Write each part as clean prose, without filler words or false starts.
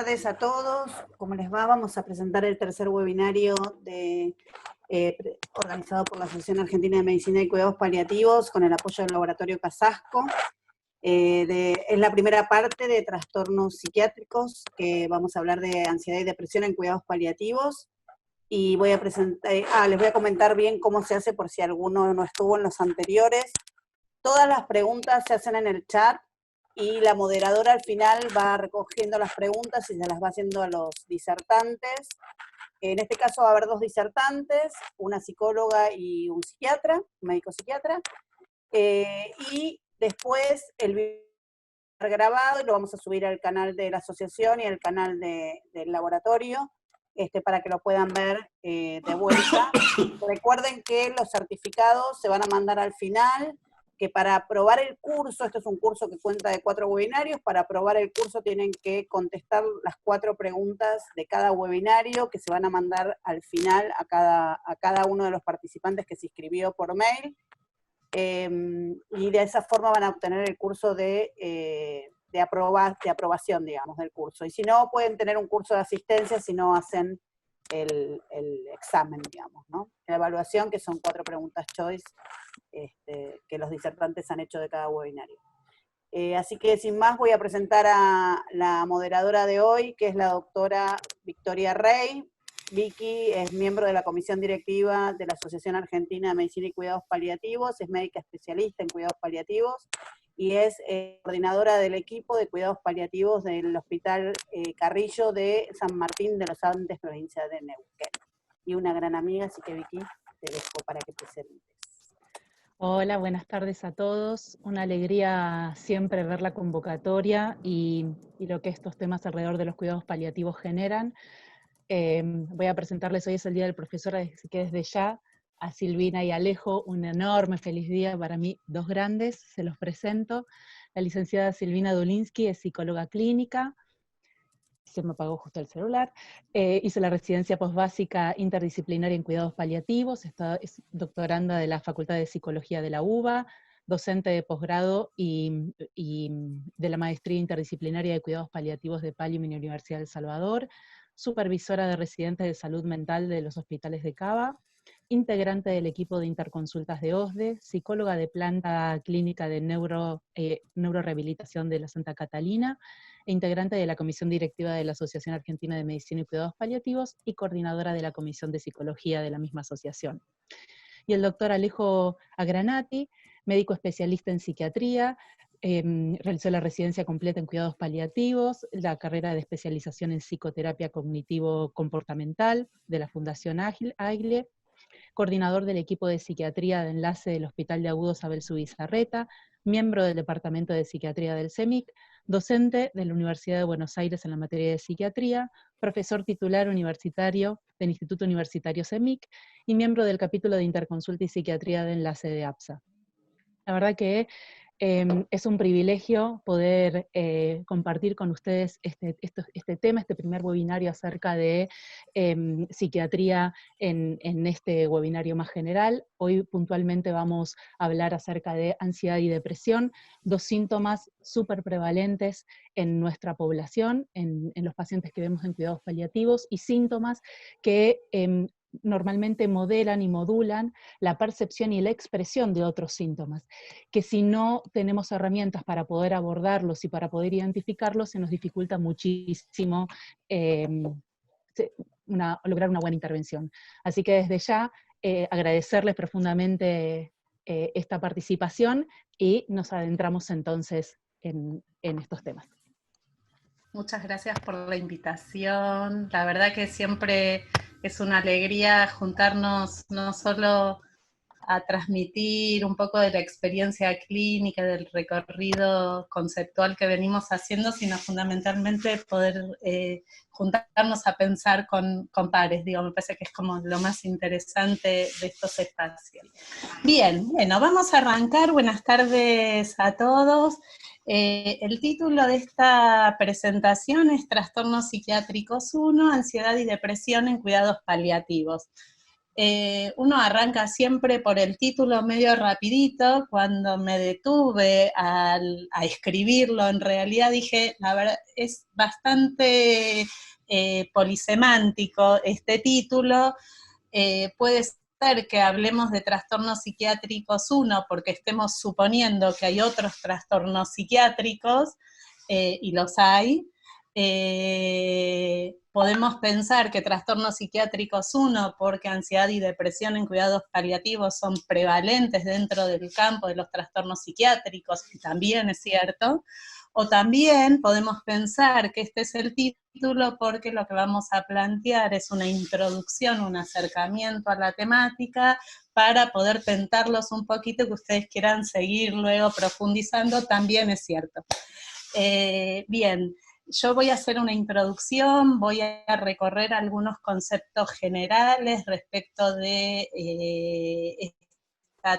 tardes a todos. ¿Cómo les va? Vamos a presentar el tercer webinario organizado por la Asociación Argentina de Medicina y Cuidados Paliativos con el apoyo del Laboratorio Casasco. Es la primera parte de trastornos psiquiátricos, que vamos a hablar de ansiedad y depresión en cuidados paliativos. Y voy a presentar, les voy a comentar bien cómo se hace por si alguno no estuvo en los anteriores. Todas las preguntas se hacen en el chat, y la moderadora al final va recogiendo las preguntas y se las va haciendo a los disertantes. En este caso va a haber dos disertantes, una psicóloga y un psiquiatra, un médico psiquiatra, y después el video va a estar grabado y lo vamos a subir al canal de la asociación y al canal del laboratorio, para que lo puedan ver de vuelta. Recuerden que los certificados se van a mandar al final, que para aprobar el curso, esto es un curso que cuenta de 4 webinarios, para aprobar el curso tienen que contestar las 4 preguntas de cada webinario, que se van a mandar al final a cada uno de los participantes que se inscribió por mail, y de esa forma van a obtener el curso de aprobación, digamos, del curso. Y si no, pueden tener un curso de asistencia si no hacen el examen, digamos, ¿no? La evaluación, que son 4 preguntas choice, que los disertantes han hecho de cada webinario. Así que sin más voy a presentar a la moderadora de hoy, que es la doctora Victoria Rey. Vicky es miembro de la comisión directiva de la Asociación Argentina de Medicina y Cuidados Paliativos, es médica especialista en cuidados paliativos y es coordinadora del equipo de cuidados paliativos del Hospital Carrillo de San Martín de los Andes, provincia de Neuquén. Y una gran amiga, así que Vicky, te dejo para que te presentes. Hola, buenas tardes a todos. Una alegría siempre ver la convocatoria y lo que estos temas alrededor de los cuidados paliativos generan. Voy a presentarles, hoy es el Día del Profesor, así que desde ya a Silvina y Alejo, un enorme feliz día para mí, 2 grandes, se los presento. La licenciada Silvina Dulinsky es psicóloga clínica, se me apagó justo el celular, hizo la residencia posbásica interdisciplinaria en cuidados paliativos, es doctoranda de la Facultad de Psicología de la UBA, docente de posgrado y de la Maestría Interdisciplinaria de Cuidados Paliativos de Pallium en la Universidad de El Salvador, supervisora de residentes de salud mental de los hospitales de Cava, integrante del equipo de interconsultas de OSDE, psicóloga de planta clínica de neurorehabilitación de la Santa Catalina, e integrante de la Comisión Directiva de la Asociación Argentina de Medicina y Cuidados Paliativos y coordinadora de la Comisión de Psicología de la misma asociación. Y el doctor Alejo Agranati, médico especialista en psiquiatría, realizó la residencia completa en cuidados paliativos, la carrera de especialización en psicoterapia cognitivo-comportamental de la Fundación AIGLE, coordinador del equipo de psiquiatría de enlace del Hospital de Agudos Abel Zubizarreta, miembro del Departamento de Psiquiatría del CEMIC, docente de la Universidad de Buenos Aires en la materia de psiquiatría, profesor titular universitario del Instituto Universitario CEMIC y miembro del capítulo de Interconsulta y Psiquiatría de enlace de APSA. La verdad que es un privilegio poder compartir con ustedes este tema, este primer webinario acerca de psiquiatría en este webinario más general. Hoy puntualmente vamos a hablar acerca de ansiedad y depresión, 2 síntomas súper prevalentes en nuestra población, en los pacientes que vemos en cuidados paliativos, y síntomas que normalmente modelan y modulan la percepción y la expresión de otros síntomas, que si no tenemos herramientas para poder abordarlos y para poder identificarlos, se nos dificulta muchísimo lograr una buena intervención. Así que desde ya agradecerles profundamente esta participación y nos adentramos entonces en estos temas. Muchas gracias por la invitación. La verdad que siempre es una alegría juntarnos, no solo a transmitir un poco de la experiencia clínica, del recorrido conceptual que venimos haciendo, sino fundamentalmente poder juntarnos a pensar con pares. Digo, me parece que es como lo más interesante de estos espacios. Bien, bueno, vamos a arrancar. Buenas tardes a todos. El título de esta presentación es Trastornos Psiquiátricos 1, Ansiedad y Depresión en Cuidados Paliativos. uno arranca siempre por el título medio rapidito. Cuando me detuve a escribirlo, en realidad dije, la verdad, es bastante polisemántico este título. Puede ser que hablemos de trastornos psiquiátricos 1 porque estemos suponiendo que hay otros trastornos psiquiátricos, y los hay. Podemos pensar que trastornos psiquiátricos 1 porque ansiedad y depresión en cuidados paliativos son prevalentes dentro del campo de los trastornos psiquiátricos, y también es cierto. O también podemos pensar que este es el título porque lo que vamos a plantear es una introducción, un acercamiento a la temática para poder tentarlos un poquito, que ustedes quieran seguir luego profundizando, también es cierto. Bien, yo voy a hacer una introducción, voy a recorrer algunos conceptos generales respecto de esta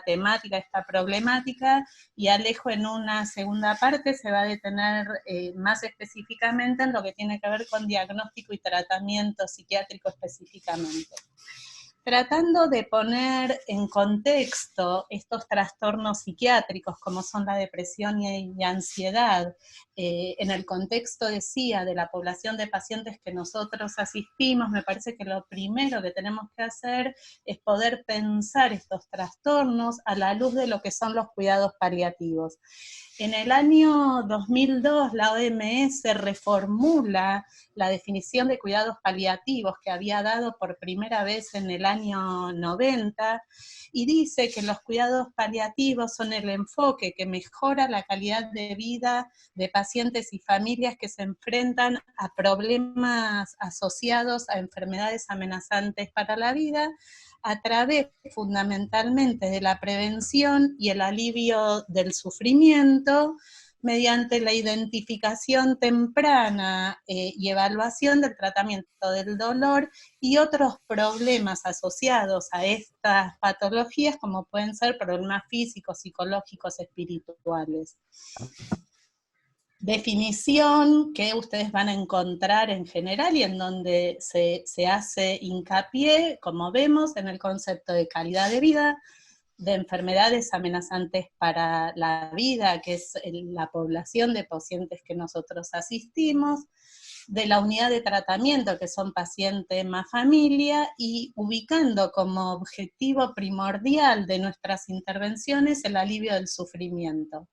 temática, esta problemática, y Alejo en una segunda parte se va a detener más específicamente en lo que tiene que ver con diagnóstico y tratamiento psiquiátrico específicamente. Tratando de poner en contexto estos trastornos psiquiátricos, como son la depresión y ansiedad, en el contexto, decía, de la población de pacientes que nosotros asistimos, me parece que lo primero que tenemos que hacer es poder pensar estos trastornos a la luz de lo que son los cuidados paliativos. En el año 2002, la OMS reformula la definición de cuidados paliativos que había dado por primera vez en el año 90, y dice que los cuidados paliativos son el enfoque que mejora la calidad de vida de pacientes y familias que se enfrentan a problemas asociados a enfermedades amenazantes para la vida, a través fundamentalmente de la prevención y el alivio del sufrimiento, mediante la identificación temprana y evaluación del tratamiento del dolor y otros problemas asociados a estas patologías, como pueden ser problemas físicos, psicológicos, espirituales. Definición que ustedes van a encontrar en general y en donde se hace hincapié, como vemos, en el concepto de calidad de vida, de enfermedades amenazantes para la vida, que es la población de pacientes que nosotros asistimos, de la unidad de tratamiento, que son pacientes más familia, y ubicando como objetivo primordial de nuestras intervenciones el alivio del sufrimiento.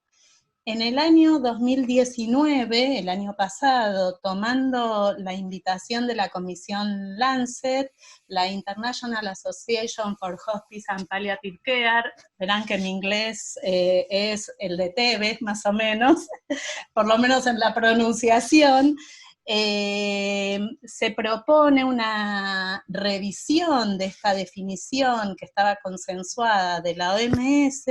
En el año 2019, el año pasado, tomando la invitación de la Comisión Lancet, la International Association for Hospice and Palliative Care, verán que mi inglés es el de Tebes, más o menos, por lo menos en la pronunciación, se propone una revisión de esta definición que estaba consensuada de la OMS,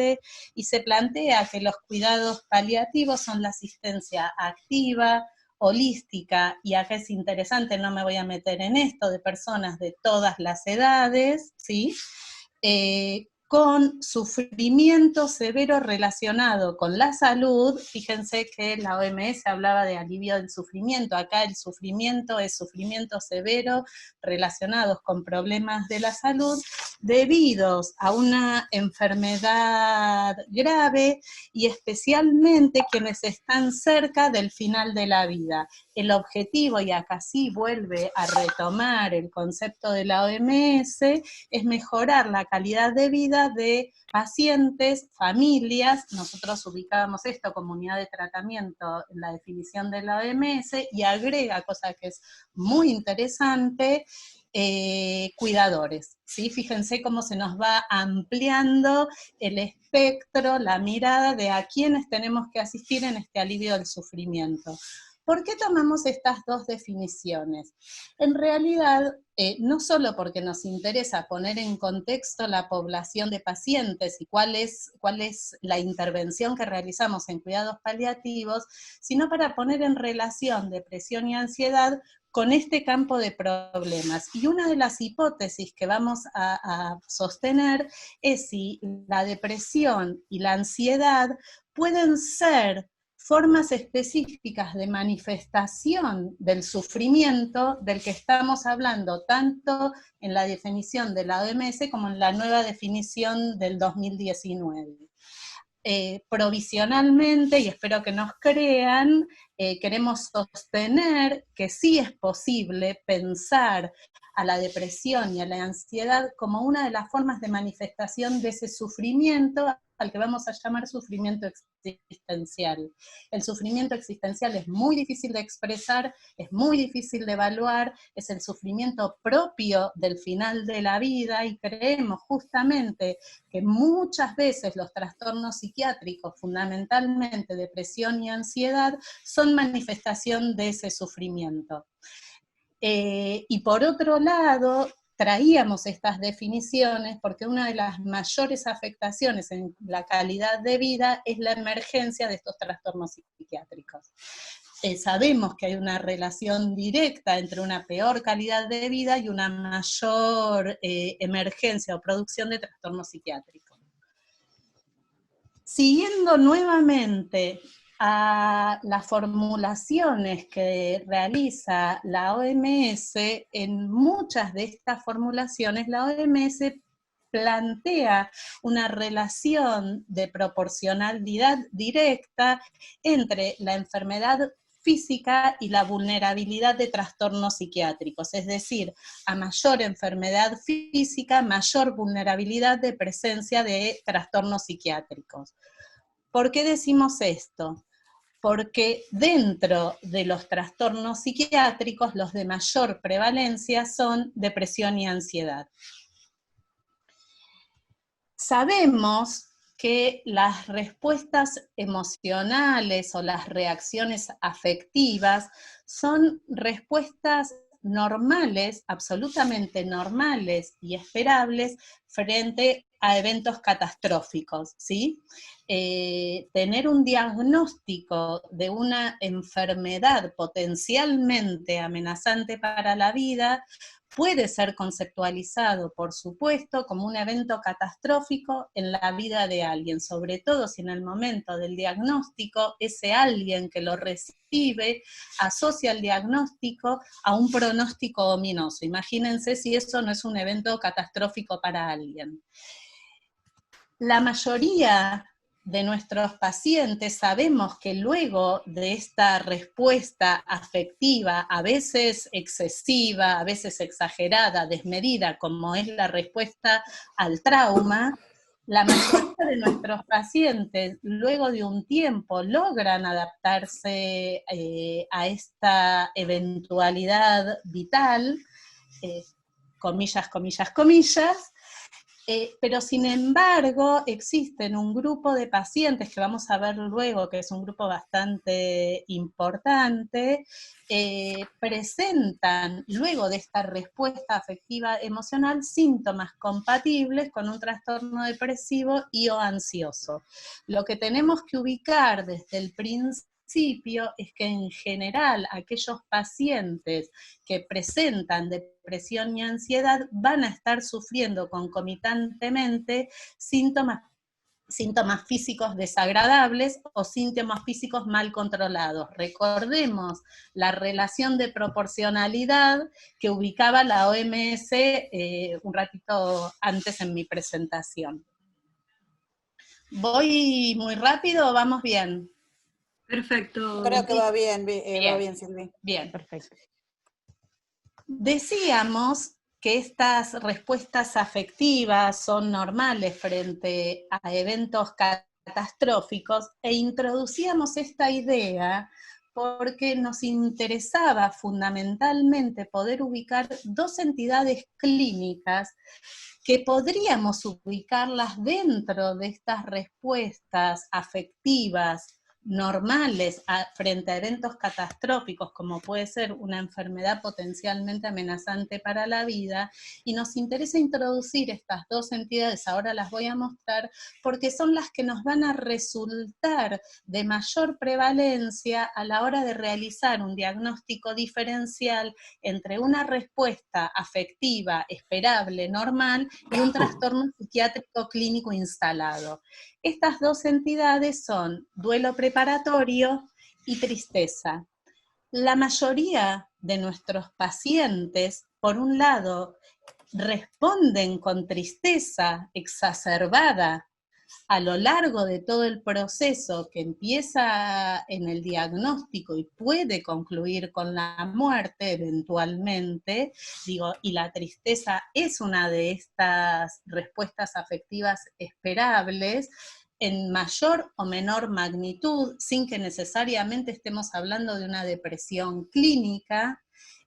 y se plantea que los cuidados paliativos son la asistencia activa, holística, y acá es interesante, no me voy a meter en esto, de personas de todas las edades, ¿sí? Con sufrimiento severo relacionado con la salud. Fíjense que la OMS hablaba de alivio del sufrimiento, acá el sufrimiento es sufrimiento severo relacionados con problemas de la salud debidos a una enfermedad grave, y especialmente quienes están cerca del final de la vida. El objetivo, y acá sí vuelve a retomar el concepto de la OMS, es mejorar la calidad de vida de pacientes, familias. Nosotros ubicábamos esto como unidad de tratamiento en la definición de la OMS, y agrega, cosa que es muy interesante, cuidadores, ¿sí? Fíjense cómo se nos va ampliando el espectro, la mirada de a quienes tenemos que asistir en este alivio del sufrimiento. ¿Por qué tomamos estas dos definiciones? En realidad, no solo porque nos interesa poner en contexto la población de pacientes y cuál es la intervención que realizamos en cuidados paliativos, sino para poner en relación depresión y ansiedad con este campo de problemas. Y una de las hipótesis que vamos a sostener es si la depresión y la ansiedad pueden ser formas específicas de manifestación del sufrimiento del que estamos hablando, tanto en la definición de la OMS como en la nueva definición del 2019. Provisionalmente, y espero que nos crean, queremos sostener que sí es posible pensar a la depresión y a la ansiedad como una de las formas de manifestación de ese sufrimiento al que vamos a llamar sufrimiento existencial. El sufrimiento existencial es muy difícil de expresar, es muy difícil de evaluar, es el sufrimiento propio del final de la vida, y creemos justamente que muchas veces los trastornos psiquiátricos, fundamentalmente depresión y ansiedad, son manifestación de ese sufrimiento. Y por otro lado, traíamos estas definiciones porque una de las mayores afectaciones en la calidad de vida es la emergencia de estos trastornos psiquiátricos. Sabemos que hay una relación directa entre una peor calidad de vida y una mayor emergencia o producción de trastornos psiquiátricos. Siguiendo nuevamente a las formulaciones que realiza la OMS, en muchas de estas formulaciones la OMS plantea una relación de proporcionalidad directa entre la enfermedad física y la vulnerabilidad de trastornos psiquiátricos, es decir, a mayor enfermedad física, mayor vulnerabilidad de presencia de trastornos psiquiátricos. ¿Por qué decimos esto? Porque dentro de los trastornos psiquiátricos, los de mayor prevalencia son depresión y ansiedad. Sabemos que las respuestas emocionales o las reacciones afectivas son respuestas normales, absolutamente normales y esperables frente a eventos catastróficos, ¿sí? Tener un diagnóstico de una enfermedad potencialmente amenazante para la vida puede ser conceptualizado, por supuesto, como un evento catastrófico en la vida de alguien, sobre todo si en el momento del diagnóstico ese alguien que lo recibe asocia el diagnóstico a un pronóstico ominoso. Imagínense si eso no es un evento catastrófico para alguien. La mayoría de nuestros pacientes sabemos que luego de esta respuesta afectiva, a veces excesiva, a veces exagerada, desmedida, como es la respuesta al trauma, la mayoría de nuestros pacientes, luego de un tiempo, logran adaptarse a esta eventualidad vital, comillas, comillas, comillas, pero sin embargo existen un grupo de pacientes que vamos a ver luego, que es un grupo bastante importante, presentan luego de esta respuesta afectiva emocional síntomas compatibles con un trastorno depresivo y o ansioso. Lo que tenemos que ubicar desde el principio es que en general aquellos pacientes que presentan depresión y ansiedad van a estar sufriendo concomitantemente síntomas físicos desagradables o síntomas físicos mal controlados. Recordemos la relación de proporcionalidad que ubicaba la OMS un ratito antes en mi presentación. ¿Voy muy rápido o vamos bien? Perfecto. Creo que va bien, Silvi. Bien. Perfecto. Decíamos que estas respuestas afectivas son normales frente a eventos catastróficos e introducíamos esta idea porque nos interesaba fundamentalmente poder ubicar dos entidades clínicas que podríamos ubicarlas dentro de estas respuestas afectivas normales frente a eventos catastróficos, como puede ser una enfermedad potencialmente amenazante para la vida, y nos interesa introducir estas dos entidades, ahora las voy a mostrar, porque son las que nos van a resultar de mayor prevalencia a la hora de realizar un diagnóstico diferencial entre una respuesta afectiva, esperable, normal, y un trastorno psiquiátrico clínico instalado. Estas dos entidades son duelo preparatorio y tristeza. La mayoría de nuestros pacientes, por un lado, responden con tristeza exacerbada a lo largo de todo el proceso que empieza en el diagnóstico y puede concluir con la muerte eventualmente, y la tristeza es una de estas respuestas afectivas esperables, en mayor o menor magnitud, sin que necesariamente estemos hablando de una depresión clínica.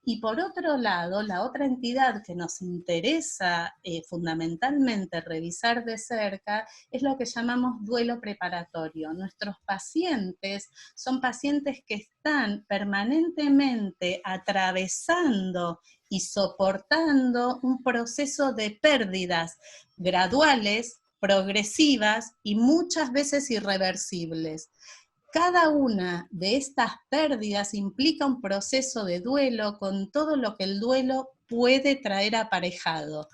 Y por otro lado, la otra entidad que nos interesa fundamentalmente revisar de cerca es lo que llamamos duelo preparatorio. Nuestros pacientes son pacientes que están permanentemente atravesando y soportando un proceso de pérdidas graduales, progresivas y muchas veces irreversibles. Cada una de estas pérdidas implica un proceso de duelo con todo lo que el duelo puede traer aparejado.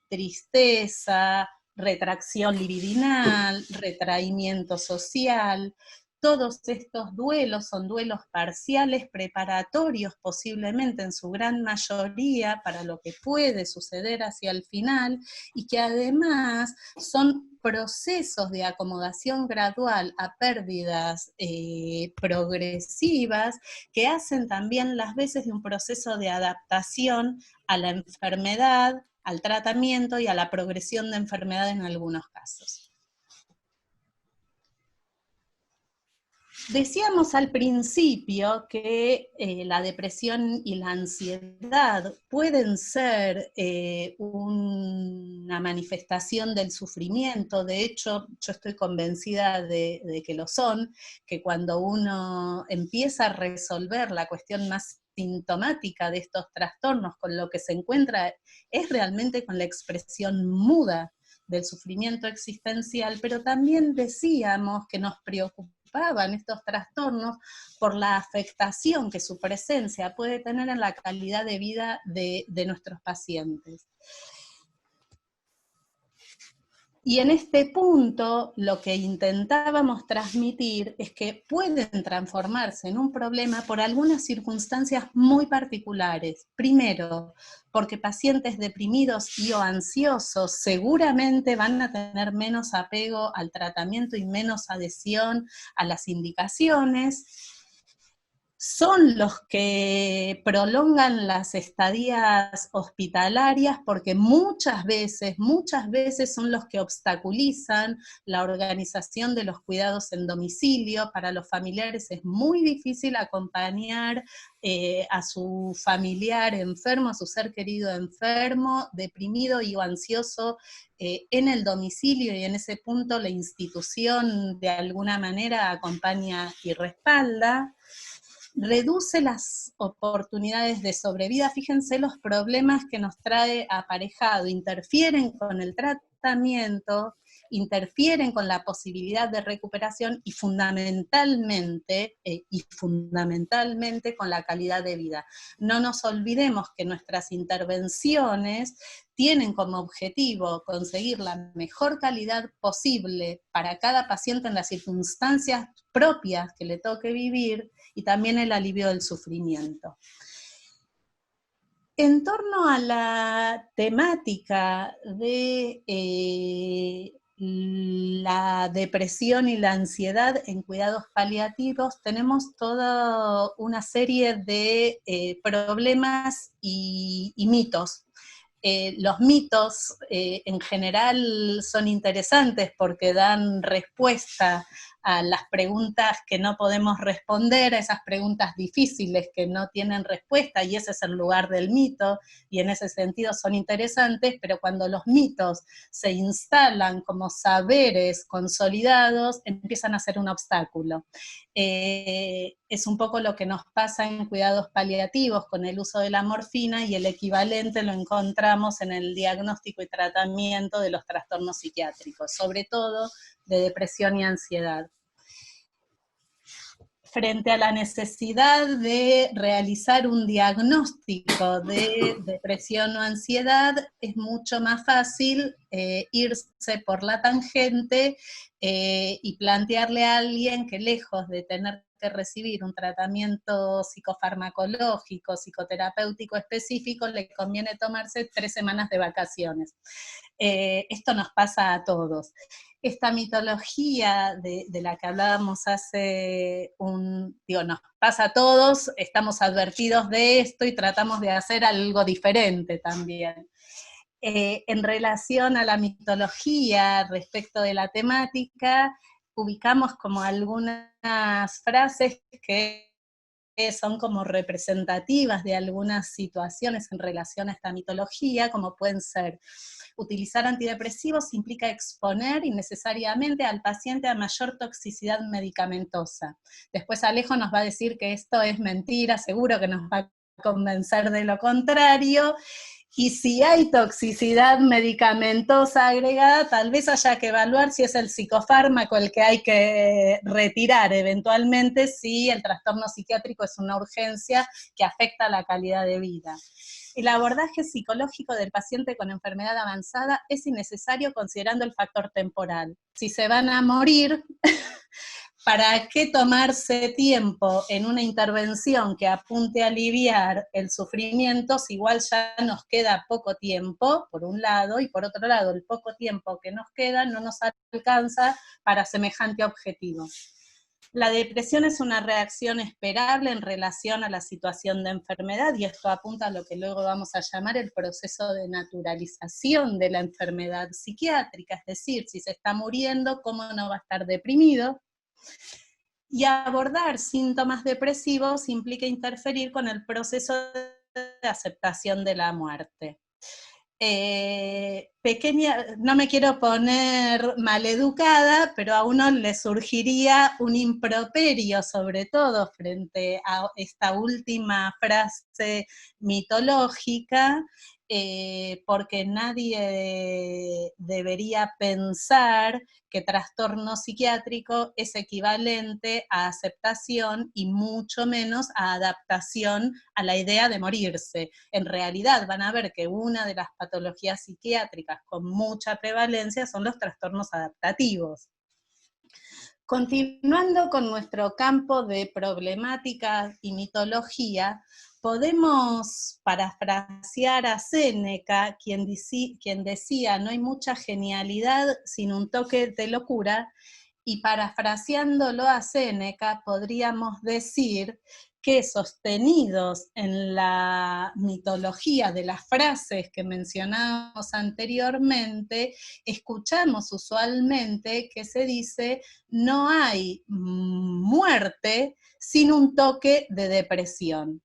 Tristeza, retracción libidinal, retraimiento social. Todos estos duelos son duelos parciales preparatorios, posiblemente en su gran mayoría, para lo que puede suceder hacia el final, y que además son procesos de acomodación gradual a pérdidas progresivas que hacen también las veces de un proceso de adaptación a la enfermedad, al tratamiento y a la progresión de enfermedad en algunos casos. Decíamos al principio que la depresión y la ansiedad pueden ser una manifestación del sufrimiento. De hecho, yo estoy convencida de que lo son, que cuando uno empieza a resolver la cuestión más sintomática de estos trastornos, con lo que se encuentra es realmente con la expresión muda del sufrimiento existencial, pero también decíamos que nos preocupaban estos trastornos por la afectación que su presencia puede tener en la calidad de vida de nuestros pacientes. Y en este punto lo que intentábamos transmitir es que pueden transformarse en un problema por algunas circunstancias muy particulares. Primero, porque pacientes deprimidos y o ansiosos seguramente van a tener menos apego al tratamiento y menos adhesión a las indicaciones. Son los que prolongan las estadías hospitalarias porque muchas veces son los que obstaculizan la organización de los cuidados en domicilio. Para los familiares es muy difícil acompañar a su familiar enfermo, a su ser querido enfermo, deprimido y o ansioso en el domicilio, y en ese punto la institución de alguna manera acompaña y respalda. Reduce las oportunidades de sobrevida. Fíjense los problemas que nos trae aparejado, interfieren con el tratamiento, interfieren con la posibilidad de recuperación y fundamentalmente con la calidad de vida. No nos olvidemos que nuestras intervenciones tienen como objetivo conseguir la mejor calidad posible para cada paciente en las circunstancias propias que le toque vivir, y también el alivio del sufrimiento. En torno a la temática de la depresión y la ansiedad en cuidados paliativos, tenemos toda una serie de problemas y mitos. Los mitos en general son interesantes porque dan respuesta a las preguntas que no podemos responder, a esas preguntas difíciles que no tienen respuesta, y ese es el lugar del mito, y en ese sentido son interesantes, pero cuando los mitos se instalan como saberes consolidados, empiezan a ser un obstáculo. Es un poco lo que nos pasa en cuidados paliativos con el uso de la morfina, y el equivalente lo encontramos en el diagnóstico y tratamiento de los trastornos psiquiátricos, sobre todo de depresión y ansiedad. frente a la necesidad de realizar un diagnóstico de depresión o ansiedad, es mucho más fácil irse por la tangente y plantearle a alguien que, lejos de tener que recibir un tratamiento psicofarmacológico, psicoterapéutico específico, le conviene tomarse 3 semanas de vacaciones. Esto nos pasa a todos. Esta mitología de la que hablábamos nos pasa a todos, estamos advertidos de esto y tratamos de hacer algo diferente también. En relación a la mitología respecto de la temática, ubicamos como algunas frases que son como representativas de algunas situaciones en relación a esta mitología, como pueden ser: utilizar antidepresivos implica exponer innecesariamente al paciente a mayor toxicidad medicamentosa. Después Alejo nos va a decir que esto es mentira, seguro que nos va a convencer de lo contrario. Y si hay toxicidad medicamentosa agregada, tal vez haya que evaluar si es el psicofármaco el que hay que retirar eventualmente, si el trastorno psiquiátrico es una urgencia que afecta la calidad de vida. El abordaje psicológico del paciente con enfermedad avanzada es innecesario considerando el factor temporal. Si se van a morir, ¿para qué tomarse tiempo en una intervención que apunte a aliviar el sufrimiento si igual ya nos queda poco tiempo, por un lado, y por otro lado, el poco tiempo que nos queda no nos alcanza para semejante objetivo? La depresión es una reacción esperable en relación a la situación de enfermedad, y esto apunta a lo que luego vamos a llamar el proceso de naturalización de la enfermedad psiquiátrica, es decir, si se está muriendo, ¿cómo no va a estar deprimido? Y abordar síntomas depresivos implica interferir con el proceso de aceptación de la muerte. No me quiero poner maleducada, pero a uno le surgiría un improperio, sobre todo frente a esta última frase mitológica, porque nadie debería pensar que trastorno psiquiátrico es equivalente a aceptación y mucho menos a adaptación a la idea de morirse. En realidad van a ver que una de las patologías psiquiátricas con mucha prevalencia son los trastornos adaptativos. Continuando con nuestro campo de problemática y mitología, podemos parafrasear a Séneca, quien decía: no hay mucha genialidad sin un toque de locura, y parafraseándolo a Séneca podríamos decir que, sostenidos en la mitología de las frases que mencionamos anteriormente, escuchamos usualmente que se dice: no hay muerte sin un toque de depresión.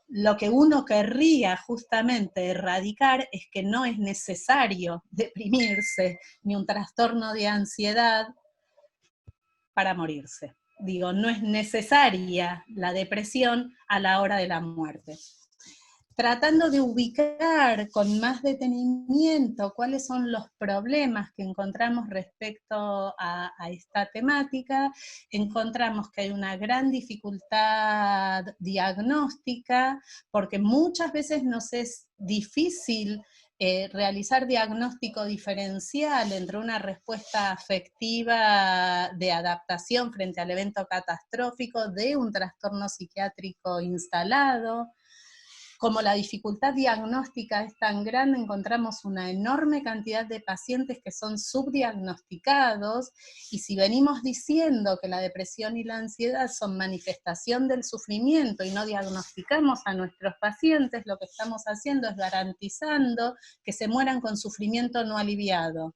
Lo que uno querría justamente erradicar es que no es necesario deprimirse ni un trastorno de ansiedad para morirse. Digo, no es necesaria la depresión a la hora de la muerte. Tratando de ubicar con más detenimiento cuáles son los problemas que encontramos respecto a esta temática, encontramos que hay una gran dificultad diagnóstica, porque muchas veces nos es difícil realizar diagnóstico diferencial entre una respuesta afectiva de adaptación frente al evento catastrófico de un trastorno psiquiátrico instalado. Como la dificultad diagnóstica es tan grande, encontramos una enorme cantidad de pacientes que son subdiagnosticados, y si venimos diciendo que la depresión y la ansiedad son manifestación del sufrimiento y no diagnosticamos a nuestros pacientes, lo que estamos haciendo es garantizando que se mueran con sufrimiento no aliviado.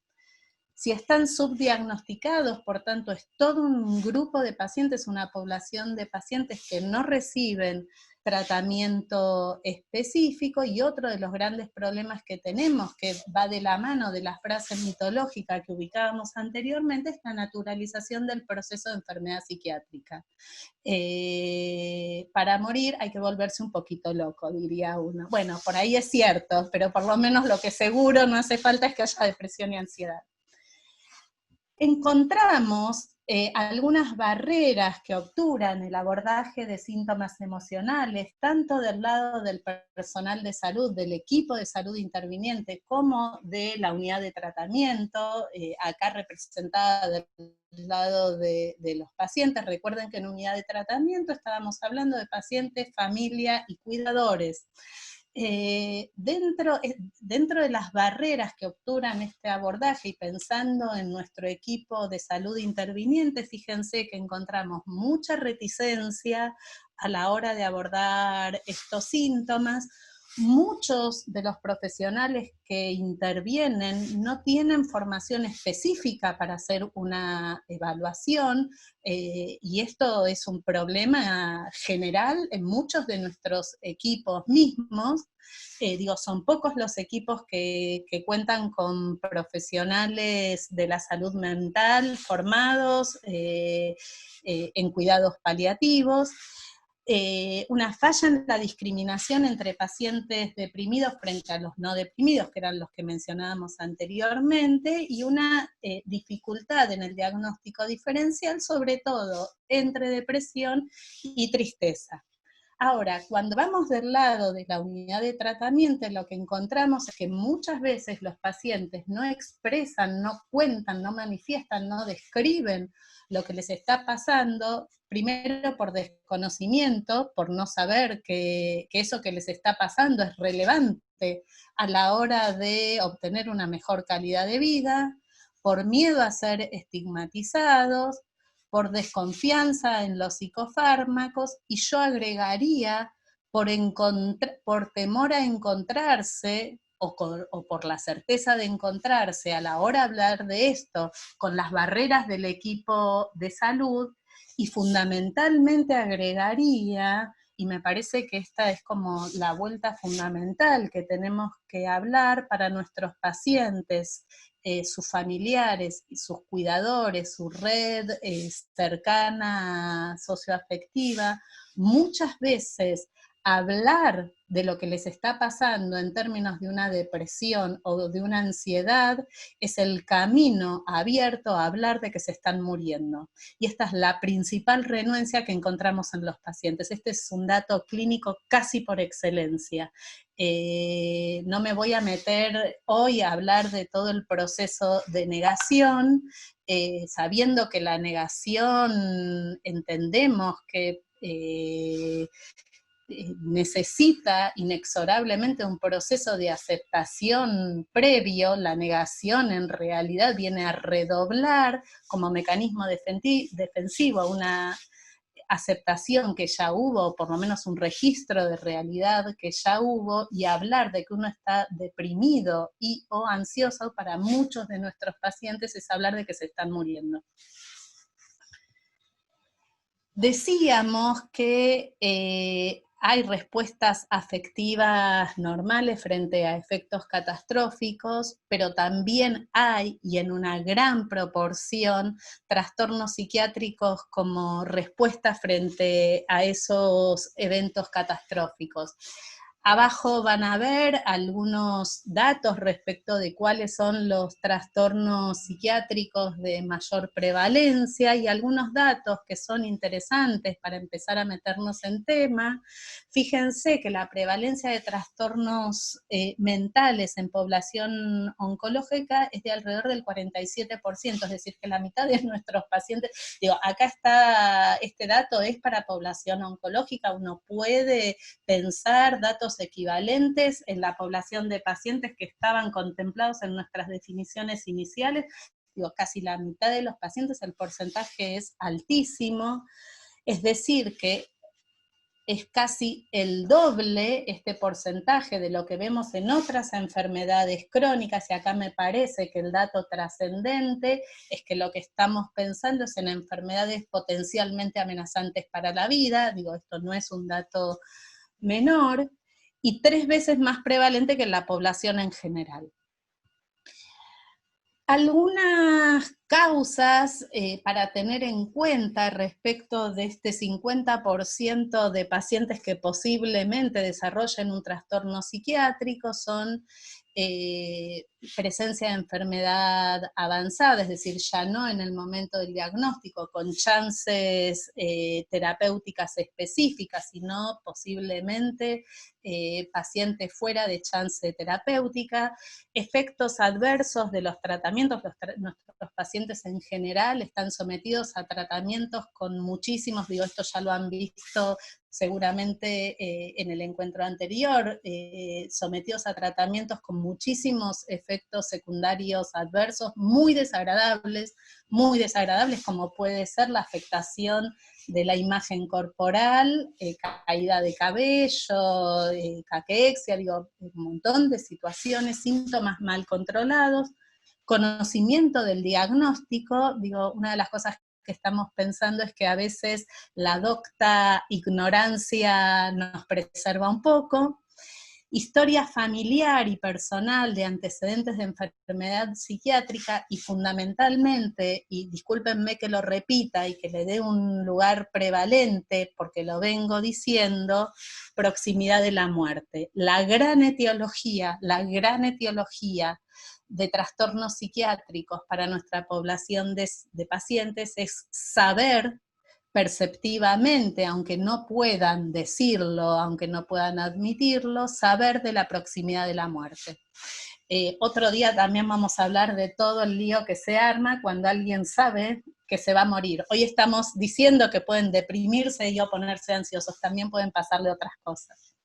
Si están subdiagnosticados, por tanto, es todo un grupo de pacientes, una población de pacientes que no reciben tratamiento específico, y otro de los grandes problemas que tenemos, que va de la mano de la frase mitológica que ubicábamos anteriormente, es la naturalización del proceso de enfermedad psiquiátrica. Para morir hay que volverse un poquito loco, diría uno. Bueno, por ahí es cierto, pero por lo menos lo que seguro no hace falta es que haya depresión y ansiedad. Encontramos algunas barreras que obturan el abordaje de síntomas emocionales, tanto del lado del personal de salud, del equipo de salud interviniente, como de la unidad de tratamiento, acá representada del lado de los pacientes. Recuerden que en unidad de tratamiento estábamos hablando de pacientes, familia y cuidadores. Dentro de las barreras que obturan este abordaje y pensando en nuestro equipo de salud interviniente, fíjense que encontramos mucha reticencia a la hora de abordar estos síntomas. Muchos de los profesionales que intervienen no tienen formación específica para hacer una evaluación, y esto es un problema general en muchos de nuestros equipos mismos. Son pocos los equipos que cuentan con profesionales de la salud mental formados en cuidados paliativos. Una falla en la discriminación entre pacientes deprimidos frente a los no deprimidos, que eran los que mencionábamos anteriormente, y una dificultad en el diagnóstico diferencial, sobre todo entre depresión y tristeza. Ahora, cuando vamos del lado de la unidad de tratamiento, lo que encontramos es que muchas veces los pacientes no expresan, no cuentan, no manifiestan, no describen lo que les está pasando, primero por desconocimiento, por no saber que eso que les está pasando es relevante a la hora de obtener una mejor calidad de vida, por miedo a ser estigmatizados, por desconfianza en los psicofármacos, y yo agregaría por temor a encontrarse, o por la certeza de encontrarse a la hora de hablar de esto, con las barreras del equipo de salud, y fundamentalmente agregaría, y me parece que esta es como la vuelta fundamental que tenemos que hablar para nuestros pacientes, sus familiares, sus cuidadores, su red cercana, socioafectiva, muchas veces hablar de lo que les está pasando en términos de una depresión o de una ansiedad es el camino abierto a hablar de que se están muriendo. Y esta es la principal renuencia que encontramos en los pacientes. Este es un dato clínico casi por excelencia. No me voy a meter hoy a hablar de todo el proceso de negación, sabiendo que la negación entendemos que necesita inexorablemente un proceso de aceptación previo. La negación en realidad viene a redoblar como mecanismo defensivo una aceptación que ya hubo, por lo menos un registro de realidad que ya hubo, y hablar de que uno está deprimido y o ansioso para muchos de nuestros pacientes es hablar de que se están muriendo. Decíamos que hay respuestas afectivas normales frente a efectos catastróficos, pero también hay, y en una gran proporción, trastornos psiquiátricos como respuesta frente a esos eventos catastróficos. Abajo van a ver algunos datos respecto de cuáles son los trastornos psiquiátricos de mayor prevalencia y algunos datos que son interesantes para empezar a meternos en tema. Fíjense que la prevalencia de trastornos mentales en población oncológica es de alrededor del 47%, es decir, que la mitad de nuestros pacientes, acá está, este dato es para población oncológica, uno puede pensar datos equivalentes en la población de pacientes que estaban contemplados en nuestras definiciones iniciales. Casi la mitad de los pacientes, el porcentaje es altísimo, es decir, que es casi el doble este porcentaje de lo que vemos en otras enfermedades crónicas, y acá me parece que el dato trascendente es que lo que estamos pensando es en enfermedades potencialmente amenazantes para la vida. Esto no es un dato menor, y 3 veces más prevalente que en la población en general. Algunas causas para tener en cuenta respecto de este 50% de pacientes que posiblemente desarrollen un trastorno psiquiátrico son presencia de enfermedad avanzada, es decir, ya no en el momento del diagnóstico, con chances terapéuticas específicas, sino posiblemente pacientes fuera de chance terapéutica, efectos adversos de los tratamientos. Nuestros pacientes en general están sometidos a tratamientos con muchísimos, digo, esto ya lo han visto seguramente en el encuentro anterior, sometidos a tratamientos con muchísimos efectos secundarios adversos, muy desagradables, como puede ser la afectación de la imagen corporal, caída de cabello, caquexia, digo, un montón de situaciones, síntomas mal controlados, conocimiento del diagnóstico, digo, una de las cosas que estamos pensando es que a veces la docta ignorancia nos preserva un poco, historia familiar y personal de antecedentes de enfermedad psiquiátrica y fundamentalmente, y discúlpenme que lo repita y que le dé un lugar prevalente porque lo vengo diciendo, proximidad de la muerte. La gran etiología de trastornos psiquiátricos para nuestra población de pacientes es saber perceptivamente, aunque no puedan decirlo, aunque no puedan admitirlo, saber de la proximidad de la muerte. Otro día también vamos a hablar de todo el lío que se arma cuando alguien sabe que se va a morir. Hoy estamos diciendo que pueden deprimirse y o ponerse ansiosos, también pueden pasarle otras cosas.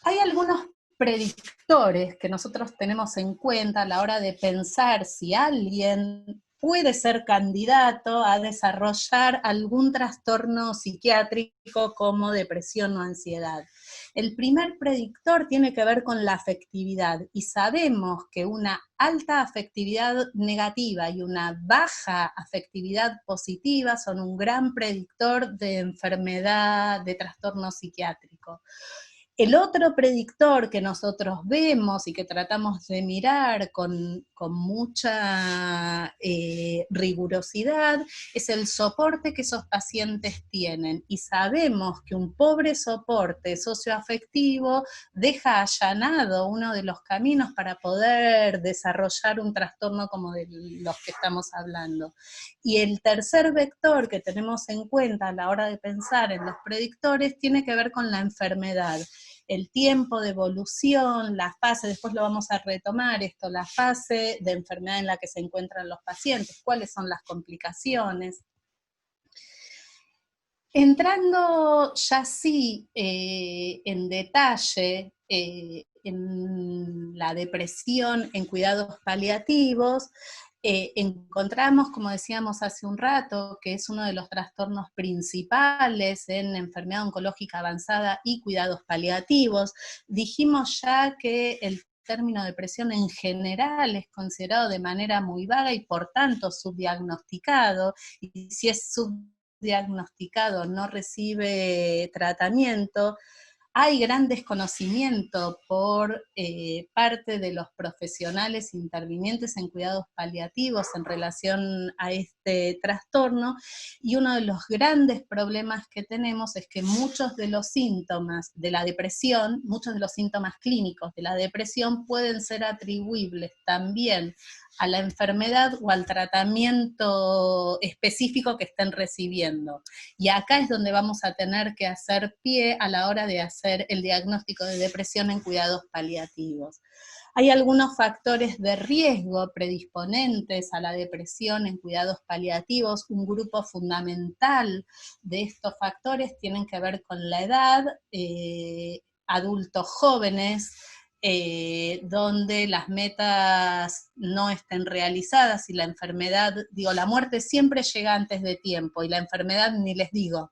Hay algunos predictores que nosotros tenemos en cuenta a la hora de pensar si alguien puede ser candidato a desarrollar algún trastorno psiquiátrico como depresión o ansiedad. El primer predictor tiene que ver con la afectividad, y sabemos que una alta afectividad negativa y una baja afectividad positiva son un gran predictor de enfermedad, de trastorno psiquiátrico. El otro predictor que nosotros vemos y que tratamos de mirar con mucha rigurosidad es el soporte que esos pacientes tienen, y sabemos que un pobre soporte socioafectivo deja allanado uno de los caminos para poder desarrollar un trastorno como de los que estamos hablando. Y el tercer vector que tenemos en cuenta a la hora de pensar en los predictores tiene que ver con la enfermedad. El tiempo de evolución, la fase, después lo vamos a retomar esto, la fase de enfermedad en la que se encuentran los pacientes, cuáles son las complicaciones. Entrando ya sí en detalle en la depresión en cuidados paliativos, encontramos, como decíamos hace un rato, que es uno de los trastornos principales en enfermedad oncológica avanzada y cuidados paliativos. Dijimos ya que el término depresión en general es considerado de manera muy vaga y por tanto subdiagnosticado, y si es subdiagnosticado no recibe tratamiento. Hay gran desconocimiento por parte de los profesionales intervinientes en cuidados paliativos en relación a este trastorno, y uno de los grandes problemas que tenemos es que muchos de los síntomas de la depresión, muchos de los síntomas clínicos de la depresión pueden ser atribuibles también a la enfermedad o al tratamiento específico que estén recibiendo. Y acá es donde vamos a tener que hacer pie a la hora de hacer el diagnóstico de depresión en cuidados paliativos. Hay algunos factores de riesgo predisponentes a la depresión en cuidados paliativos. Un grupo fundamental de estos factores tienen que ver con la edad, adultos jóvenes, donde las metas no estén realizadas y la enfermedad, digo, la muerte siempre llega antes de tiempo y la enfermedad ni les digo.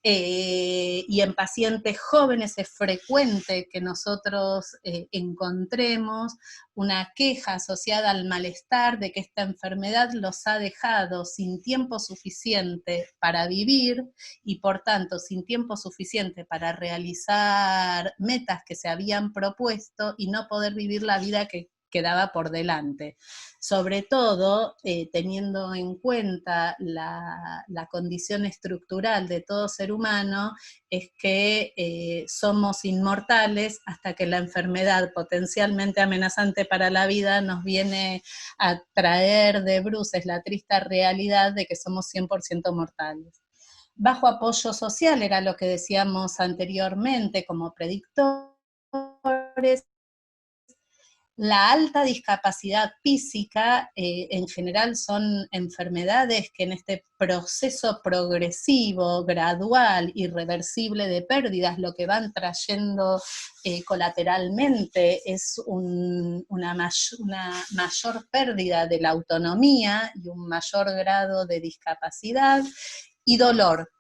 Y en pacientes jóvenes es frecuente que nosotros encontremos una queja asociada al malestar de que esta enfermedad los ha dejado sin tiempo suficiente para vivir y por tanto sin tiempo suficiente para realizar metas que se habían propuesto y no poder vivir la vida que quedaba por delante. Sobre todo, teniendo en cuenta la condición estructural de todo ser humano, es que somos inmortales hasta que la enfermedad potencialmente amenazante para la vida nos viene a traer de bruces la triste realidad de que somos 100% mortales. Bajo apoyo social era lo que decíamos anteriormente como predictores. La alta discapacidad física en general son enfermedades que en este proceso progresivo, gradual, irreversible de pérdidas, lo que van trayendo colateralmente es una mayor pérdida de la autonomía y un mayor grado de discapacidad y dolor.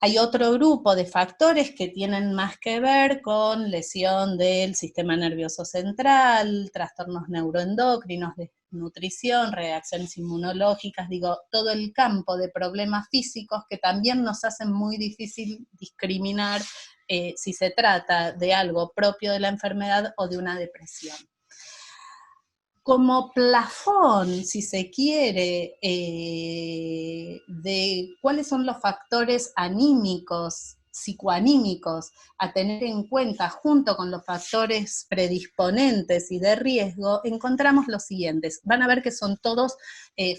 Hay otro grupo de factores que tienen más que ver con lesión del sistema nervioso central, trastornos neuroendocrinos, desnutrición, reacciones inmunológicas, digo, todo el campo de problemas físicos que también nos hacen muy difícil discriminar si se trata de algo propio de la enfermedad o de una depresión. Como plafón, si se quiere, de cuáles son los factores anímicos, psicoanímicos, a tener en cuenta junto con los factores predisponentes y de riesgo, encontramos los siguientes. Van a ver que son todos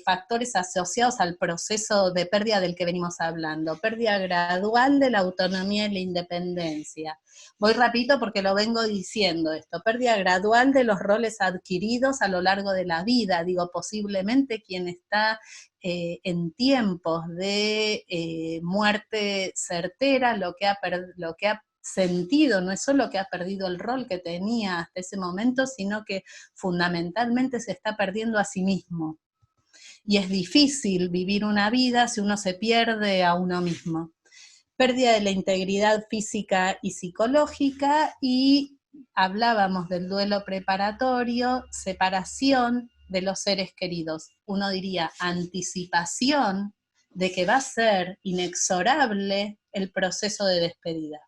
factores asociados al proceso de pérdida del que venimos hablando. Pérdida gradual de la autonomía y la independencia. Voy rapidito porque lo vengo diciendo esto. Pérdida gradual de los roles adquiridos a lo largo de la vida. Digo, posiblemente quien está en tiempos de muerte certera, lo que ha sentido no es solo que ha perdido el rol que tenía hasta ese momento, sino que fundamentalmente se está perdiendo a sí mismo. Y es difícil vivir una vida si uno se pierde a uno mismo. Pérdida de la integridad física y psicológica, y hablábamos del duelo preparatorio, separación de los seres queridos. Uno diría anticipación de que va a ser inexorable el proceso de despedida.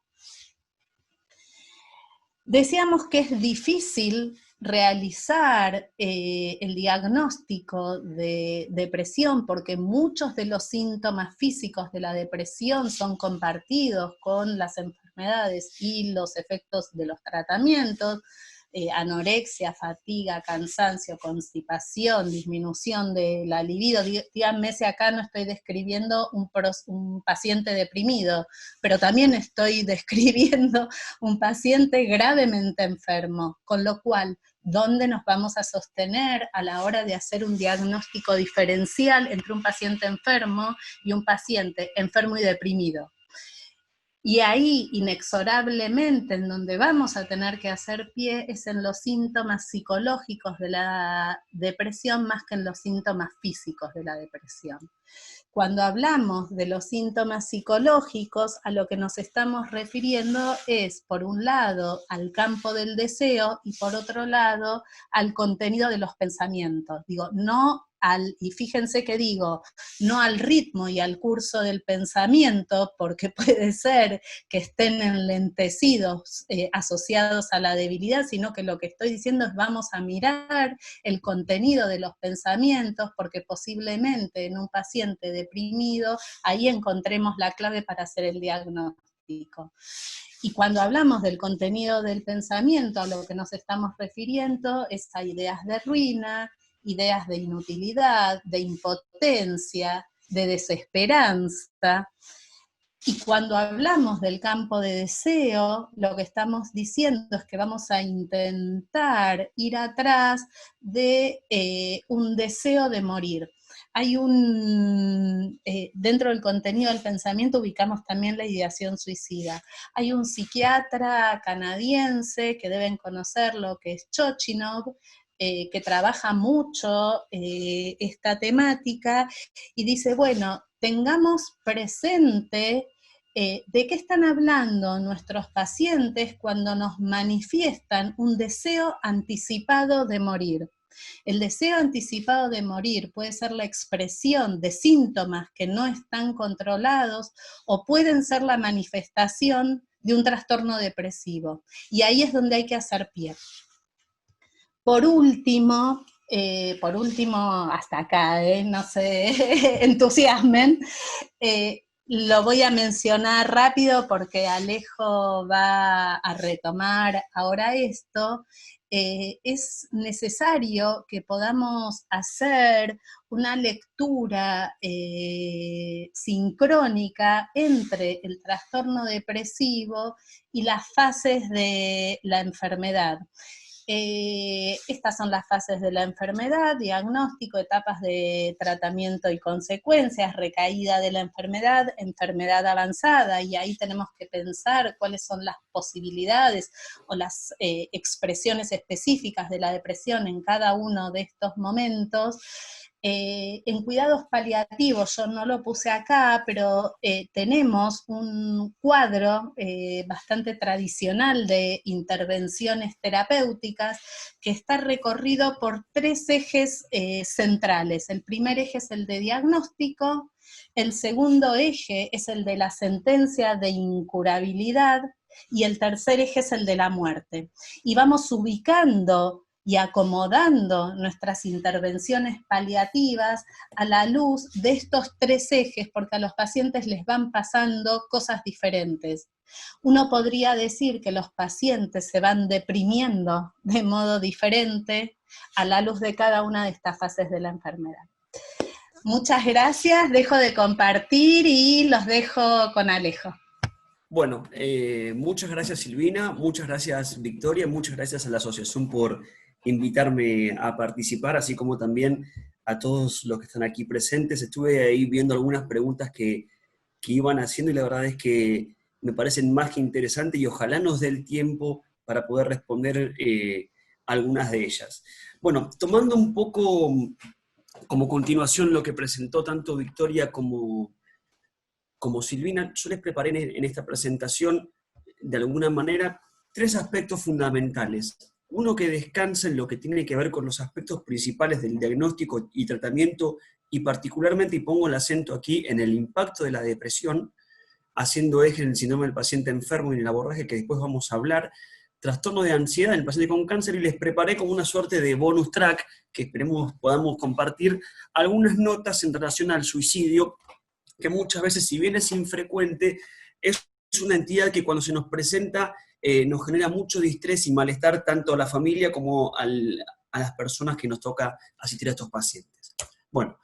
Decíamos que es difícil realizar el diagnóstico de depresión porque muchos de los síntomas físicos de la depresión son compartidos con las enfermedades y los efectos de los tratamientos, anorexia, fatiga, cansancio, constipación, disminución de la libido. Díganme si acá no estoy describiendo un paciente deprimido, pero también estoy describiendo un paciente gravemente enfermo, con lo cual, ¿dónde nos vamos a sostener a la hora de hacer un diagnóstico diferencial entre un paciente enfermo y un paciente enfermo y deprimido? Y ahí, inexorablemente, en donde vamos a tener que hacer pie es en los síntomas psicológicos de la depresión más que en los síntomas físicos de la depresión. Cuando hablamos de los síntomas psicológicos, a lo que nos estamos refiriendo es, por un lado, al campo del deseo y por otro lado, al contenido de los pensamientos. Digo, y fíjense que digo, no al ritmo y al curso del pensamiento, porque puede ser que estén enlentecidos asociados a la debilidad, sino que lo que estoy diciendo es vamos a mirar el contenido de los pensamientos, porque posiblemente en un paciente deprimido, ahí encontremos la clave para hacer el diagnóstico. Y cuando hablamos del contenido del pensamiento, a lo que nos estamos refiriendo es a ideas de ruina, ideas de inutilidad, de impotencia, de desesperanza. Y cuando hablamos del campo de deseo, lo que estamos diciendo es que vamos a intentar ir atrás de un deseo de morir. Hay dentro del contenido del pensamiento ubicamos también la ideación suicida. Hay un psiquiatra canadiense que deben conocerlo, que es Chochinov, que trabaja mucho esta temática, y dice, bueno, tengamos presente de qué están hablando nuestros pacientes cuando nos manifiestan un deseo anticipado de morir. El deseo anticipado de morir puede ser la expresión de síntomas que no están controlados o pueden ser la manifestación de un trastorno depresivo. Y ahí es donde hay que hacer pie. Por último, hasta acá, no se entusiasmen, lo voy a mencionar rápido porque Alejo va a retomar ahora esto. Es necesario que podamos hacer una lectura sincrónica entre el trastorno depresivo y las fases de la enfermedad. Estas son las fases de la enfermedad: diagnóstico, etapas de tratamiento y consecuencias, recaída de la enfermedad, enfermedad avanzada, y ahí tenemos que pensar cuáles son las posibilidades o las expresiones específicas de la depresión en cada uno de estos momentos. En cuidados paliativos, yo no lo puse acá, pero tenemos un cuadro bastante tradicional de intervenciones terapéuticas que está recorrido por 3 ejes centrales. El primer eje es el de diagnóstico, el segundo eje es el de la sentencia de incurabilidad, y el tercer eje es el de la muerte. Y vamos ubicando y acomodando nuestras intervenciones paliativas a la luz de estos 3 ejes, porque a los pacientes les van pasando cosas diferentes. Uno podría decir que los pacientes se van deprimiendo de modo diferente a la luz de cada una de estas fases de la enfermedad. Muchas gracias, dejo de compartir y los dejo con Alejo. Bueno, muchas gracias Silvina, muchas gracias Victoria, muchas gracias a la asociación por invitarme a participar, así como también a todos los que están aquí presentes. Estuve ahí viendo algunas preguntas que iban haciendo y la verdad es que me parecen más que interesantes y ojalá nos dé el tiempo para poder responder algunas de ellas. Bueno, tomando un poco como continuación lo que presentó tanto Victoria como Silvina, yo les preparé en esta presentación de alguna manera 3 aspectos fundamentales. Uno que descansa en lo que tiene que ver con los aspectos principales del diagnóstico y tratamiento, y particularmente, y pongo el acento aquí, en el impacto de la depresión, haciendo eje en el síndrome del paciente enfermo y en el abordaje que después vamos a hablar, trastorno de ansiedad en el paciente con cáncer, y les preparé como una suerte de bonus track, que esperemos podamos compartir algunas notas en relación al suicidio, que muchas veces, si bien es infrecuente, es una entidad que cuando se nos presenta nos genera mucho distrés y malestar tanto a la familia como a las personas que nos toca asistir a estos pacientes. Bueno,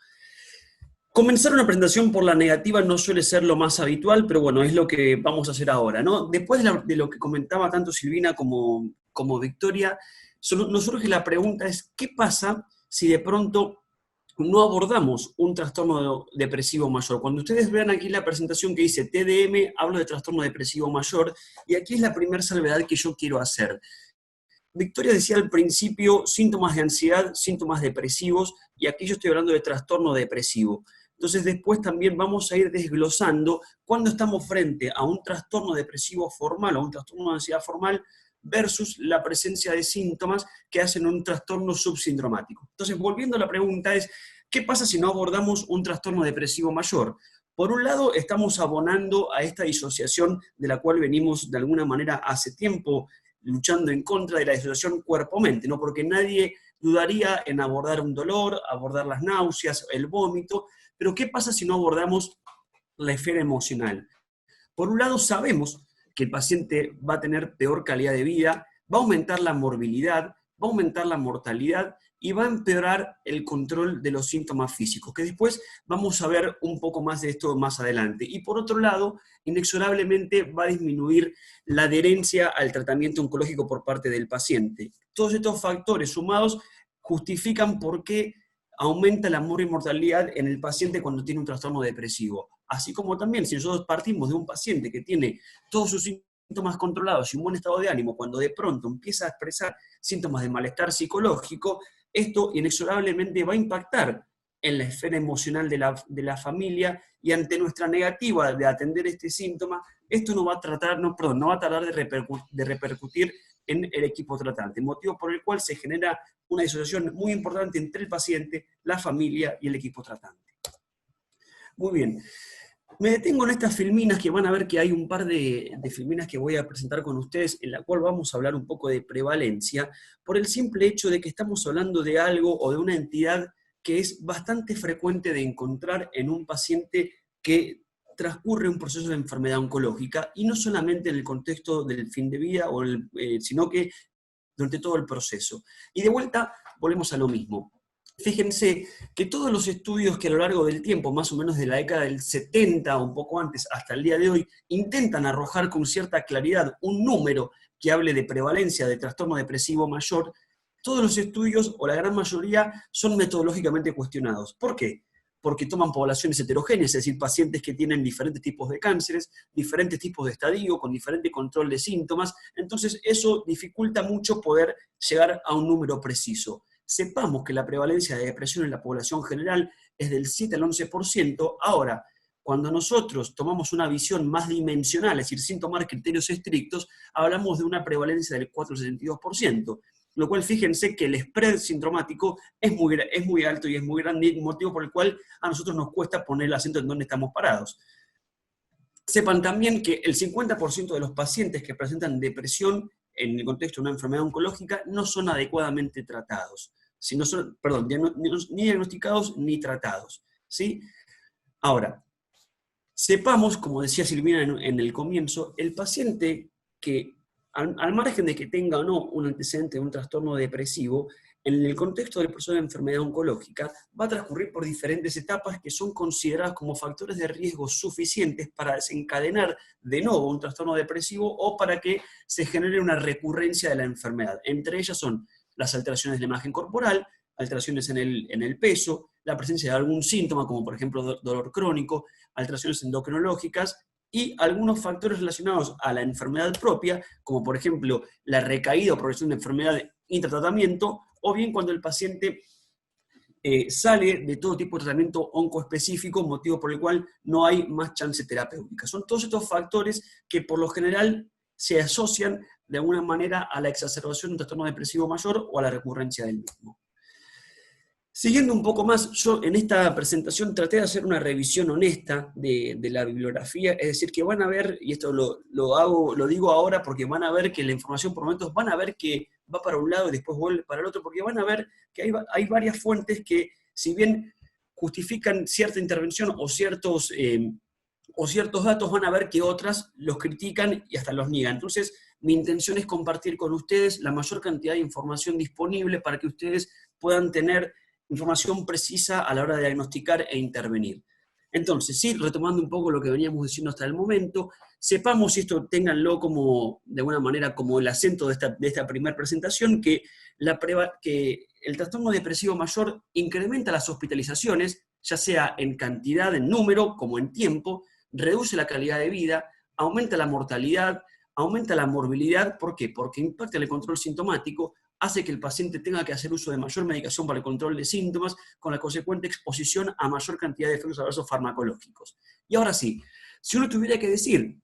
comenzar una presentación por la negativa no suele ser lo más habitual, pero bueno, es lo que vamos a hacer ahora, ¿no? Después de lo que comentaba tanto Silvina como Victoria, nos surge la pregunta es, ¿qué pasa si de pronto no abordamos un trastorno depresivo mayor? Cuando ustedes vean aquí la presentación que dice TDM, hablo de trastorno depresivo mayor, y aquí es la primera salvedad que yo quiero hacer. Victoria decía al principio síntomas de ansiedad, síntomas depresivos, y aquí yo estoy hablando de trastorno depresivo. Entonces después también vamos a ir desglosando cuando estamos frente a un trastorno depresivo formal o un trastorno de ansiedad formal versus la presencia de síntomas que hacen un trastorno subsindromático. Entonces, volviendo a la pregunta es, ¿qué pasa si no abordamos un trastorno depresivo mayor? Por un lado, estamos abonando a esta disociación de la cual venimos de alguna manera hace tiempo luchando en contra de la disociación cuerpo-mente, ¿no? Porque nadie dudaría en abordar un dolor, abordar las náuseas, el vómito, pero ¿qué pasa si no abordamos la esfera emocional? Por un lado, sabemos que el paciente va a tener peor calidad de vida, va a aumentar la morbilidad, va a aumentar la mortalidad y va a empeorar el control de los síntomas físicos, que después vamos a ver un poco más de esto más adelante. Y por otro lado, inexorablemente va a disminuir la adherencia al tratamiento oncológico por parte del paciente. Todos estos factores sumados justifican por qué aumenta la mortalidad en el paciente cuando tiene un trastorno depresivo. Así como también, si nosotros partimos de un paciente que tiene todos sus síntomas controlados y un buen estado de ánimo, cuando de pronto empieza a expresar síntomas de malestar psicológico, esto inexorablemente va a impactar en la esfera emocional de la familia, y ante nuestra negativa de atender este síntoma, esto no va a tardar de repercutir en el equipo tratante, motivo por el cual se genera una disociación muy importante entre el paciente, la familia y el equipo tratante. Muy bien. Me detengo en estas filminas que van a ver que hay un par de filminas que voy a presentar con ustedes, en la cual vamos a hablar un poco de prevalencia, por el simple hecho de que estamos hablando de algo o de una entidad que es bastante frecuente de encontrar en un paciente que transcurre un proceso de enfermedad oncológica, y no solamente en el contexto del fin de vida, sino que durante todo el proceso. Y de vuelta, volvemos a lo mismo. Fíjense que todos los estudios que a lo largo del tiempo, más o menos de la década del 70 o un poco antes hasta el día de hoy, intentan arrojar con cierta claridad un número que hable de prevalencia de trastorno depresivo mayor, todos los estudios, o la gran mayoría, son metodológicamente cuestionados. ¿Por qué? Porque toman poblaciones heterogéneas, es decir, pacientes que tienen diferentes tipos de cánceres, diferentes tipos de estadio, con diferente control de síntomas, entonces eso dificulta mucho poder llegar a un número preciso. Sepamos que la prevalencia de depresión en la población general es del 7 al 11%. Ahora, cuando nosotros tomamos una visión más dimensional, es decir, sin tomar criterios estrictos, hablamos de una prevalencia del 4 al 62%, lo cual fíjense que el spread sintomático es muy alto y es muy grande, motivo por el cual a nosotros nos cuesta poner el acento en dónde estamos parados. Sepan también que el 50% de los pacientes que presentan depresión en el contexto de una enfermedad oncológica no son adecuadamente tratados. Si no son, perdón, ni diagnosticados ni tratados, ¿sí? Ahora, sepamos, como decía Silvina en el comienzo, el paciente que, al margen de que tenga o no un antecedente de un trastorno depresivo, en el contexto del proceso de enfermedad oncológica, va a transcurrir por diferentes etapas que son consideradas como factores de riesgo suficientes para desencadenar de nuevo un trastorno depresivo o para que se genere una recurrencia de la enfermedad. Entre ellas son las alteraciones de la imagen corporal, alteraciones en el peso, la presencia de algún síntoma, como por ejemplo dolor crónico, alteraciones endocrinológicas, y algunos factores relacionados a la enfermedad propia, como por ejemplo la recaída o progresión de enfermedad intratratamiento, o bien cuando el paciente sale de todo tipo de tratamiento oncoespecífico, motivo por el cual no hay más chance terapéutica. Son todos estos factores que por lo general se asocian de alguna manera a la exacerbación de un trastorno depresivo mayor o a la recurrencia del mismo. Siguiendo un poco más, yo en esta presentación traté de hacer una revisión honesta de la bibliografía, es decir, que van a ver, y esto lo digo ahora porque van a ver que la información por momentos van a ver que va para un lado y después vuelve para el otro, porque van a ver que hay varias fuentes que, si bien justifican cierta intervención o ciertos datos, van a ver que otras los critican y hasta los niegan. Entonces, mi intención es compartir con ustedes la mayor cantidad de información disponible para que ustedes puedan tener información precisa a la hora de diagnosticar e intervenir. Entonces, sí, retomando un poco lo que veníamos diciendo hasta el momento, sepamos, y esto ténganlo como, de alguna manera, como el acento de esta primera presentación, que el trastorno depresivo mayor incrementa las hospitalizaciones, ya sea en cantidad, en número, como en tiempo, reduce la calidad de vida, aumenta la mortalidad, aumenta la morbilidad. ¿Por qué? Porque impacta en el control sintomático, hace que el paciente tenga que hacer uso de mayor medicación para el control de síntomas, con la consecuente exposición a mayor cantidad de efectos adversos farmacológicos. Y ahora sí, si uno tuviera que decir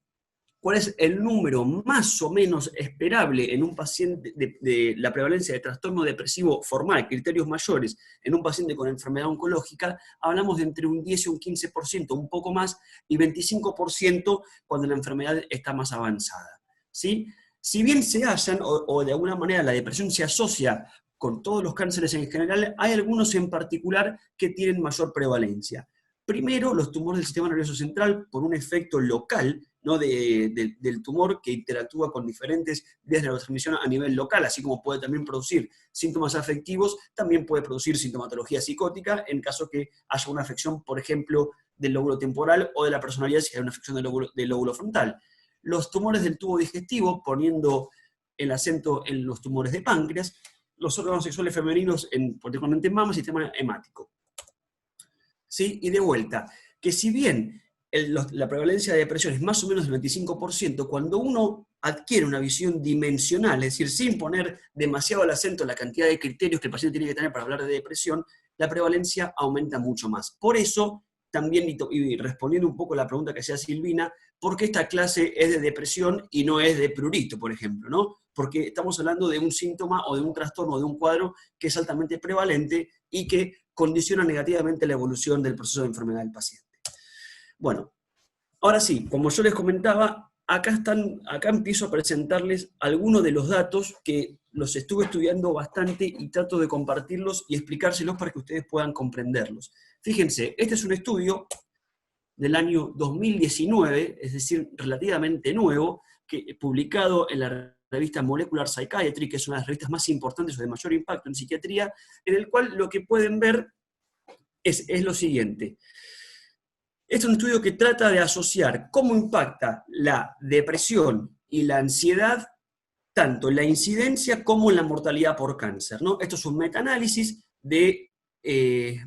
cuál es el número más o menos esperable en un paciente de la prevalencia de trastorno depresivo formal, criterios mayores, en un paciente con enfermedad oncológica, hablamos de entre un 10 y un 15%, un poco más, y 25% cuando la enfermedad está más avanzada, ¿sí? Si bien se hallan, o de alguna manera la depresión se asocia con todos los cánceres en general, hay algunos en particular que tienen mayor prevalencia. Primero, los tumores del sistema nervioso central, por un efecto local, ¿no? del tumor que interactúa con diferentes vías de neurotransmisión a nivel local, así como puede también producir síntomas afectivos, también puede producir sintomatología psicótica en caso que haya una afección, por ejemplo, del lóbulo temporal o de la personalidad si hay una afección del lóbulo frontal. Los tumores del tubo digestivo, poniendo el acento en los tumores de páncreas, los órganos sexuales femeninos, particularmente en mama, sistema hemático. ¿Sí? Y de vuelta, que si bien la prevalencia de depresión es más o menos del 25%, cuando uno adquiere una visión dimensional, es decir, sin poner demasiado el acento en la cantidad de criterios que el paciente tiene que tener para hablar de depresión, la prevalencia aumenta mucho más. Por eso, también, y respondiendo un poco a la pregunta que hacía Silvina, ¿por qué esta clase es de depresión y no es de prurito, por ejemplo, ¿no? Porque estamos hablando de un síntoma o de un trastorno o de un cuadro que es altamente prevalente y que condiciona negativamente la evolución del proceso de enfermedad del paciente. Bueno, Ahora sí, como yo les comentaba, acá empiezo a presentarles algunos de los datos que los estuve estudiando bastante y trato de compartirlos y explicárselos para que ustedes puedan comprenderlos. Fíjense, este es un estudio del año 2019, es decir, relativamente nuevo, publicado en la revista Molecular Psychiatry, que es una de las revistas más importantes o de mayor impacto en psiquiatría, en el cual lo que pueden ver es lo siguiente. Este es un estudio que trata de asociar cómo impacta la depresión y la ansiedad tanto en la incidencia como en la mortalidad por cáncer, ¿no? Esto es un metaanálisis de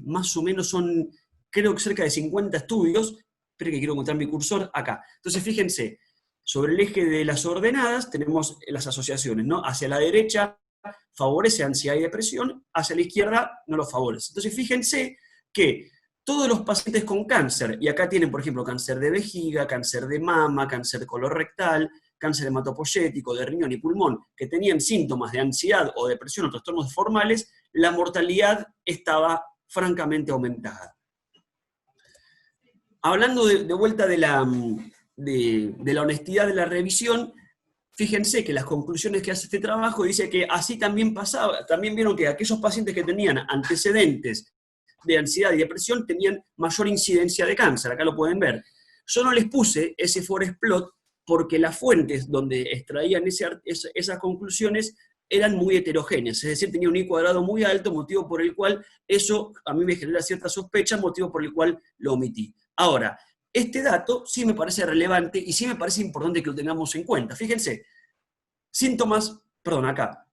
más o menos son, creo que cerca de 50 estudios. Espero que quiero encontrar mi cursor acá. Entonces, fíjense, sobre el eje de las ordenadas tenemos las asociaciones, ¿no? Hacia la derecha favorece ansiedad y depresión, hacia la izquierda no lo favorece. Entonces, fíjense que todos los pacientes con cáncer, y acá tienen, por ejemplo, cáncer de vejiga, cáncer de mama, cáncer colorectal, cáncer hematopoyético, de riñón y pulmón, que tenían síntomas de ansiedad o depresión o trastornos formales, la mortalidad estaba francamente aumentada. Hablando de vuelta de la honestidad de la revisión, fíjense que las conclusiones que hace este trabajo dice que así también pasaba, también vieron que aquellos pacientes que tenían antecedentes de ansiedad y depresión tenían mayor incidencia de cáncer, acá lo pueden ver. Yo no les puse ese forest plot porque las fuentes donde extraían esas conclusiones eran muy heterogéneas, es decir, tenía un I cuadrado muy alto, motivo por el cual eso a mí me genera cierta sospecha, motivo por el cual lo omití. Ahora, este dato sí me parece relevante y sí me parece importante que lo tengamos en cuenta. Fíjense, acá.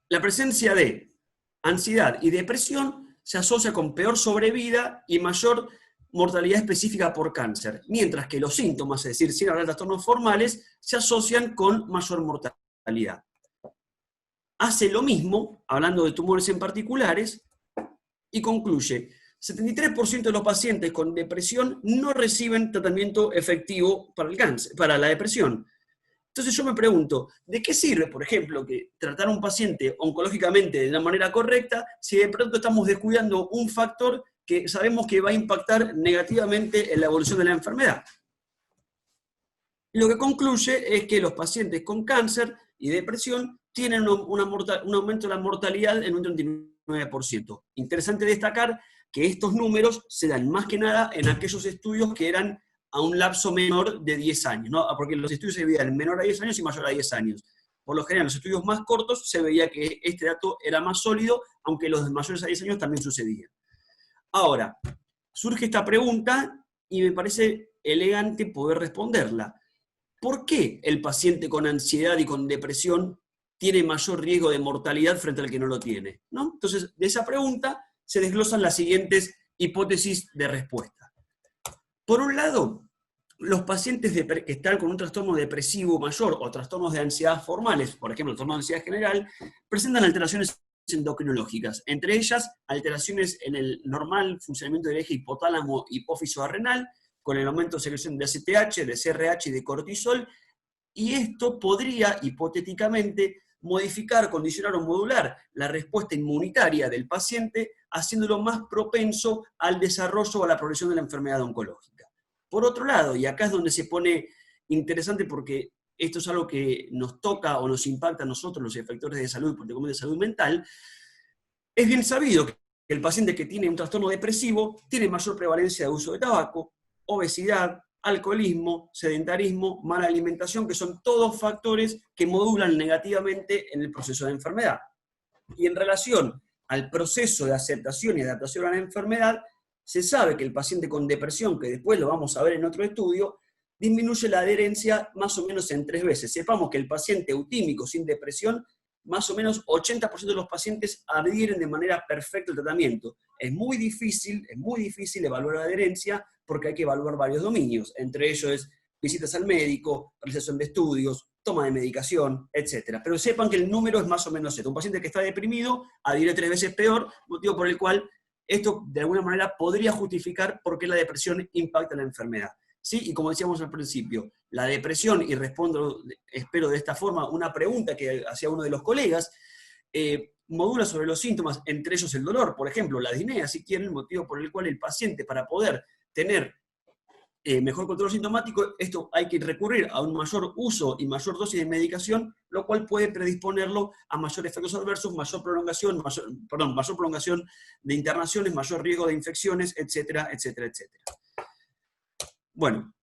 La presencia de ansiedad y depresión se asocia con peor sobrevida y mayor mortalidad específica por cáncer, mientras que los síntomas, es decir, sin hablar de trastornos formales, se asocian con mayor mortalidad. Hace lo mismo, hablando de tumores en particulares, y concluye, 73% de los pacientes con depresión no reciben tratamiento efectivo para el cáncer, para la depresión. Entonces yo me pregunto, ¿de qué sirve, por ejemplo, que tratar a un paciente oncológicamente de la manera correcta si de pronto estamos descuidando un factor que sabemos que va a impactar negativamente en la evolución de la enfermedad? Lo que concluye es que los pacientes con cáncer y depresión tienen un aumento de la mortalidad en un 39%. Interesante destacar que estos números se dan más que nada en aquellos estudios que eran a un lapso menor de 10 años, ¿no? Porque los estudios se veían menor a 10 años y mayor a 10 años. Por lo general, en los estudios más cortos se veía que este dato era más sólido, aunque los de mayores a 10 años también sucedían. Ahora, surge esta pregunta y me parece elegante poder responderla. ¿Por qué el paciente con ansiedad y con depresión tiene mayor riesgo de mortalidad frente al que no lo tiene? ¿No? Entonces, de esa pregunta se desglosan las siguientes hipótesis de respuesta. Por un lado, los pacientes que están con un trastorno depresivo mayor o trastornos de ansiedad formales, por ejemplo, el trastorno de ansiedad general, presentan alteraciones endocrinológicas, entre ellas alteraciones en el normal funcionamiento del eje hipotálamo hipófiso adrenal, con el aumento de secreción de ACTH, de CRH y de cortisol, y esto podría, hipotéticamente, modificar, condicionar o modular la respuesta inmunitaria del paciente, haciéndolo más propenso al desarrollo o a la progresión de la enfermedad oncológica. Por otro lado, y acá es donde se pone interesante porque esto es algo que nos toca o nos impacta a nosotros, los efectores de salud, particularmente de salud mental, es bien sabido que el paciente que tiene un trastorno depresivo tiene mayor prevalencia de uso de tabaco, obesidad, alcoholismo, sedentarismo, mala alimentación, que son todos factores que modulan negativamente en el proceso de enfermedad. Y en relación al proceso de aceptación y adaptación a la enfermedad, se sabe que el paciente con depresión, que después lo vamos a ver en otro estudio, disminuye la adherencia más o menos en 3 veces. Sepamos que el paciente eutímico sin depresión, más o menos 80% de los pacientes adhieren de manera perfecta al tratamiento. Es muy difícil evaluar la adherencia porque hay que evaluar varios dominios, entre ellos es visitas al médico, realización de estudios, toma de medicación, etc. Pero sepan que el número es más o menos esto. Un paciente que está deprimido adhiere 3 veces peor, motivo por el cual esto de alguna manera podría justificar por qué la depresión impacta la enfermedad. ¿Sí? Y como decíamos al principio, la depresión, y respondo, espero de esta forma, una pregunta que hacía uno de los colegas, modula sobre los síntomas, entre ellos el dolor, por ejemplo, la disnea, si quieren, el motivo por el cual el paciente, para poder tener mejor control sintomático, esto hay que recurrir a un mayor uso y mayor dosis de medicación, lo cual puede predisponerlo a mayores efectos adversos, mayor prolongación de internaciones, mayor riesgo de infecciones, etcétera, etcétera, etcétera. Bueno,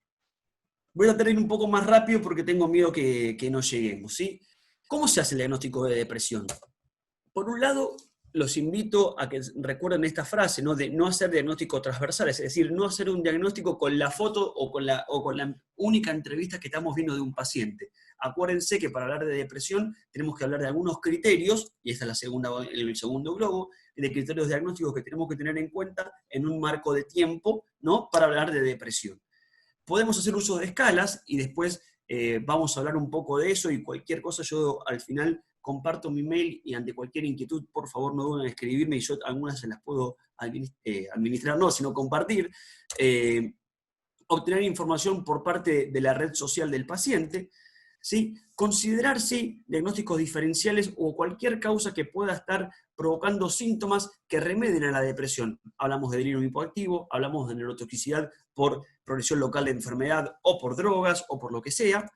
voy a tener un poco más rápido porque tengo miedo que no lleguemos, ¿sí? ¿Cómo se hace el diagnóstico de depresión? Por un lado, los invito a que recuerden esta frase, ¿no? De no hacer diagnósticos transversales, es decir, no hacer un diagnóstico con la foto o con la única entrevista que estamos viendo de un paciente. Acuérdense que para hablar de depresión tenemos que hablar de algunos criterios, y esta es el segundo globo, de criterios diagnósticos que tenemos que tener en cuenta en un marco de tiempo, ¿no? Para hablar de depresión. Podemos hacer uso de escalas, y después vamos a hablar un poco de eso, y cualquier cosa yo al final comparto mi mail, y ante cualquier inquietud, por favor, no duden en escribirme, y yo algunas se las puedo administrar, no, sino compartir. Obtener información por parte de la red social del paciente, ¿sí? Considerar, sí, diagnósticos diferenciales o cualquier causa que pueda estar provocando síntomas que remedien a la depresión. Hablamos de delirio hipoactivo, hablamos de neurotoxicidad por progresión local de enfermedad, o por drogas, o por lo que sea.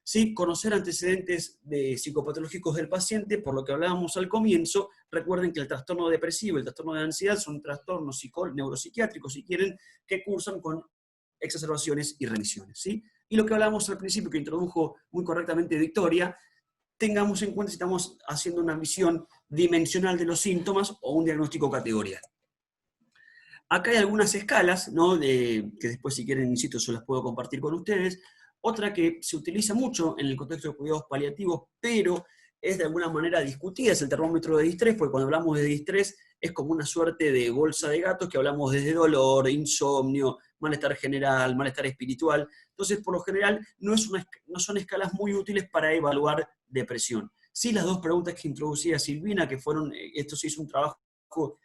¿Sí? Conocer antecedentes psicopatológicos del paciente, por lo que hablábamos al comienzo. Recuerden que el trastorno depresivo y el trastorno de ansiedad son trastornos neuropsiquiátricos, si quieren, que cursan con exacerbaciones y remisiones, ¿sí? Y lo que hablábamos al principio, que introdujo muy correctamente Victoria, tengamos en cuenta si estamos haciendo una visión dimensional de los síntomas o un diagnóstico categorial. Acá hay algunas escalas, ¿no? Que después, si quieren, insisto, yo las puedo compartir con ustedes. Otra que se utiliza mucho en el contexto de cuidados paliativos, pero es de alguna manera discutida, es el termómetro de distrés, porque cuando hablamos de distrés es como una suerte de bolsa de gatos, que hablamos desde dolor, insomnio, malestar general, malestar espiritual. Entonces, por lo general, no son escalas muy útiles para evaluar depresión. Sí, las dos preguntas que introducía Silvina, que fueron, esto se hizo un trabajo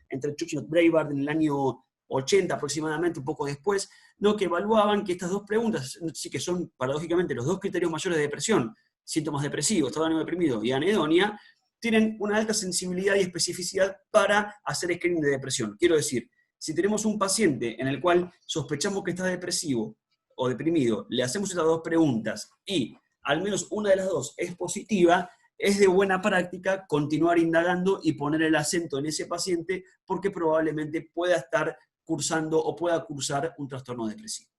entre Churchill y Breitbart en el año 80 aproximadamente, un poco después, ¿no? Que evaluaban que estas dos preguntas, sí, que son paradójicamente los dos criterios mayores de depresión, síntomas depresivos, estado de ánimo deprimido y anedonia, tienen una alta sensibilidad y especificidad para hacer screening de depresión. Quiero decir, si tenemos un paciente en el cual sospechamos que está depresivo o deprimido, le hacemos estas dos preguntas y al menos una de las dos es positiva, es de buena práctica continuar indagando y poner el acento en ese paciente, porque probablemente pueda estar cursando o pueda cursar un trastorno depresivo.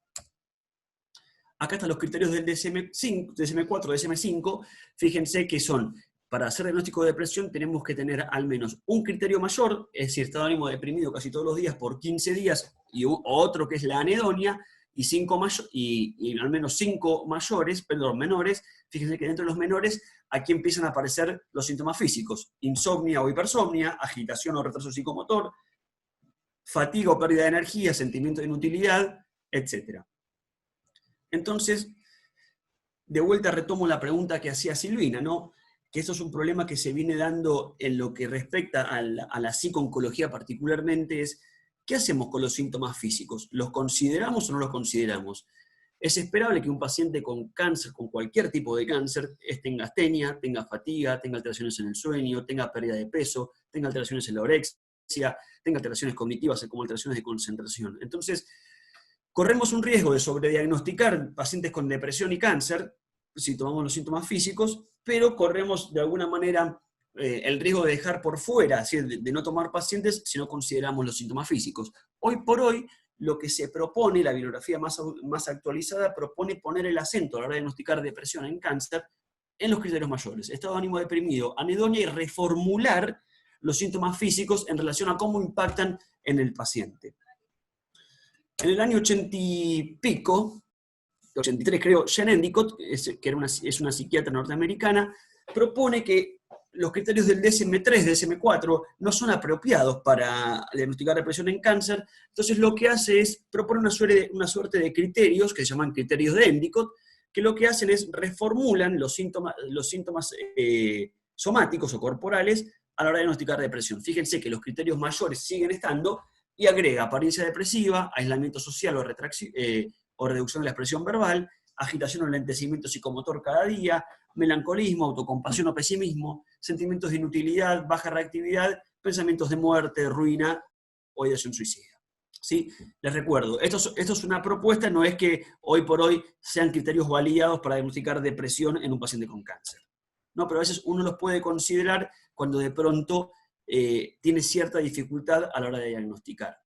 Acá están los criterios del DSM-4, DSM-5, fíjense que son, para hacer diagnóstico de depresión tenemos que tener al menos un criterio mayor, es decir, estado de ánimo deprimido casi todos los días por 15 días, y otro que es la anedonia, y al menos 5 menores. Fíjense que dentro de los menores aquí empiezan a aparecer los síntomas físicos: insomnia o hipersomnia, agitación o retraso psicomotor, fatiga o pérdida de energía, sentimiento de inutilidad, etc. Entonces, de vuelta retomo la pregunta que hacía Silvina, ¿no? Que esto es un problema que se viene dando en lo que respecta a la psico-oncología particularmente, es ¿qué hacemos con los síntomas físicos? ¿Los consideramos o no los consideramos? Es esperable que un paciente con cáncer, con cualquier tipo de cáncer, tenga astenia, tenga fatiga, tenga alteraciones en el sueño, tenga pérdida de peso, tenga alteraciones en la orexia, tenga alteraciones cognitivas como alteraciones de concentración. Entonces, corremos un riesgo de sobrediagnosticar pacientes con depresión y cáncer, si tomamos los síntomas físicos, pero corremos de alguna manera el riesgo de dejar por fuera, es decir, de no tomar pacientes si no consideramos los síntomas físicos. Hoy por hoy, lo que se propone, la bibliografía más actualizada, propone poner el acento a la hora de diagnosticar depresión en cáncer en los criterios mayores: estado de ánimo deprimido, anedonia, y reformular los síntomas físicos en relación a cómo impactan en el paciente. En el año 80 y pico, 83 creo, Jane Endicott, que es una psiquiatra norteamericana, propone que los criterios del DSM-3, DSM-4, no son apropiados para diagnosticar depresión en cáncer. Entonces lo que hace es proponer una suerte de criterios, que se llaman criterios de Endicott, que lo que hacen es reformulan los síntomas somáticos o corporales a la hora de diagnosticar depresión. Fíjense que los criterios mayores siguen estando, y agrega apariencia depresiva, aislamiento social o reducción de la expresión verbal, agitación o enlentecimiento psicomotor cada día, melancolismo, autocompasión o pesimismo, sentimientos de inutilidad, baja reactividad, pensamientos de muerte, ruina o ideación suicida. ¿Sí? Les recuerdo, esto es una propuesta, no es que hoy por hoy sean criterios validados para diagnosticar depresión en un paciente con cáncer. No, pero a veces uno los puede considerar cuando de pronto tiene cierta dificultad a la hora de diagnosticar.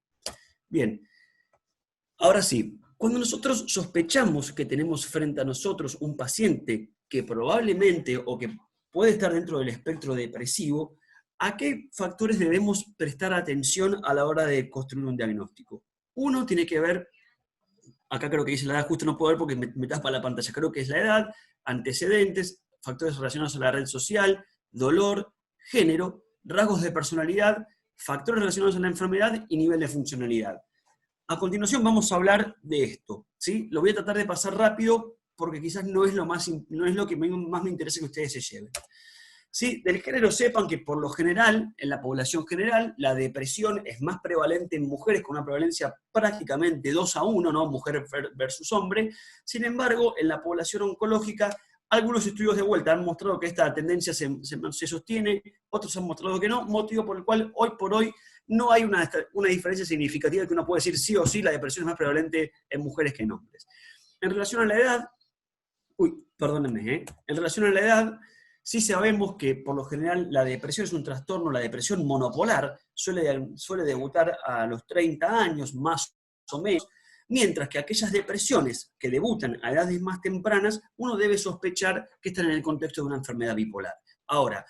Bien, ahora sí, cuando nosotros sospechamos que tenemos frente a nosotros un paciente que probablemente o que puede estar dentro del espectro depresivo, ¿a qué factores debemos prestar atención a la hora de construir un diagnóstico? Uno tiene que ver, acá creo que dice la edad, justo no puedo ver porque me tapa la pantalla, creo que es la edad, antecedentes, factores relacionados a la red social, dolor, género, rasgos de personalidad, factores relacionados a la enfermedad y nivel de funcionalidad. A continuación vamos a hablar de esto, ¿sí? Lo voy a tratar de pasar rápido porque quizás no es lo que más me interesa que ustedes se lleven. ¿Sí? Del género sepan que por lo general, en la población general, la depresión es más prevalente en mujeres con una prevalencia prácticamente 2-1, ¿no? Mujer versus hombre. Sin embargo, en la población oncológica, algunos estudios de vuelta han mostrado que esta tendencia se sostiene, otros han mostrado que no, motivo por el cual hoy por hoy no hay una diferencia significativa que uno puede decir sí o sí la depresión es más prevalente en mujeres que en hombres. En relación a la edad, en relación a la edad, sí sabemos que por lo general la depresión es un trastorno, la depresión monopolar suele debutar a los 30 años más o menos, mientras que aquellas depresiones que debutan a edades más tempranas, uno debe sospechar que están en el contexto de una enfermedad bipolar. Ahora,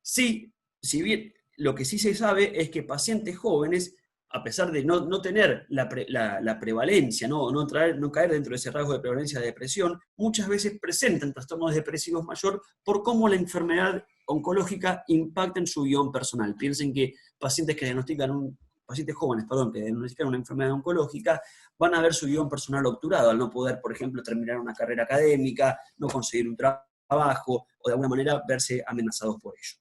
si bien lo que sí se sabe es que pacientes jóvenes, a pesar de no tener la prevalencia, no caer dentro de ese rasgo de prevalencia de depresión, muchas veces presentan trastornos depresivos mayor por cómo la enfermedad oncológica impacta en su guión personal. Piensen que pacientes jóvenes que diagnostican una enfermedad oncológica van a ver su guión personal obturado al no poder, por ejemplo, terminar una carrera académica, no conseguir un trabajo o de alguna manera verse amenazados por ello.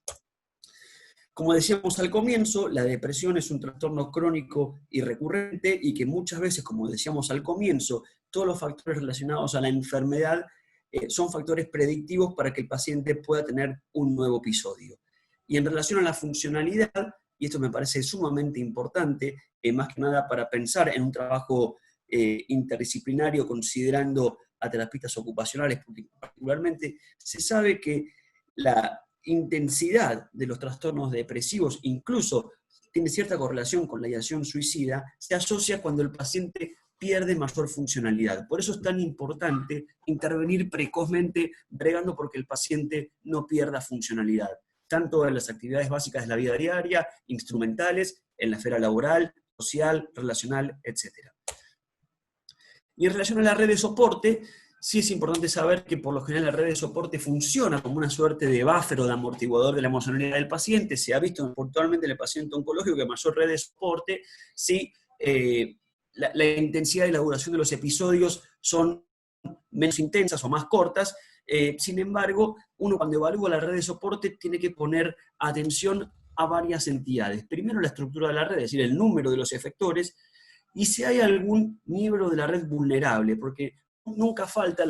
Como decíamos al comienzo, la depresión es un trastorno crónico y recurrente y que muchas veces, como decíamos al comienzo, todos los factores relacionados a la enfermedad son factores predictivos para que el paciente pueda tener un nuevo episodio. Y en relación a la funcionalidad, y esto me parece sumamente importante, más que nada para pensar en un trabajo interdisciplinario considerando a terapistas ocupacionales particularmente, se sabe que la intensidad de los trastornos depresivos, incluso tiene cierta correlación con la ideación suicida, se asocia cuando el paciente pierde mayor funcionalidad. Por eso es tan importante intervenir precozmente, bregando porque el paciente no pierda funcionalidad, tanto en las actividades básicas de la vida diaria, instrumentales, en la esfera laboral, social, relacional, etc. Y en relación a la red de soporte, sí es importante saber que por lo general la red de soporte funciona como una suerte de buffer o de amortiguador de la emocionalidad del paciente. Se ha visto puntualmente en el paciente oncológico que mayor red de soporte, sí, la intensidad y la duración de los episodios son menos intensas o más cortas. Sin embargo, uno cuando evalúa la red de soporte tiene que poner atención a varias entidades. Primero la estructura de la red, es decir, el número de los efectores, y si hay algún miembro de la red vulnerable, porque nunca falta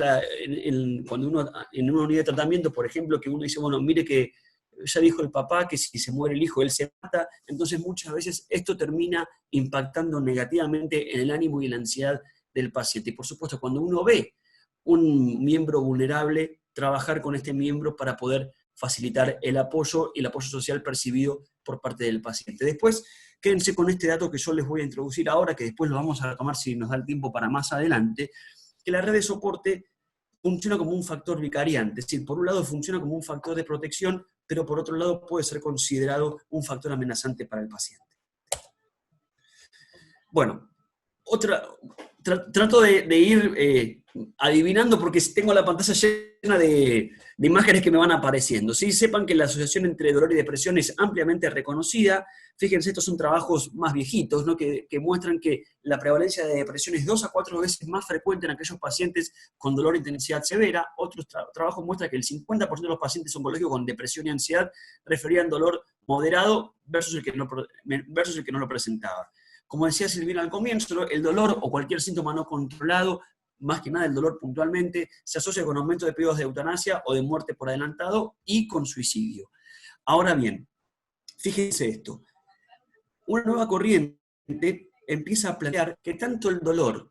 cuando uno en una unidad de tratamiento, por ejemplo, que uno dice, bueno, mire que ya dijo el papá que si se muere el hijo, él se mata, entonces muchas veces esto termina impactando negativamente en el ánimo y la ansiedad del paciente. Y por supuesto, cuando uno ve un miembro vulnerable, trabajar con este miembro para poder facilitar el apoyo y el apoyo social percibido por parte del paciente. Después, quédense con este dato que yo les voy a introducir ahora, que después lo vamos a retomar si nos da el tiempo para más adelante, que la red de soporte funciona como un factor vicariante, es decir, por un lado funciona como un factor de protección, pero por otro lado puede ser considerado un factor amenazante para el paciente. Bueno, trato de ir adivinando porque tengo la pantalla llena de imágenes que me van apareciendo. ¿Sí? Sepan que la asociación entre dolor y depresión es ampliamente reconocida. Fíjense, estos son trabajos más viejitos, ¿no? que muestran que la prevalencia de depresión es 2 a 4 veces más frecuente en aquellos pacientes con dolor e intensidad severa. Otros trabajos muestran que el 50% de los pacientes oncológicos con depresión y ansiedad referían dolor moderado versus el que no lo presentaba. Como decía Silvina al comienzo, el dolor o cualquier síntoma no controlado, más que nada el dolor puntualmente, se asocia con aumento de pedidos de eutanasia o de muerte por adelantado y con suicidio. Ahora bien, fíjense esto. Una nueva corriente empieza a plantear que tanto el dolor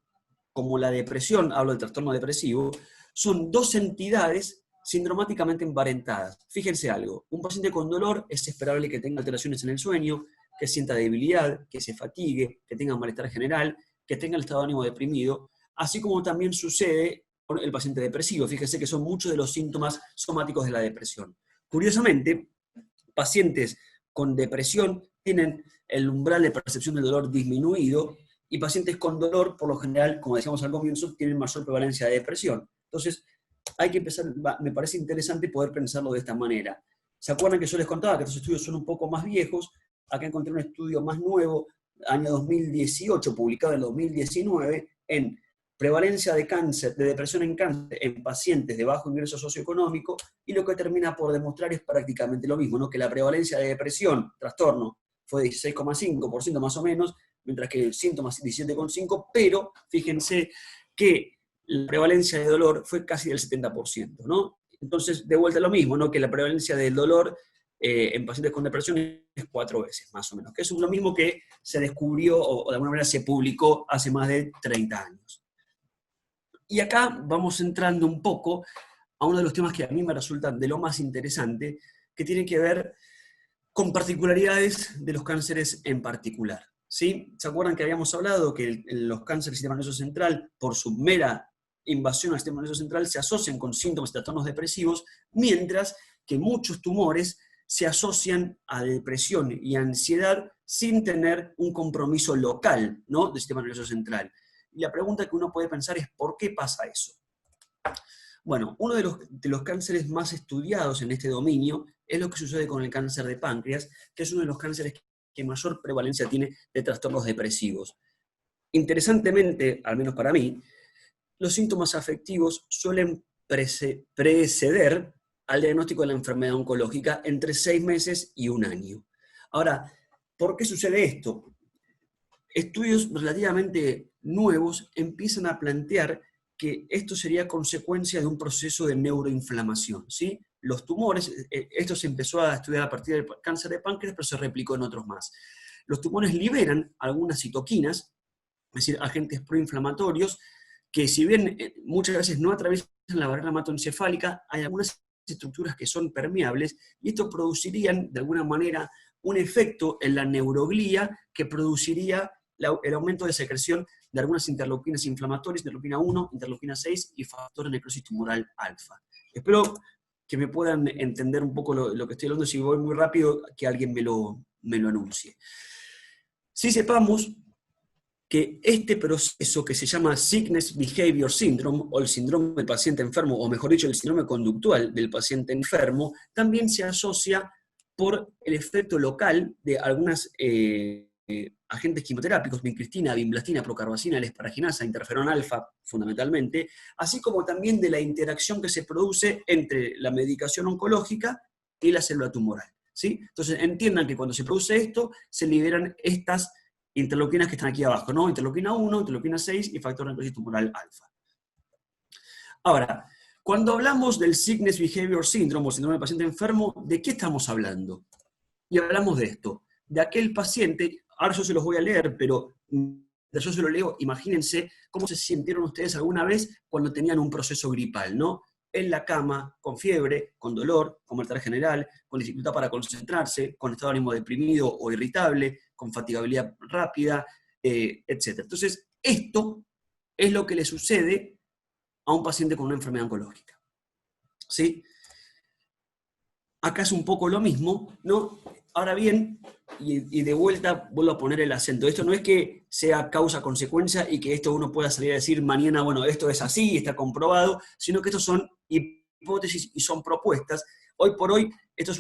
como la depresión, hablo del trastorno depresivo, son dos entidades sindromáticamente emparentadas. Fíjense algo, un paciente con dolor es esperable que tenga alteraciones en el sueño, que sienta debilidad, que se fatigue, que tenga malestar general, que tenga el estado de ánimo deprimido, así como también sucede con el paciente depresivo. Fíjense que son muchos de los síntomas somáticos de la depresión. Curiosamente, pacientes con depresión tienen el umbral de percepción del dolor disminuido, y pacientes con dolor, por lo general, como decíamos al comienzo, tienen mayor prevalencia de depresión. Entonces, hay que empezar, me parece interesante poder pensarlo de esta manera. ¿Se acuerdan que yo les contaba que estos estudios son un poco más viejos? Acá encontré un estudio más nuevo, año 2018, publicado en 2019, en prevalencia de cáncer, de depresión en cáncer en pacientes de bajo ingreso socioeconómico, y lo que termina por demostrar es prácticamente lo mismo, ¿no? Que la prevalencia de depresión, trastorno, fue de 16,5% más o menos, mientras que el síntoma es 17,5%, pero fíjense que la prevalencia de dolor fue casi del 70%, ¿no? Entonces, de vuelta lo mismo, ¿no? Que la prevalencia del dolor en pacientes con depresión es 4 veces, más o menos, que es lo mismo que se descubrió o de alguna manera se publicó hace más de 30 años. Y acá vamos entrando un poco a uno de los temas que a mí me resultan de lo más interesante, que tiene que ver con particularidades de los cánceres en particular. ¿Sí? ¿Se acuerdan que habíamos hablado que los cánceres del sistema nervioso central, por su mera invasión al sistema nervioso central, se asocian con síntomas y trastornos depresivos, mientras que muchos tumores se asocian a depresión y ansiedad sin tener un compromiso local, ¿no?, del sistema nervioso central? Y la pregunta que uno puede pensar es, ¿por qué pasa eso? Bueno, uno de los cánceres más estudiados en este dominio es lo que sucede con el cáncer de páncreas, que es uno de los cánceres que mayor prevalencia tiene de trastornos depresivos. Interesantemente, al menos para mí, los síntomas afectivos suelen preceder al diagnóstico de la enfermedad oncológica entre 6 meses y 1 año. Ahora, ¿por qué sucede esto? Estudios relativamente nuevos empiezan a plantear que esto sería consecuencia de un proceso de neuroinflamación, ¿sí? Los tumores, esto se empezó a estudiar a partir del cáncer de páncreas, pero se replicó en otros más. Los tumores liberan algunas citoquinas, es decir, agentes proinflamatorios, que si bien muchas veces no atraviesan la barrera hematoencefálica, hay algunas estructuras que son permeables, y esto producirían, de alguna manera, un efecto en la neuroglía que produciría el aumento de secreción de algunas interleuquinas inflamatorias, interleuquina 1, interleuquina 6 y factor de necrosis tumoral alfa. Espero que me puedan entender un poco lo que estoy hablando. Si voy muy rápido, que alguien me lo anuncie. Si sepamos que este proceso que se llama Sickness Behavior Syndrome, o el síndrome del paciente enfermo, o mejor dicho, el síndrome conductual del paciente enfermo, también se asocia por el efecto local de algunas agentes quimioterápicos, vincristina, vinblastina, procarbazina, L-esparaginasa, interferón alfa, fundamentalmente, así como también de la interacción que se produce entre la medicación oncológica y la célula tumoral, ¿sí? Entonces entiendan que cuando se produce esto, se liberan estas interleuquinas que están aquí abajo, ¿no? Interleuquina 1, interleuquina 6 y factor de necrosis tumoral alfa. Ahora, cuando hablamos del Sickness Behavior Syndrome, o síndrome del paciente enfermo, ¿de qué estamos hablando? Y hablamos de esto, de aquel paciente. Ahora yo se los voy a leer, pero yo se lo leo, imagínense cómo se sintieron ustedes alguna vez cuando tenían un proceso gripal, ¿no? En la cama, con fiebre, con dolor, con malestar general, con dificultad para concentrarse, con estado de ánimo deprimido o irritable, con fatigabilidad rápida, etc. Entonces, esto es lo que le sucede a un paciente con una enfermedad oncológica, ¿sí? Acá es un poco lo mismo, ¿no? Ahora bien, y de vuelta vuelvo a poner el acento, esto no es que sea causa-consecuencia y que esto uno pueda salir a decir mañana, bueno, esto es así, está comprobado, sino que estos son hipótesis y son propuestas. Hoy por hoy, esto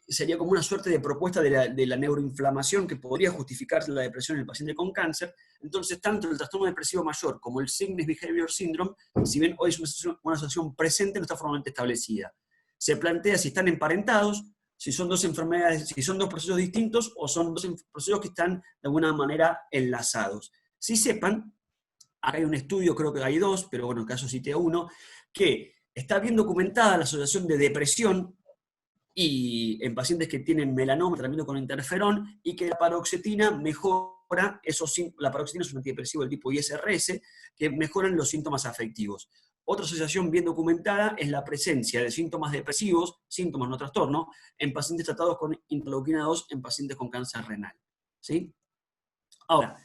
sería como una suerte de propuesta de la neuroinflamación que podría justificar la depresión en el paciente con cáncer. Entonces, tanto el trastorno depresivo mayor como el Sickness Behavior Syndrome, si bien hoy es una asociación presente, no está formalmente establecida. Se plantea si están emparentados, si son dos enfermedades, si son dos procesos distintos o son dos procesos que están de alguna manera enlazados. Si sepan, acá hay un estudio, creo que hay 2, pero bueno, en el caso cité uno, que está bien documentada la asociación de depresión y en pacientes que tienen melanoma, tratamiento con interferón, y que la paroxetina mejora la paroxetina es un antidepresivo del tipo ISRS, que mejoran los síntomas afectivos. Otra asociación bien documentada es la presencia de síntomas depresivos, síntomas no trastornos, en pacientes tratados con interleuquina 2 en pacientes con cáncer renal. ¿Sí? Ahora,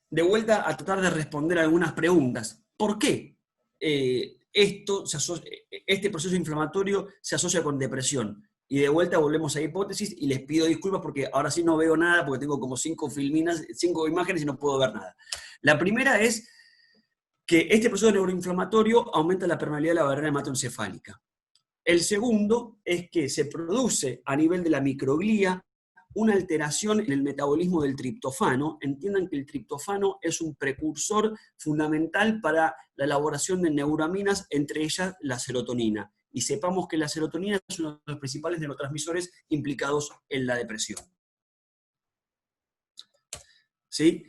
de vuelta a tratar de responder algunas preguntas. ¿Por qué este proceso inflamatorio se asocia con depresión? Y de vuelta volvemos a hipótesis y les pido disculpas porque ahora sí no veo nada porque tengo como 5 imágenes y no puedo ver nada. La primera es que este proceso neuroinflamatorio aumenta la permeabilidad de la barrera hematoencefálica. El segundo es que se produce a nivel de la microglía una alteración en el metabolismo del triptofano. Entiendan que el triptofano es un precursor fundamental para la elaboración de neuroaminas, entre ellas la serotonina. Y sepamos que la serotonina es uno de los principales neurotransmisores implicados en la depresión. ¿Sí?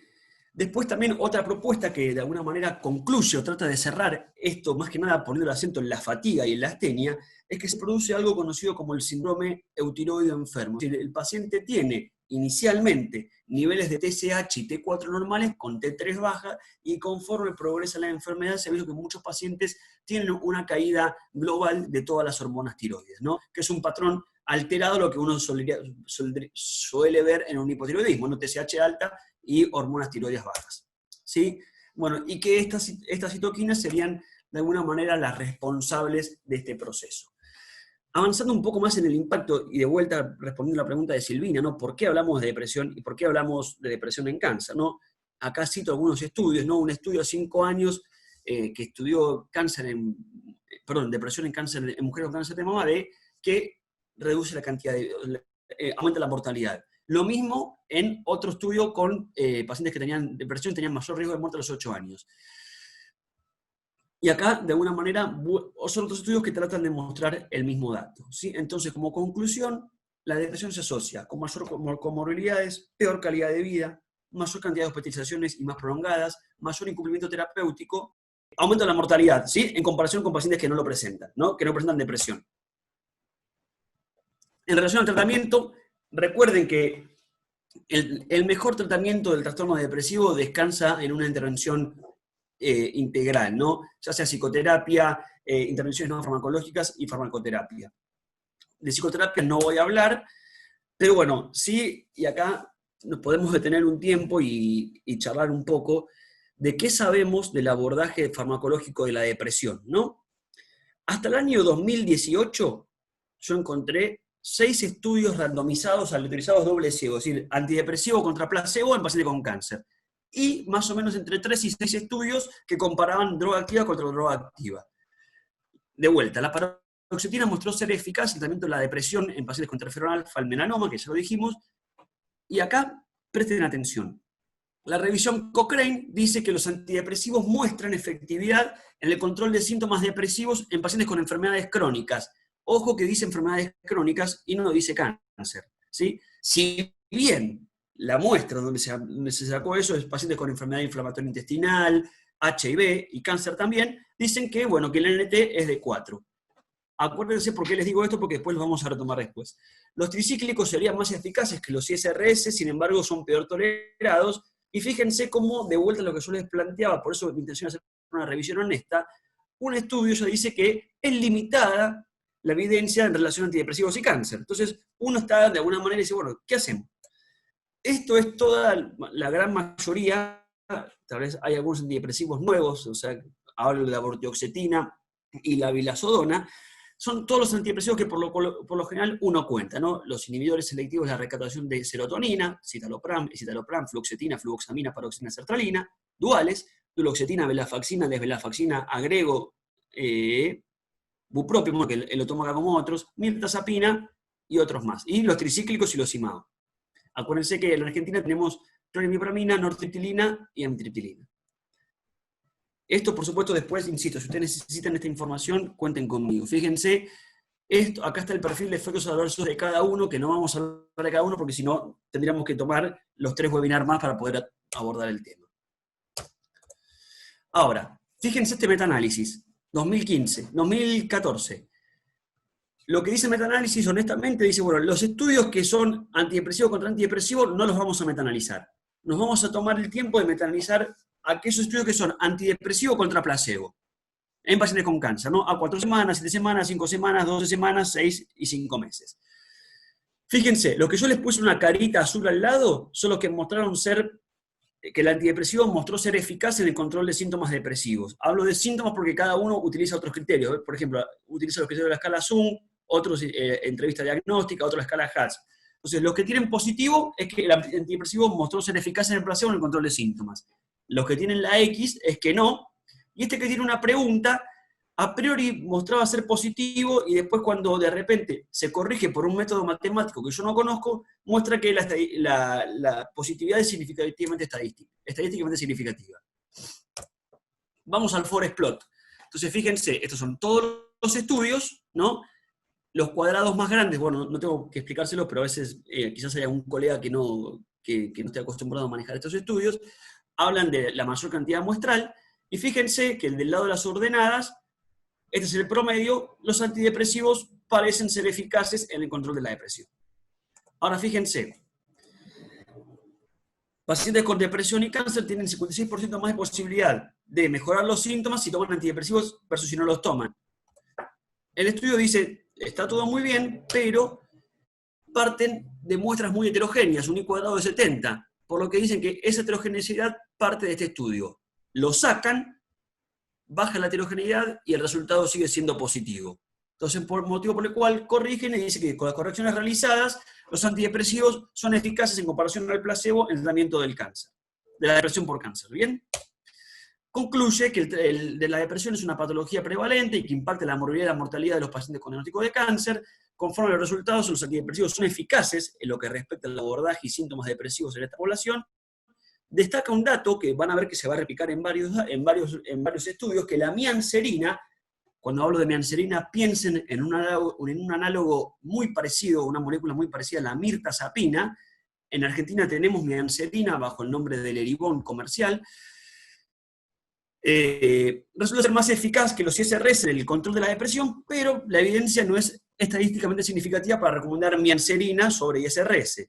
Después también otra propuesta que de alguna manera concluye o trata de cerrar esto, más que nada poniendo el acento en la fatiga y en la astenia, es que se produce algo conocido como el síndrome eutiroideo enfermo. Es decir, el paciente tiene inicialmente niveles de TSH y T4 normales con T3 baja, y conforme progresa la enfermedad se ha visto que muchos pacientes tienen una caída global de todas las hormonas tiroides, ¿no? Que es un patrón alterado a lo que uno suele ver en un hipotiroidismo, ¿no? TSH alta y hormonas tiroides bajas. ¿Sí? Bueno, y que estas citoquinas serían de alguna manera las responsables de este proceso. Avanzando un poco más en el impacto, y de vuelta respondiendo a la pregunta de Silvina, ¿no? ¿Por qué hablamos de depresión y por qué hablamos de depresión en cáncer? ¿No? Acá cito algunos estudios, ¿no? Un estudio de 5 años que estudió depresión en cáncer en mujeres con cáncer de mama, que reduce la cantidad aumenta la mortalidad. Lo mismo en otro estudio con pacientes que tenían depresión y tenían mayor riesgo de muerte a los 8 años. Y acá, de alguna manera, son otros estudios que tratan de mostrar el mismo dato, ¿sí? Entonces, como conclusión, la depresión se asocia con mayor comorbilidades, peor calidad de vida, mayor cantidad de hospitalizaciones y más prolongadas, mayor incumplimiento terapéutico, aumento de la mortalidad, ¿sí? En comparación con pacientes que no lo presentan, ¿no? Que no presentan depresión. En relación al tratamiento, recuerden que el mejor tratamiento del trastorno depresivo descansa en una intervención integral, ¿no? Ya sea psicoterapia, intervenciones no farmacológicas y farmacoterapia. De psicoterapia no voy a hablar, pero bueno, sí, y acá nos podemos detener un tiempo y charlar un poco de qué sabemos del abordaje farmacológico de la depresión, ¿no? Hasta el año 2018 yo encontré 6 estudios randomizados aleatorizados doble ciego, es decir, antidepresivo contra placebo en pacientes con cáncer. Y más o menos entre 3 y 6 estudios que comparaban droga activa contra droga activa. De vuelta, la paroxetina mostró ser eficaz en el tratamiento de la depresión en pacientes con interferón alfa, el melanoma, que ya lo dijimos. Y acá, presten atención. La revisión Cochrane dice que los antidepresivos muestran efectividad en el control de síntomas depresivos en pacientes con enfermedades crónicas. Ojo que dice enfermedades crónicas y no dice cáncer, ¿sí? Si bien la muestra donde se sacó eso es pacientes con enfermedad inflamatoria intestinal, HIV y cáncer también, dicen que, bueno, que el NT es de 4. Acuérdense por qué les digo esto, porque después los vamos a retomar después. Los tricíclicos serían más eficaces que los ISRS, sin embargo son peor tolerados, y fíjense cómo, de vuelta a lo que yo les planteaba, por eso mi intención es hacer una revisión honesta, un estudio ya dice que es limitada la evidencia en relación a antidepresivos y cáncer. Entonces, uno está de alguna manera y dice, bueno, ¿qué hacemos? Esto es toda la gran mayoría, tal vez hay algunos antidepresivos nuevos, o sea, hablo de la vortioxetina y la vilazodona, son todos los antidepresivos que por lo general uno cuenta, ¿no? Los inhibidores selectivos de la recaptación de serotonina, citalopram, fluoxetina, fluoxamina, paroxetina, sertralina, duales, duloxetina, venlafaxina, desvenlafaxina, agrego, bupropión, que lo tomo acá como otros, mirtazapina y otros más. Y los tricíclicos y los IMAO. Acuérdense que en la Argentina tenemos clonimipramina, nortriptilina y amitriptilina. Esto, por supuesto, después, insisto, si ustedes necesitan esta información, cuenten conmigo. Fíjense, acá está el perfil de efectos adversos de cada uno, que no vamos a hablar de cada uno, porque si no, tendríamos que tomar los 3 webinars más para poder abordar el tema. Ahora, fíjense este metaanálisis, 2014. Lo que dice el metaanálisis, honestamente, dice, bueno, los estudios que son antidepresivos contra antidepresivos no los vamos a metaanalizar. nos vamos a tomar el tiempo de metaanalizar aquellos estudios que son antidepresivo contra placebo, en pacientes con cáncer, ¿no? A 4 semanas, 7 semanas, 5 semanas, 12 semanas, 6 y 5 meses. Fíjense, lo que yo les puse una carita azul al lado son los que mostraron que el antidepresivo mostró ser eficaz en el control de síntomas depresivos. Hablo de síntomas porque cada uno utiliza otros criterios. Por ejemplo, utiliza los criterios de la escala Zoom, otros entrevista diagnóstica, otros la escala Hatch. Entonces, los que tienen positivo es que el antidepresivo mostró ser eficaz en el placebo en el control de síntomas. Los que tienen la X es que no. Y este que tiene una pregunta, a priori mostraba ser positivo y después cuando de repente se corrige por un método matemático que yo no conozco, muestra que la positividad es significativamente estadísticamente significativa. Vamos al forest plot. Entonces fíjense, estos son todos los estudios, ¿no? Los cuadrados más grandes, bueno, no tengo que explicárselos, pero a veces quizás haya un colega que no esté acostumbrado a manejar estos estudios, hablan de la mayor cantidad muestral, y fíjense que el del lado de las ordenadas, este es el promedio, los antidepresivos parecen ser eficaces en el control de la depresión. Ahora fíjense, pacientes con depresión y cáncer tienen 56% más de posibilidad de mejorar los síntomas si toman antidepresivos versus si no los toman. El estudio dice, está todo muy bien, pero parten de muestras muy heterogéneas, un I cuadrado de 70, por lo que dicen que esa heterogeneidad parte de este estudio. Lo sacan, baja la heterogeneidad y el resultado sigue siendo positivo. Entonces, por motivo por el cual corrigen y dice que con las correcciones realizadas, los antidepresivos son eficaces en comparación al placebo en el tratamiento del cáncer, de la depresión por cáncer. ¿Bien? Concluye que de la depresión es una patología prevalente y que impacta la morbilidad y la mortalidad de los pacientes con diagnóstico de cáncer. Conforme a los resultados, los antidepresivos son eficaces en lo que respecta al abordaje y síntomas depresivos en esta población. Destaca un dato que van a ver que se va a replicar en varios estudios, que la mianserina, cuando hablo de mianserina, piensen en un análogo muy parecido, una molécula muy parecida a la mirtazapina. En Argentina tenemos mianserina bajo el nombre del Eribón comercial. Resulta ser más eficaz que los ISRS en el control de la depresión, pero la evidencia no es estadísticamente significativa para recomendar mianserina sobre ISRS.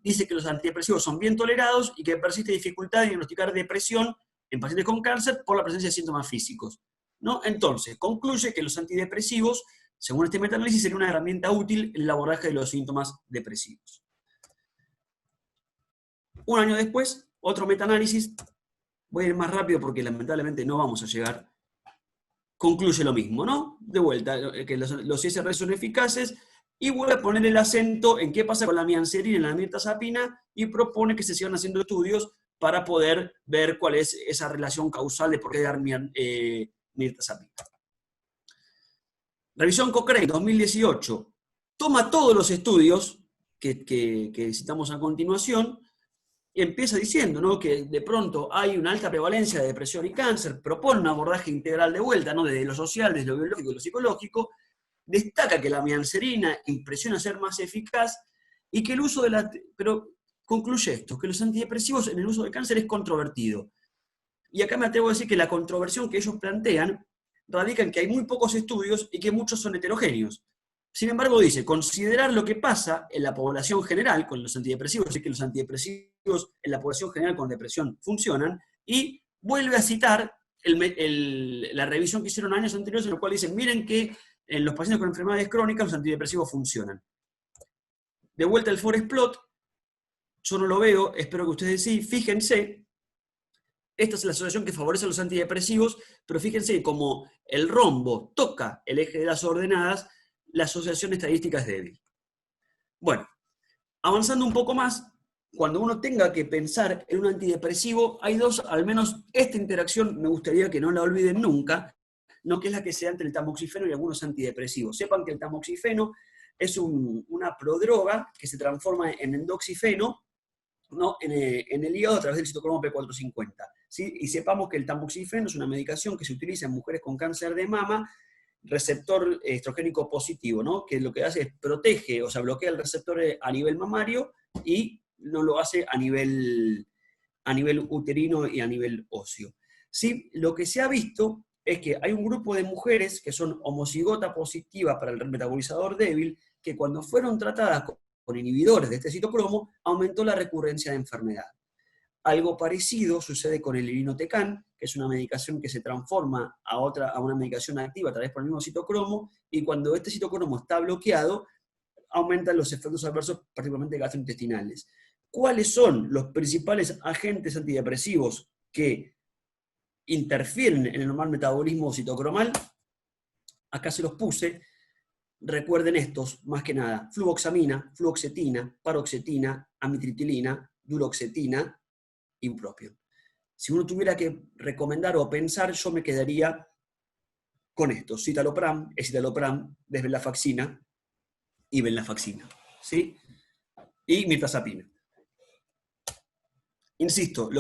Dice que los antidepresivos son bien tolerados y que persiste dificultad de diagnosticar depresión en pacientes con cáncer por la presencia de síntomas físicos, ¿no? Entonces, concluye que los antidepresivos, según este metaanálisis, sería una herramienta útil en el abordaje de los síntomas depresivos. Un año después, otro metaanálisis, voy a ir más rápido porque lamentablemente no vamos a llegar, concluye lo mismo, ¿no? De vuelta, que los ISRS son eficaces, y vuelve a poner el acento en qué pasa con la mianserina y la mirtazapina, y propone que se sigan haciendo estudios para poder ver cuál es esa relación causal de por qué dar mirtazapina. Revisión Cochrane 2018. Toma todos los estudios que citamos a continuación, y empieza diciendo, ¿no?, que de pronto hay una alta prevalencia de depresión y cáncer, propone un abordaje integral de vuelta, ¿no?, desde lo social, desde lo biológico y lo psicológico, destaca que la mianserina impresiona ser más eficaz y que el uso pero concluye esto, que los antidepresivos en el uso de cáncer es controvertido. Y acá me atrevo a decir que la controversión que ellos plantean radica en que hay muy pocos estudios y que muchos son heterogéneos. Sin embargo, dice, considerar lo que pasa en la población general con los antidepresivos, es que los antidepresivos en la población general con depresión funcionan, y vuelve a citar la revisión que hicieron años anteriores, en la cual dicen, miren que en los pacientes con enfermedades crónicas los antidepresivos funcionan. De vuelta al forest plot, yo no lo veo, espero que ustedes sí, fíjense, esta es la asociación que favorece a los antidepresivos, pero fíjense como el rombo toca el eje de las ordenadas, la asociación estadística es débil. Bueno, avanzando un poco más, cuando uno tenga que pensar en un antidepresivo, hay dos, al menos esta interacción me gustaría que no la olviden nunca, no, que es la que se da entre el tamoxifeno y algunos antidepresivos. Sepan que el tamoxifeno es una prodroga que se transforma en endoxifeno, ¿no?, en el hígado a través del citocromo P450. ¿Sí? Y sepamos que el tamoxifeno es una medicación que se utiliza en mujeres con cáncer de mama, receptor estrogénico positivo, ¿no?, que lo que hace es protege, o sea, bloquea el receptor a nivel mamario y no lo hace a nivel uterino y a nivel óseo. ¿Sí? Lo que se ha visto es que hay un grupo de mujeres que son homocigota positiva para el metabolizador débil, que cuando fueron tratadas con inhibidores de este citocromo, aumentó la recurrencia de enfermedad. Algo parecido sucede con el irinotecan, que es una medicación que se transforma a una medicación activa a través del mismo citocromo, y cuando este citocromo está bloqueado, aumentan los efectos adversos, particularmente gastrointestinales. ¿Cuáles son los principales agentes antidepresivos que interfieren en el normal metabolismo citocromal? Acá se los puse. Recuerden estos, más que nada: fluvoxamina, fluoxetina, paroxetina, amitriptilina, duloxetina, ibupropión. Si uno tuviera que recomendar o pensar, yo me quedaría con estos: citalopram, escitalopram, desvenlafaxina y venlafaxina, ¿sí? Y mirtazapina. Insisto,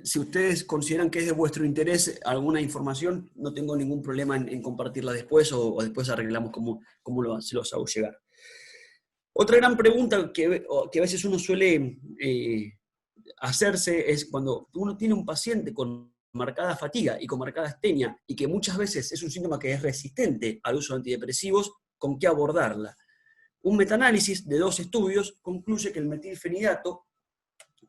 si ustedes consideran que es de vuestro interés alguna información, no tengo ningún problema en compartirla después, o después arreglamos cómo se los hago llegar. Otra gran pregunta que a veces uno suele hacerse es cuando uno tiene un paciente con marcada fatiga y con marcada astenia, y que muchas veces es un síntoma que es resistente al uso de antidepresivos, ¿con qué abordarla? Un metaanálisis de 2 estudios concluye que el metilfenidato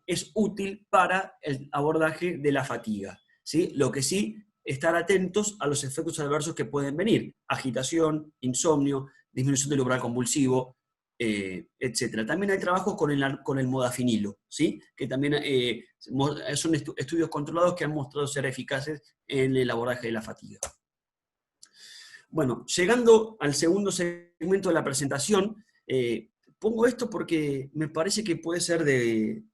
es útil para el abordaje de la fatiga, ¿sí? Lo que sí, estar atentos a los efectos adversos que pueden venir: agitación, insomnio, disminución del umbral convulsivo, etc. También hay trabajos con el modafinilo, ¿sí? Que también son estudios controlados que han mostrado ser eficaces en el abordaje de la fatiga. Bueno, llegando al segundo segmento de la presentación, pongo esto porque me parece que puede ser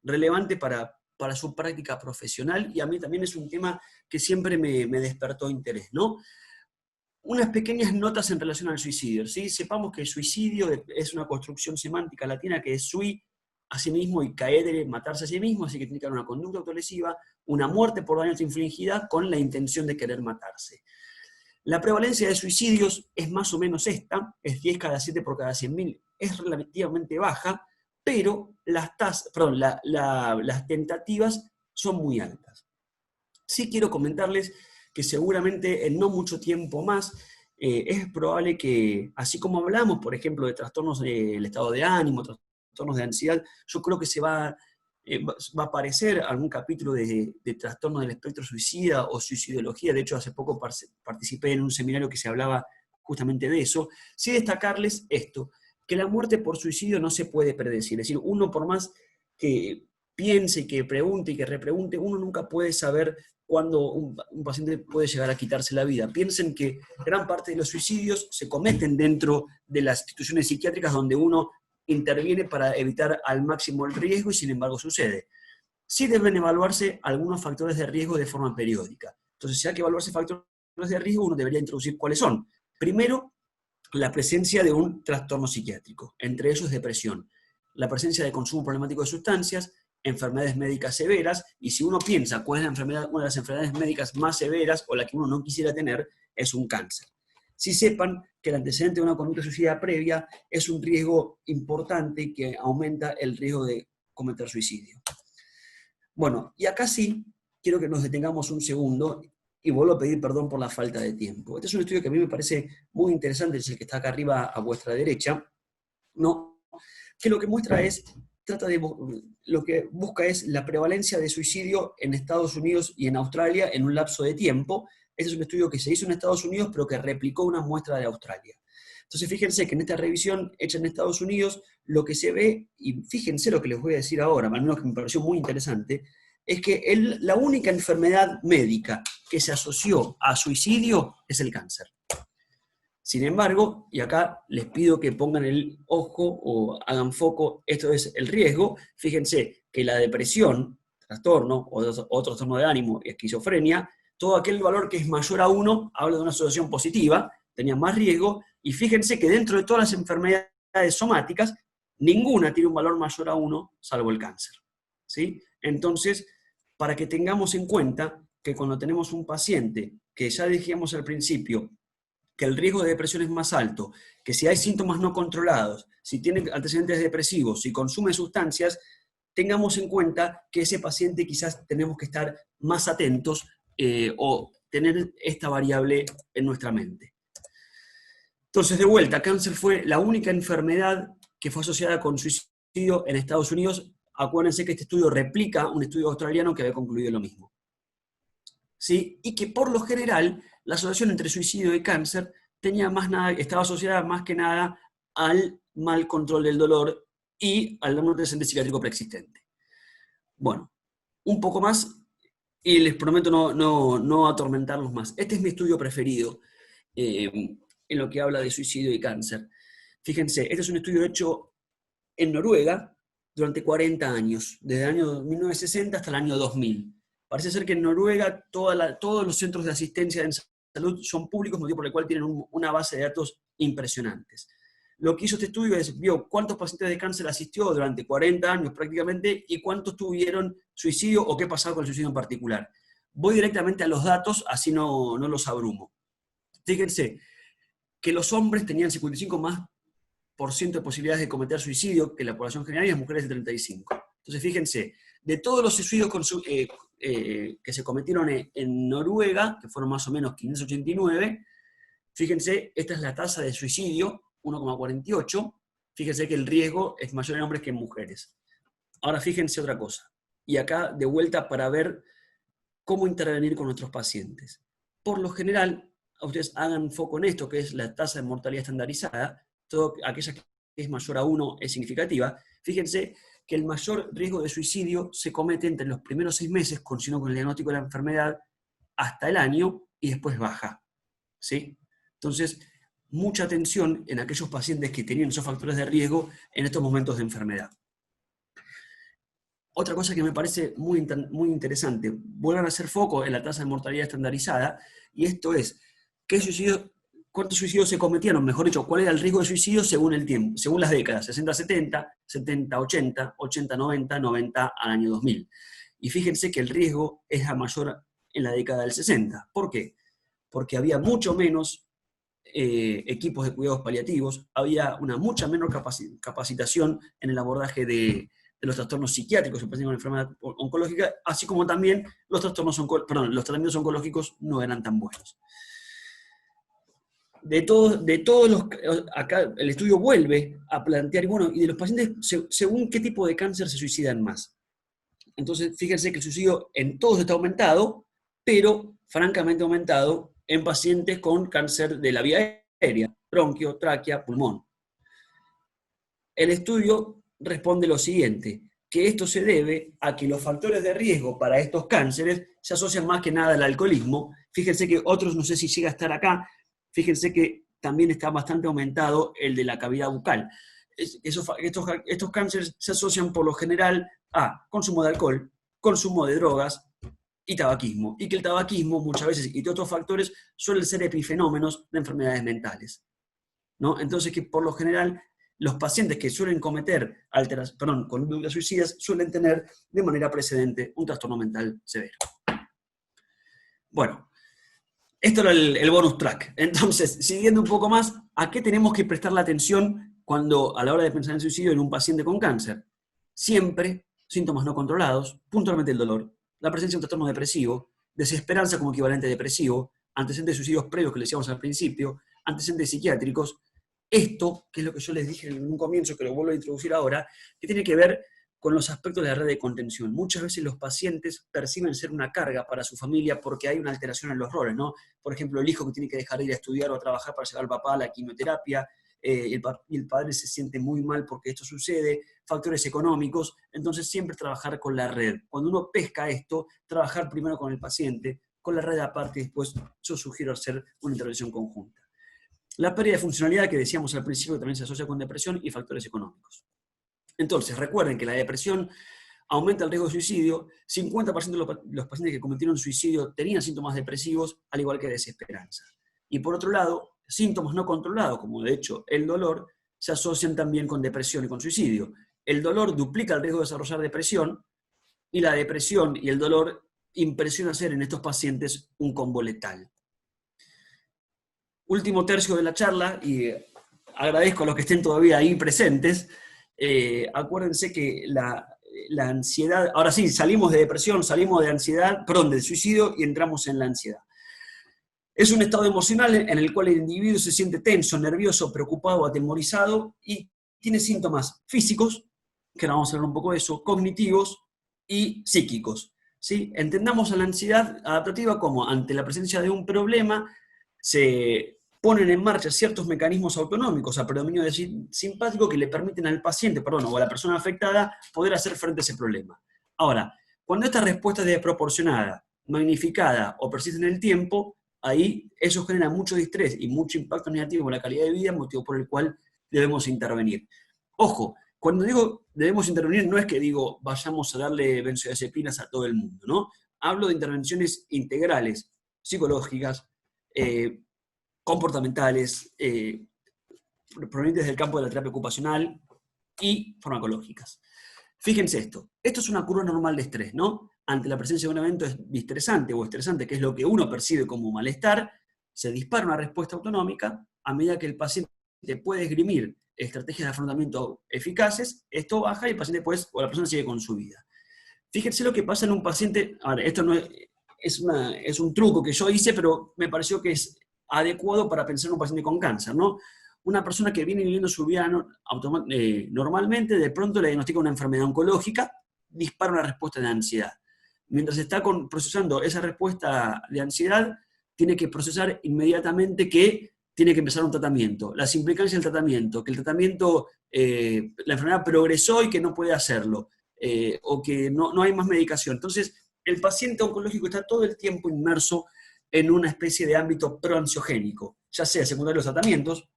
relevante para su práctica profesional, y a mí también es un tema que siempre me despertó interés, ¿no? Unas pequeñas notas en relación al suicidio, ¿sí? Sepamos que el suicidio es una construcción semántica latina que es sui, a sí mismo, y caedere, matarse a sí mismo, así que tiene que haber una conducta autolesiva, una muerte por daños infligida con la intención de querer matarse. La prevalencia de suicidios es más o menos esta, es 10 cada 7 por cada 100.000, es relativamente baja, pero las tentativas son muy altas. Sí quiero comentarles que seguramente en no mucho tiempo más es probable que, así como hablamos, por ejemplo, de trastornos del estado de ánimo, trastornos de ansiedad, yo creo que va a aparecer algún capítulo de trastorno del espectro suicida o suicidología. De hecho, hace poco participé en un seminario que se hablaba justamente de eso. Sí destacarles esto, que la muerte por suicidio no se puede predecir. Es decir, uno, por más que piense y que pregunte y que repregunte, uno nunca puede saber cuándo un paciente puede llegar a quitarse la vida. Piensen que gran parte de los suicidios se cometen dentro de las instituciones psiquiátricas, donde uno interviene para evitar al máximo el riesgo, y sin embargo sucede. Sí deben evaluarse algunos factores de riesgo de forma periódica. Entonces, si hay que evaluarse factores de riesgo, uno debería introducir cuáles son. Primero, la presencia de un trastorno psiquiátrico, entre ellos depresión, la presencia de consumo problemático de sustancias, enfermedades médicas severas, y si uno piensa cuál es una de las enfermedades médicas más severas o la que uno no quisiera tener, es un cáncer. Si sepan que el antecedente de una conducta suicida previa es un riesgo importante y que aumenta el riesgo de cometer suicidio. Bueno, y acá sí quiero que nos detengamos un segundo, y vuelvo a pedir perdón por la falta de tiempo. Este es un estudio que a mí me parece muy interesante, es el que está acá arriba a vuestra derecha, ¿no? Que lo que muestra es, lo que busca es la prevalencia de suicidio en Estados Unidos y en Australia en un lapso de tiempo. Este es un estudio que se hizo en Estados Unidos, pero que replicó una muestra de Australia. Entonces, fíjense que en esta revisión hecha en Estados Unidos, lo que se ve, y fíjense lo que les voy a decir ahora, al menos que me pareció muy interesante, es que la única enfermedad médica que se asoció a suicidio es el cáncer. Sin embargo, y acá les pido que pongan el ojo o hagan foco, esto es el riesgo, fíjense que la depresión, trastorno o trastorno de ánimo y esquizofrenia, todo aquel valor que es mayor a 1 habla de una asociación positiva, tenía más riesgo, y fíjense que dentro de todas las enfermedades somáticas, ninguna tiene un valor mayor a 1, salvo el cáncer, ¿sí? Entonces, para que tengamos en cuenta que cuando tenemos un paciente, que ya dijimos al principio, que el riesgo de depresión es más alto, que si hay síntomas no controlados, si tiene antecedentes depresivos, si consume sustancias, tengamos en cuenta que ese paciente quizás tenemos que estar más atentos o tener esta variable en nuestra mente. Entonces, de vuelta, cáncer fue la única enfermedad que fue asociada con suicidio en Estados Unidos Acuérdense que este estudio replica un estudio australiano que había concluido lo mismo. ¿Sí? Y que por lo general la asociación entre suicidio y cáncer estaba asociada más que nada al mal control del dolor y al antecedente psiquiátrico preexistente. Bueno, un poco más y les prometo no atormentarlos más. Este es mi estudio preferido en lo que habla de suicidio y cáncer. Fíjense, este es un estudio hecho en Noruega durante 40 años, desde el año 1960 hasta el año 2000. Parece ser que en Noruega todos los centros de asistencia en salud son públicos, motivo por el cual tienen una base de datos impresionantes. Lo que hizo este estudio es, vio cuántos pacientes de cáncer asistió durante 40 años prácticamente y cuántos tuvieron suicidio o qué pasaba con el suicidio en particular. Voy directamente a los datos, así no los abrumo. Fíjense que los hombres tenían 55% de posibilidades de cometer suicidio que la población general y las mujeres de 35%. Entonces fíjense, de todos los suicidios que se cometieron en Noruega, que fueron más o menos 589, fíjense, esta es la tasa de suicidio, 1,48, fíjense que el riesgo es mayor en hombres que en mujeres. Ahora fíjense otra cosa, y acá de vuelta para ver cómo intervenir con nuestros pacientes. Por lo general, ustedes hagan foco en esto, que es la tasa de mortalidad estandarizada, aquella que es mayor a 1 es significativa. Fíjense que el mayor riesgo de suicidio se comete entre los primeros 6 meses, coincidiendo con el diagnóstico de la enfermedad, hasta el año, y después baja. ¿Sí? Entonces, mucha atención en aquellos pacientes que tenían esos factores de riesgo en estos momentos de enfermedad. Otra cosa que me parece muy interesante, vuelvan a hacer foco en la tasa de mortalidad estandarizada, y esto es, ¿cuántos suicidios se cometieron? Mejor dicho, ¿cuál era el riesgo de suicidio según el tiempo, según las décadas? 60-70, 70-80, 80-90, 90 al año 2000. Y fíjense que el riesgo es a mayor en la década del 60. ¿Por qué? Porque había mucho menos equipos de cuidados paliativos, había una mucha menor capacitación en el abordaje de los trastornos psiquiátricos en pacientes con enfermedad oncológica, así como también los tratamientos oncológicos no eran tan buenos. Acá el estudio vuelve a plantear, bueno, y de los pacientes, según qué tipo de cáncer se suicidan más. Entonces, fíjense que el suicidio en todos está aumentado, pero francamente aumentado en pacientes con cáncer de la vía aérea, bronquio, tráquea, pulmón. El estudio responde lo siguiente, que esto se debe a que los factores de riesgo para estos cánceres se asocian más que nada al alcoholismo. Fíjense que otros, no sé si llega a estar acá, fíjense que también está bastante aumentado el de la cavidad bucal. Estos cánceres se asocian por lo general a consumo de alcohol, consumo de drogas y tabaquismo. Y que el tabaquismo muchas veces y otros factores suelen ser epifenómenos de enfermedades mentales, ¿no? Entonces que por lo general los pacientes que suelen cometer conductas suicidas suelen tener de manera precedente un trastorno mental severo. Bueno, esto era el bonus track. Entonces, siguiendo un poco más, ¿a qué tenemos que prestar la atención a la hora de pensar en suicidio en un paciente con cáncer? Siempre síntomas no controlados, puntualmente el dolor, la presencia de un trastorno depresivo, desesperanza como equivalente depresivo, antecedentes de suicidios previos que les decíamos al principio, antecedentes psiquiátricos. Esto, que es lo que yo les dije en un comienzo, que lo vuelvo a introducir ahora, que tiene que ver con los aspectos de la red de contención. Muchas veces los pacientes perciben ser una carga para su familia porque hay una alteración en los roles, ¿no? Por ejemplo, el hijo que tiene que dejar de ir a estudiar o a trabajar para llevar al papá a la quimioterapia, y el padre se siente muy mal porque esto sucede, factores económicos, entonces siempre trabajar con la red. Cuando uno pesca esto, trabajar primero con el paciente, con la red aparte, y después yo sugiero hacer una intervención conjunta. La pérdida de funcionalidad que decíamos al principio también se asocia con depresión y factores económicos. Entonces, recuerden que la depresión aumenta el riesgo de suicidio, 50% de los pacientes que cometieron suicidio tenían síntomas depresivos, al igual que desesperanza. Y por otro lado, síntomas no controlados, como de hecho el dolor, se asocian también con depresión y con suicidio. El dolor duplica el riesgo de desarrollar depresión, y la depresión y el dolor impresiona ser en estos pacientes un combo letal. Último tercio de la charla, y agradezco a los que estén todavía ahí presentes. Acuérdense que la ansiedad, ahora sí, salimos de depresión, salimos de ansiedad, del suicidio y entramos en la ansiedad. Es un estado emocional en el cual el individuo se siente tenso, nervioso, preocupado, atemorizado y tiene síntomas físicos que ahora vamos a hablar un poco de eso, cognitivos y psíquicos, ¿sí? Entendamos a la ansiedad adaptativa como ante la presencia de un problema se ponen en marcha ciertos mecanismos autonómicos a predominio simpático que le permiten al paciente, o a la persona afectada, poder hacer frente a ese problema. Ahora, cuando esta respuesta es desproporcionada, magnificada o persiste en el tiempo, ahí eso genera mucho distrés y mucho impacto negativo en la calidad de vida, motivo por el cual debemos intervenir. Ojo, cuando digo debemos intervenir, no es que digo vayamos a darle benzodiazepinas a todo el mundo, ¿no? Hablo de intervenciones integrales, psicológicas, comportamentales, provenientes del campo de la terapia ocupacional y farmacológicas. Fíjense esto es una curva normal de estrés, ¿no? Ante la presencia de un evento distresante o estresante, que es lo que uno percibe como malestar, se dispara una respuesta autonómica a medida que el paciente puede esgrimir estrategias de afrontamiento eficaces, esto baja y el paciente o la persona sigue con su vida. Fíjense lo que pasa en un paciente, ahora, esto no es un truco que yo hice, pero me pareció que es adecuado para pensar en un paciente con cáncer, ¿no? Una persona que viene viviendo su vida normalmente, de pronto le diagnostica una enfermedad oncológica, dispara una respuesta de ansiedad. Mientras está procesando esa respuesta de ansiedad, tiene que procesar inmediatamente que tiene que empezar un tratamiento. Las implicancias del tratamiento, que el tratamiento, la enfermedad progresó y que no puede hacerlo, o que no hay más medicación. Entonces, el paciente oncológico está todo el tiempo inmerso en una especie de ámbito proansiogénico, ya sea secundario a los tratamientos,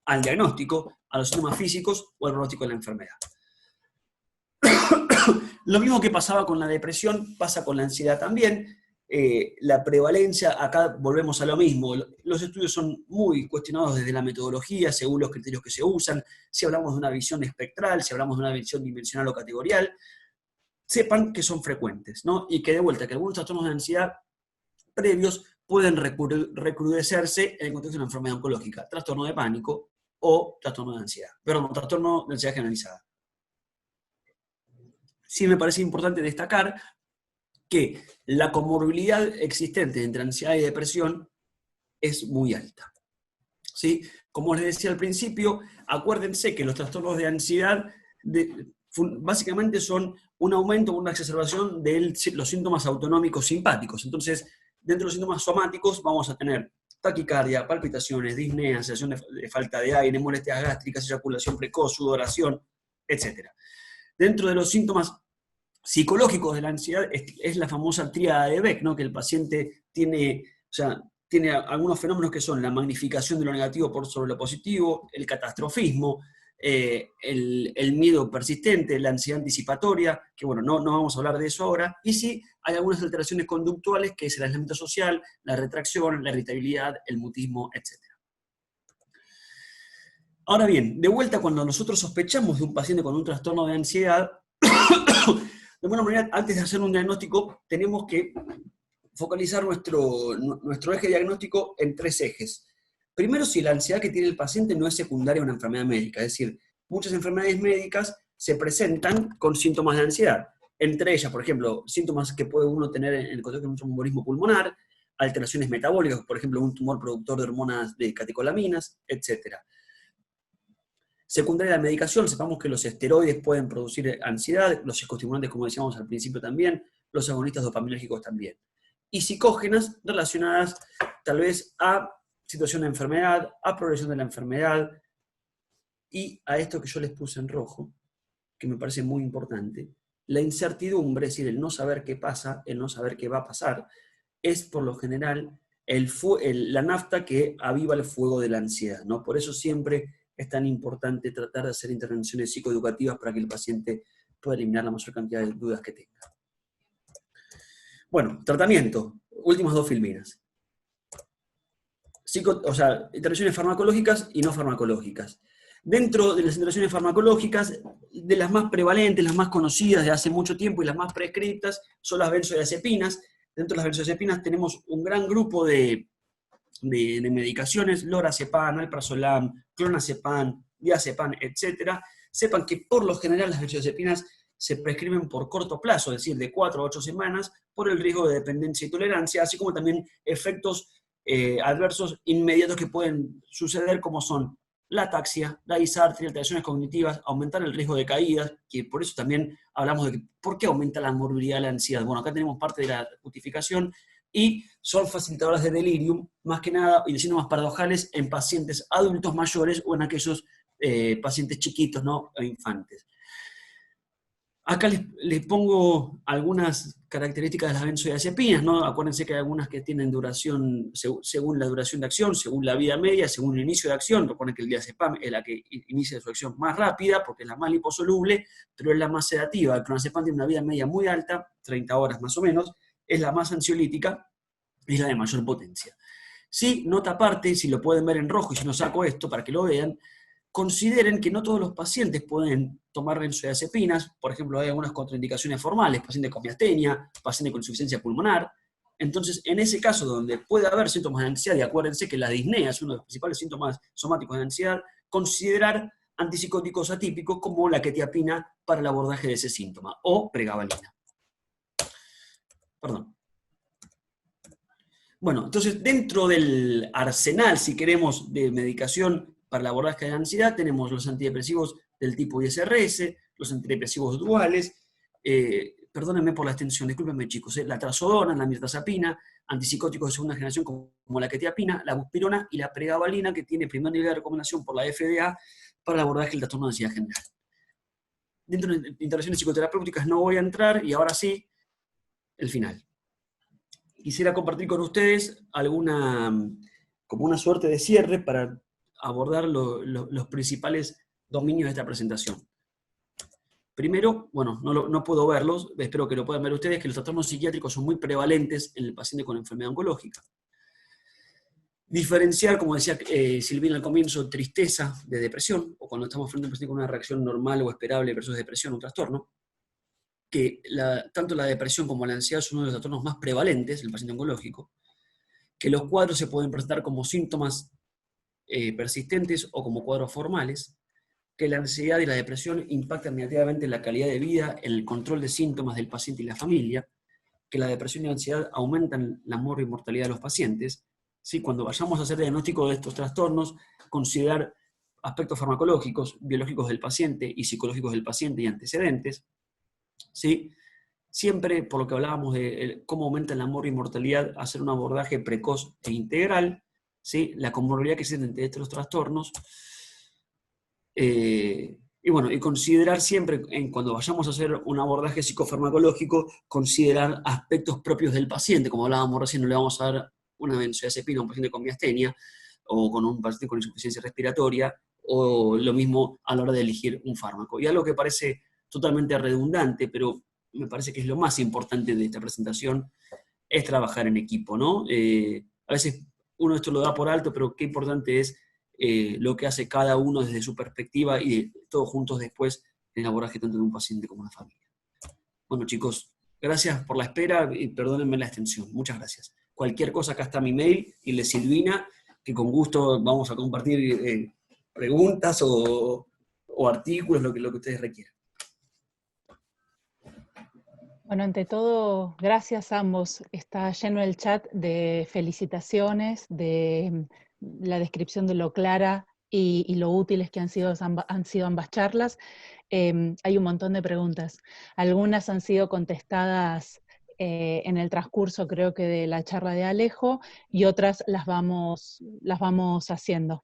al diagnóstico, a los síntomas físicos o al pronóstico de la enfermedad. Lo mismo que pasaba con la depresión, pasa con la ansiedad también. La prevalencia, acá volvemos a lo mismo, los estudios son muy cuestionados desde la metodología, según los criterios que se usan, si hablamos de una visión espectral, si hablamos de una visión dimensional o categorial, sepan que son frecuentes, ¿no? Y que de vuelta, que algunos trastornos de ansiedad previos pueden recrudecerse en el contexto de una enfermedad oncológica, trastorno de pánico o trastorno de ansiedad, trastorno de ansiedad generalizada. Sí me parece importante destacar que la comorbilidad existente entre ansiedad y depresión es muy alta, ¿sí? Como les decía al principio, acuérdense que los trastornos de ansiedad básicamente son un aumento o una exacerbación de los síntomas autonómicos simpáticos. Entonces, dentro de los síntomas somáticos vamos a tener taquicardia, palpitaciones, disnea, sensación de falta de aire, molestias gástricas, eyaculación precoz, sudoración, etc. Dentro de los síntomas psicológicos de la ansiedad es la famosa tríada de Beck, ¿no? Que el paciente tiene algunos fenómenos que son la magnificación de lo negativo por sobre lo positivo, el catastrofismo, el miedo persistente, la ansiedad anticipatoria, que bueno, no vamos a hablar de eso ahora, y sí hay algunas alteraciones conductuales, que es el aislamiento social, la retracción, la irritabilidad, el mutismo, etc. Ahora bien, de vuelta, cuando nosotros sospechamos de un paciente con un trastorno de ansiedad, de alguna manera, antes de hacer un diagnóstico, tenemos que focalizar nuestro eje diagnóstico en 3 ejes. Primero, si la ansiedad que tiene el paciente no es secundaria a una enfermedad médica, es decir, muchas enfermedades médicas se presentan con síntomas de ansiedad. Entre ellas, por ejemplo, síntomas que puede uno tener en el contexto de un tromboembolismo pulmonar, alteraciones metabólicas, por ejemplo, un tumor productor de hormonas de catecolaminas, etc. Secundaria a la medicación, sepamos que los esteroides pueden producir ansiedad, los psicoestimulantes, como decíamos al principio también, los agonistas dopaminérgicos también. Y psicógenas relacionadas tal vez a situación de enfermedad, a progresión de la enfermedad, y a esto que yo les puse en rojo, que me parece muy importante, la incertidumbre, es decir, el no saber qué pasa, el no saber qué va a pasar, es por lo general la nafta que aviva el fuego de la ansiedad, ¿no? Por eso siempre es tan importante tratar de hacer intervenciones psicoeducativas para que el paciente pueda eliminar la mayor cantidad de dudas que tenga. Bueno, tratamiento, últimas 2 filminas. Intervenciones farmacológicas y no farmacológicas. Dentro de las intervenciones farmacológicas, de las más prevalentes, las más conocidas de hace mucho tiempo y las más prescritas, son las benzodiazepinas. Dentro de las benzodiazepinas tenemos un gran grupo de medicaciones, lorazepam, alprazolam, clonazepam, diazepam, etc. Sepan que por lo general las benzodiazepinas se prescriben por corto plazo, es decir, de 4 a 8 semanas, por el riesgo de dependencia y tolerancia, así como también efectos adversos inmediatos que pueden suceder, como son la ataxia, la disartria, alteraciones cognitivas, aumentar el riesgo de caídas, que por eso también hablamos de por qué aumenta la morbilidad y la ansiedad. Bueno, acá tenemos parte de la justificación, y son facilitadoras de delirium, más que nada, y de síntomas paradojales en pacientes adultos mayores o en aquellos pacientes chiquitos, ¿no? E infantes. Acá les pongo algunas características de las benzodiazepinas, ¿no? Acuérdense que hay algunas que tienen duración, según la duración de acción, según la vida media, según el inicio de acción. Recuerden que el diazepam es la que inicia su acción más rápida, porque es la más liposoluble, pero es la más sedativa. El clonazepam tiene una vida media muy alta, 30 horas más o menos, es la más ansiolítica, es la de mayor potencia. Sí, nota aparte, si lo pueden ver en rojo, y si no saco esto para que lo vean, consideren que no todos los pacientes pueden tomar benzodiazepinas. Por ejemplo, hay algunas contraindicaciones formales, pacientes con miastenia, pacientes con insuficiencia pulmonar. Entonces, en ese caso donde puede haber síntomas de ansiedad, y acuérdense que la disnea es uno de los principales síntomas somáticos de ansiedad, considerar antipsicóticos atípicos como la quetiapina para el abordaje de ese síntoma, o pregabalina. Perdón. Bueno, entonces dentro del arsenal, si queremos, de medicación para el abordaje de la ansiedad, tenemos los antidepresivos del tipo ISRS, los antidepresivos duales, perdónenme por la extensión, discúlpenme chicos, la trazodona, la mirtazapina, antipsicóticos de segunda generación como la quetiapina, la buspirona y la pregabalina, que tiene primer nivel de recomendación por la FDA para el abordaje del trastorno de ansiedad general. Dentro de intervenciones psicoterapéuticas no voy a entrar, y ahora sí, el final. Quisiera compartir con ustedes como una suerte de cierre para abordar los principales dominios de esta presentación. Primero, bueno, no puedo verlos, espero que lo puedan ver ustedes, que los trastornos psiquiátricos son muy prevalentes en el paciente con enfermedad oncológica. Diferenciar, como decía Silvina al comienzo, tristeza de depresión, o cuando estamos frente a un paciente con una reacción normal o esperable versus depresión o trastorno, que tanto la depresión como la ansiedad son uno de los trastornos más prevalentes en el paciente oncológico, que los cuadros se pueden presentar como síntomas persistentes o como cuadros formales, que la ansiedad y la depresión impactan negativamente en la calidad de vida, en el control de síntomas del paciente y la familia, que la depresión y la ansiedad aumentan la mortalidad de los pacientes. ¿Sí? Cuando vayamos a hacer diagnóstico de estos trastornos, considerar aspectos farmacológicos, biológicos del paciente y psicológicos del paciente y antecedentes. ¿Sí? Siempre, por lo que hablábamos de cómo aumenta la mortalidad, hacer un abordaje precoz e integral, ¿sí? La comorbilidad que existe entre estos trastornos, y bueno, y considerar siempre, cuando vayamos a hacer un abordaje psicofarmacológico, considerar aspectos propios del paciente, como hablábamos recién, no le vamos a dar una benzodiazepina a un paciente con miastenia, o con un paciente con insuficiencia respiratoria, o lo mismo a la hora de elegir un fármaco. Y algo que parece totalmente redundante, pero me parece que es lo más importante de esta presentación, es trabajar en equipo, ¿no? A veces uno esto lo da por alto, pero qué importante es lo que hace cada uno desde su perspectiva y todos juntos después en el abordaje tanto de un paciente como de una familia. Bueno chicos, gracias por la espera y perdónenme la extensión. Muchas gracias. Cualquier cosa, acá está mi mail y de Silvina, que con gusto vamos a compartir preguntas o artículos, lo que ustedes requieran. Bueno, ante todo, gracias a ambos. Está lleno el chat de felicitaciones, de la descripción de lo clara y lo útiles que han sido ambas charlas. Hay un montón de preguntas. Algunas han sido contestadas en el transcurso, creo que de la charla de Alejo, y otras las vamos haciendo.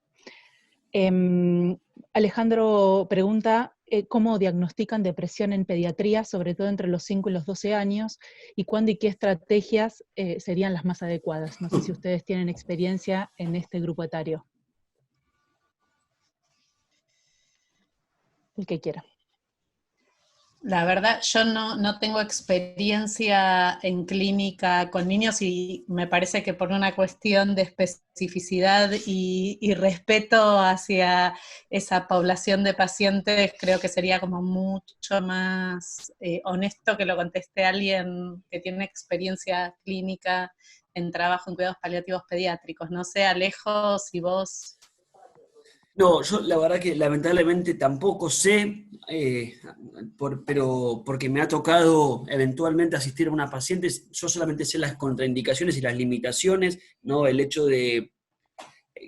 Alejandro pregunta cómo diagnostican depresión en pediatría, sobre todo entre los 5 y los 12 años, y cuándo y qué estrategias serían las más adecuadas. No sé si ustedes tienen experiencia en este grupo etario. El que quiera. La verdad, yo no tengo experiencia en clínica con niños y me parece que por una cuestión de especificidad y respeto hacia esa población de pacientes, creo que sería como mucho más honesto que lo conteste alguien que tiene experiencia clínica en trabajo en cuidados paliativos pediátricos. No sé, Alejo, si vos... No, yo la verdad que lamentablemente tampoco sé, pero porque me ha tocado eventualmente asistir a una paciente, yo solamente sé las contraindicaciones y las limitaciones, ¿no? El hecho de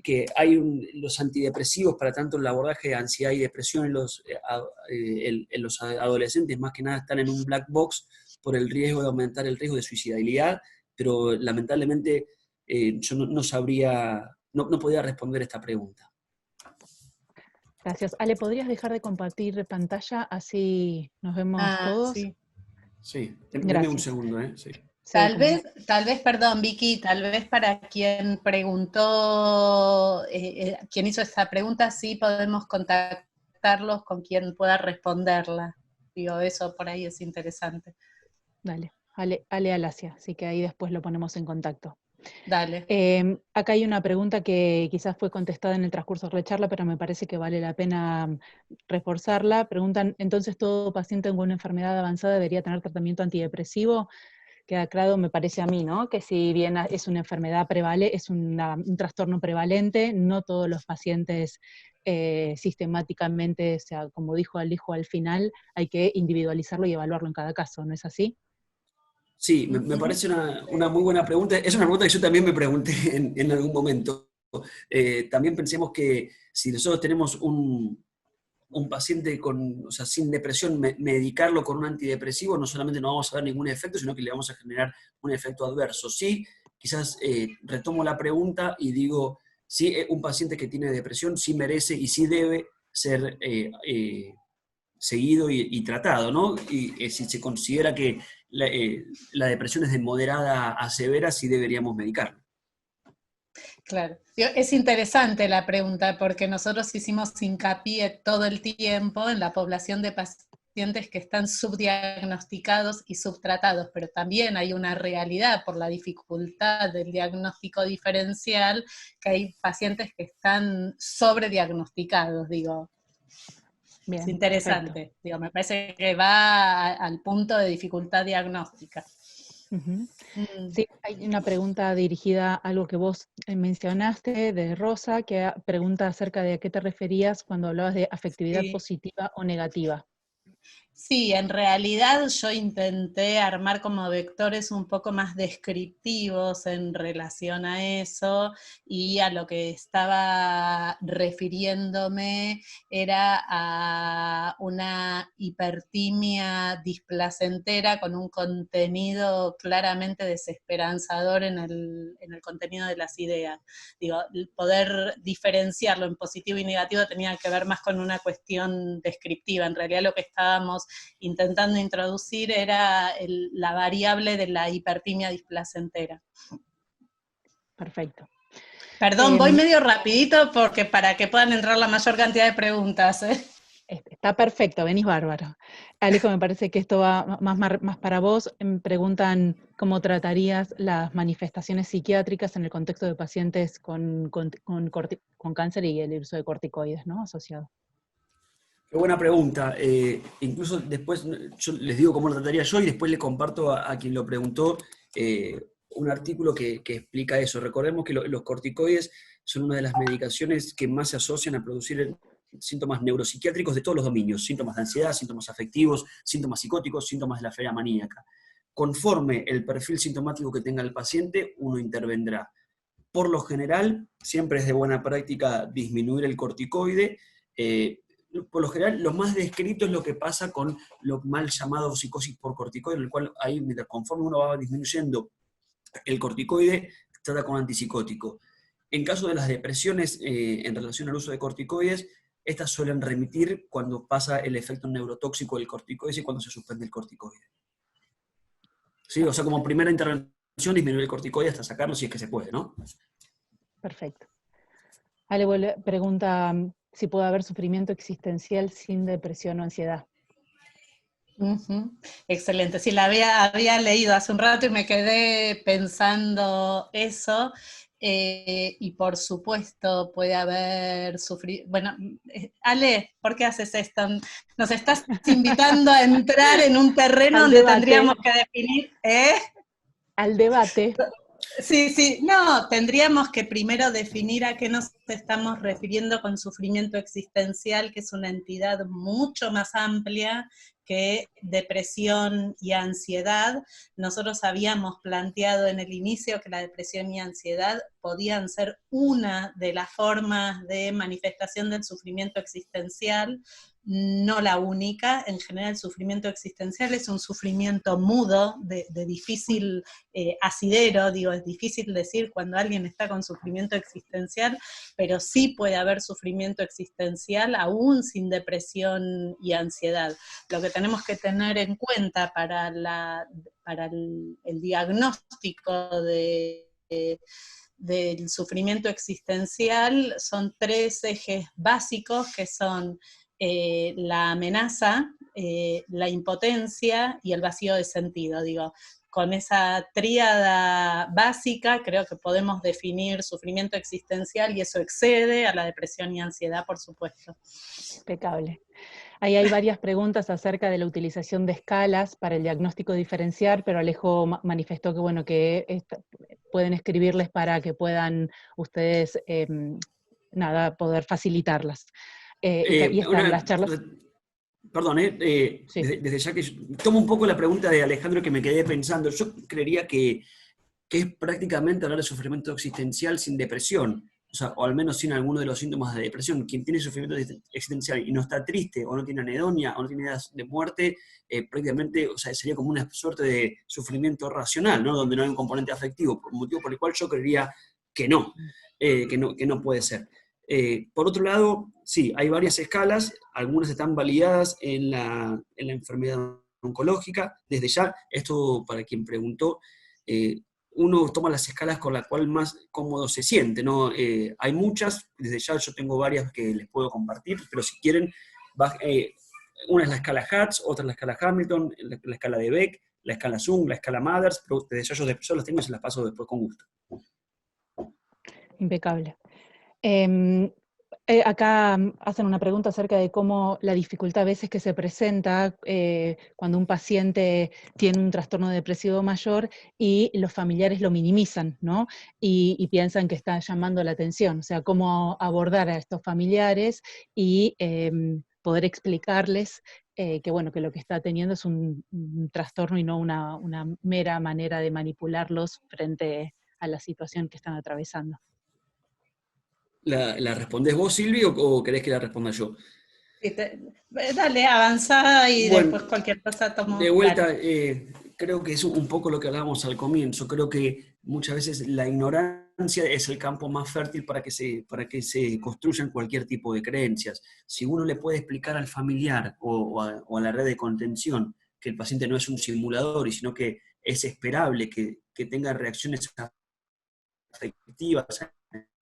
que hay los antidepresivos para tanto el abordaje de ansiedad y depresión en los adolescentes, más que nada están en un black box por el riesgo de aumentar el riesgo de suicidalidad, pero lamentablemente yo no sabría, no podía responder esta pregunta. Gracias. Ale, ¿podrías dejar de compartir pantalla? Así nos vemos todos. Sí. Sí, denme un segundo, Sí. Tal vez, perdón, Vicky, tal vez para quien preguntó, quien hizo esta pregunta, sí podemos contactarlos con quien pueda responderla. Digo, eso por ahí es interesante. Dale, Ale Alasia, así que ahí después lo ponemos en contacto. Dale. Acá hay una pregunta que quizás fue contestada en el transcurso de la charla, pero me parece que vale la pena reforzarla. Preguntan, ¿entonces todo paciente con una enfermedad avanzada debería tener tratamiento antidepresivo? Queda claro, me parece a mí, ¿no? Que si bien es una enfermedad es un trastorno prevalente, no todos los pacientes sistemáticamente, o sea, como dijo Alejo al final, hay que individualizarlo y evaluarlo en cada caso, ¿no es así? Sí, me parece una muy buena pregunta. Es una pregunta que yo también me pregunté en algún momento. También pensemos que si nosotros tenemos un paciente sin depresión, medicarlo con un antidepresivo, no solamente no vamos a ver ningún efecto, sino que le vamos a generar un efecto adverso. Sí, quizás retomo la pregunta y digo, sí, un paciente que tiene depresión sí merece y sí debe ser seguido y tratado, ¿no? Y si se considera que la depresión es de moderada a severa, sí deberíamos medicarlo. Claro. Es interesante la pregunta porque nosotros hicimos hincapié todo el tiempo en la población de pacientes que están subdiagnosticados y subtratados, pero también hay una realidad por la dificultad del diagnóstico diferencial, que hay pacientes que están sobrediagnosticados, digo. Bien, es interesante, digo, me parece que va al punto de dificultad diagnóstica. Uh-huh. Sí, hay una pregunta dirigida a algo que vos mencionaste de Rosa, que pregunta acerca de a qué te referías cuando hablabas de afectividad positiva o negativa. Sí, en realidad yo intenté armar como vectores un poco más descriptivos en relación a eso, y a lo que estaba refiriéndome era a una hipertimia displacentera con un contenido claramente desesperanzador en el contenido de las ideas. Digo, poder diferenciarlo en positivo y negativo tenía que ver más con una cuestión descriptiva. En realidad lo que estábamos intentando introducir era la variable de la hipertimia displacentera. Perfecto. Perdón, voy medio rapidito porque para que puedan entrar la mayor cantidad de preguntas. Está perfecto, venís bárbaro. Alejo, me parece que esto va más para vos. Preguntan cómo tratarías las manifestaciones psiquiátricas en el contexto de pacientes con cáncer y el uso de corticoides, ¿no? Asociado. Qué buena pregunta. Incluso después yo les digo cómo lo trataría yo y después le comparto a quien lo preguntó un artículo que explica eso. Recordemos que los corticoides son una de las medicaciones que más se asocian a producir síntomas neuropsiquiátricos de todos los dominios, síntomas de ansiedad, síntomas afectivos, síntomas psicóticos, síntomas de la fobia maníaca. Conforme el perfil sintomático que tenga el paciente, uno intervendrá. Por lo general, siempre es de buena práctica disminuir el corticoide. Por lo general, lo más descrito es lo que pasa con lo mal llamado psicosis por corticoide, en el cual ahí, conforme uno va disminuyendo el corticoide, trata con antipsicótico. En caso de las depresiones en relación al uso de corticoides, estas suelen remitir cuando pasa el efecto neurotóxico del corticoide y cuando se suspende el corticoide. ¿Sí? O sea, como primera intervención, disminuir el corticoide hasta sacarlo si es que se puede, ¿no? Perfecto. Ale pregunta si puede haber sufrimiento existencial sin depresión o ansiedad. Uh-huh. Excelente, sí, la había leído hace un rato y me quedé pensando eso, y por supuesto puede haber sufrido. Bueno, Ale, ¿por qué haces esto? Nos estás invitando a entrar en un terreno donde tendríamos que definir, al debate. Sí, no, tendríamos que primero definir a qué nos estamos refiriendo con sufrimiento existencial, que es una entidad mucho más amplia que depresión y ansiedad. Nosotros habíamos planteado en el inicio que la depresión y ansiedad podían ser una de las formas de manifestación del sufrimiento existencial, no la única. En general el sufrimiento existencial es un sufrimiento mudo, de difícil asidero, digo, es difícil decir cuando alguien está con sufrimiento existencial, pero sí puede haber sufrimiento existencial aún sin depresión y ansiedad. Lo que tenemos que tener en cuenta para el diagnóstico del sufrimiento existencial son 3 ejes básicos, que son la amenaza, la impotencia y el vacío de sentido. Digo, con esa tríada básica creo que podemos definir sufrimiento existencial, y eso excede a la depresión y ansiedad, por supuesto. Impecable. Ahí hay varias preguntas acerca de la utilización de escalas para el diagnóstico diferencial, pero Alejo manifestó que, bueno, que pueden escribirles para que puedan ustedes, poder facilitarlas. Y están las charlas. Perdón, Sí. desde ya que tomo un poco la pregunta de Alejandro, que me quedé pensando. Yo creería que es prácticamente hablar de sufrimiento existencial sin depresión, o sea, o al menos sin alguno de los síntomas de depresión. Quien tiene sufrimiento existencial y no está triste, o no tiene anedonia, o no tiene ideas de muerte, prácticamente, o sea, sería como una suerte de sufrimiento racional, ¿no? Donde no hay un componente afectivo, motivo por el cual yo creería que no puede ser. Por otro lado, sí, hay varias escalas, algunas están validadas en la enfermedad oncológica. Desde ya, esto para quien preguntó, uno toma las escalas con la cual más cómodo se siente, ¿no? Hay muchas, desde ya yo tengo varias que les puedo compartir, pero si quieren, una es la escala Hatch, otra es la escala Hamilton, la escala de Beck, la escala Jung, la escala Mathers, pero desde ya yo las tengo y se las paso después con gusto. Impecable. Acá hacen una pregunta acerca de cómo la dificultad a veces que se presenta cuando un paciente tiene un trastorno depresivo mayor y los familiares lo minimizan, ¿no? Y piensan que está llamando la atención. O sea, cómo abordar a estos familiares y poder explicarles que, bueno, que lo que está teniendo es un trastorno y no una mera manera de manipularlos frente a la situación que están atravesando. ¿La respondés vos, Silvi, o querés que la responda yo? Dale, avanzá y bueno, después cualquier cosa tomo. De vuelta, creo que es un poco lo que hablábamos al comienzo. Creo que muchas veces la ignorancia es el campo más fértil para que se construyan cualquier tipo de creencias. Si uno le puede explicar al familiar o a la red de contención que el paciente no es un simulador, sino que es esperable que tenga reacciones afectivas,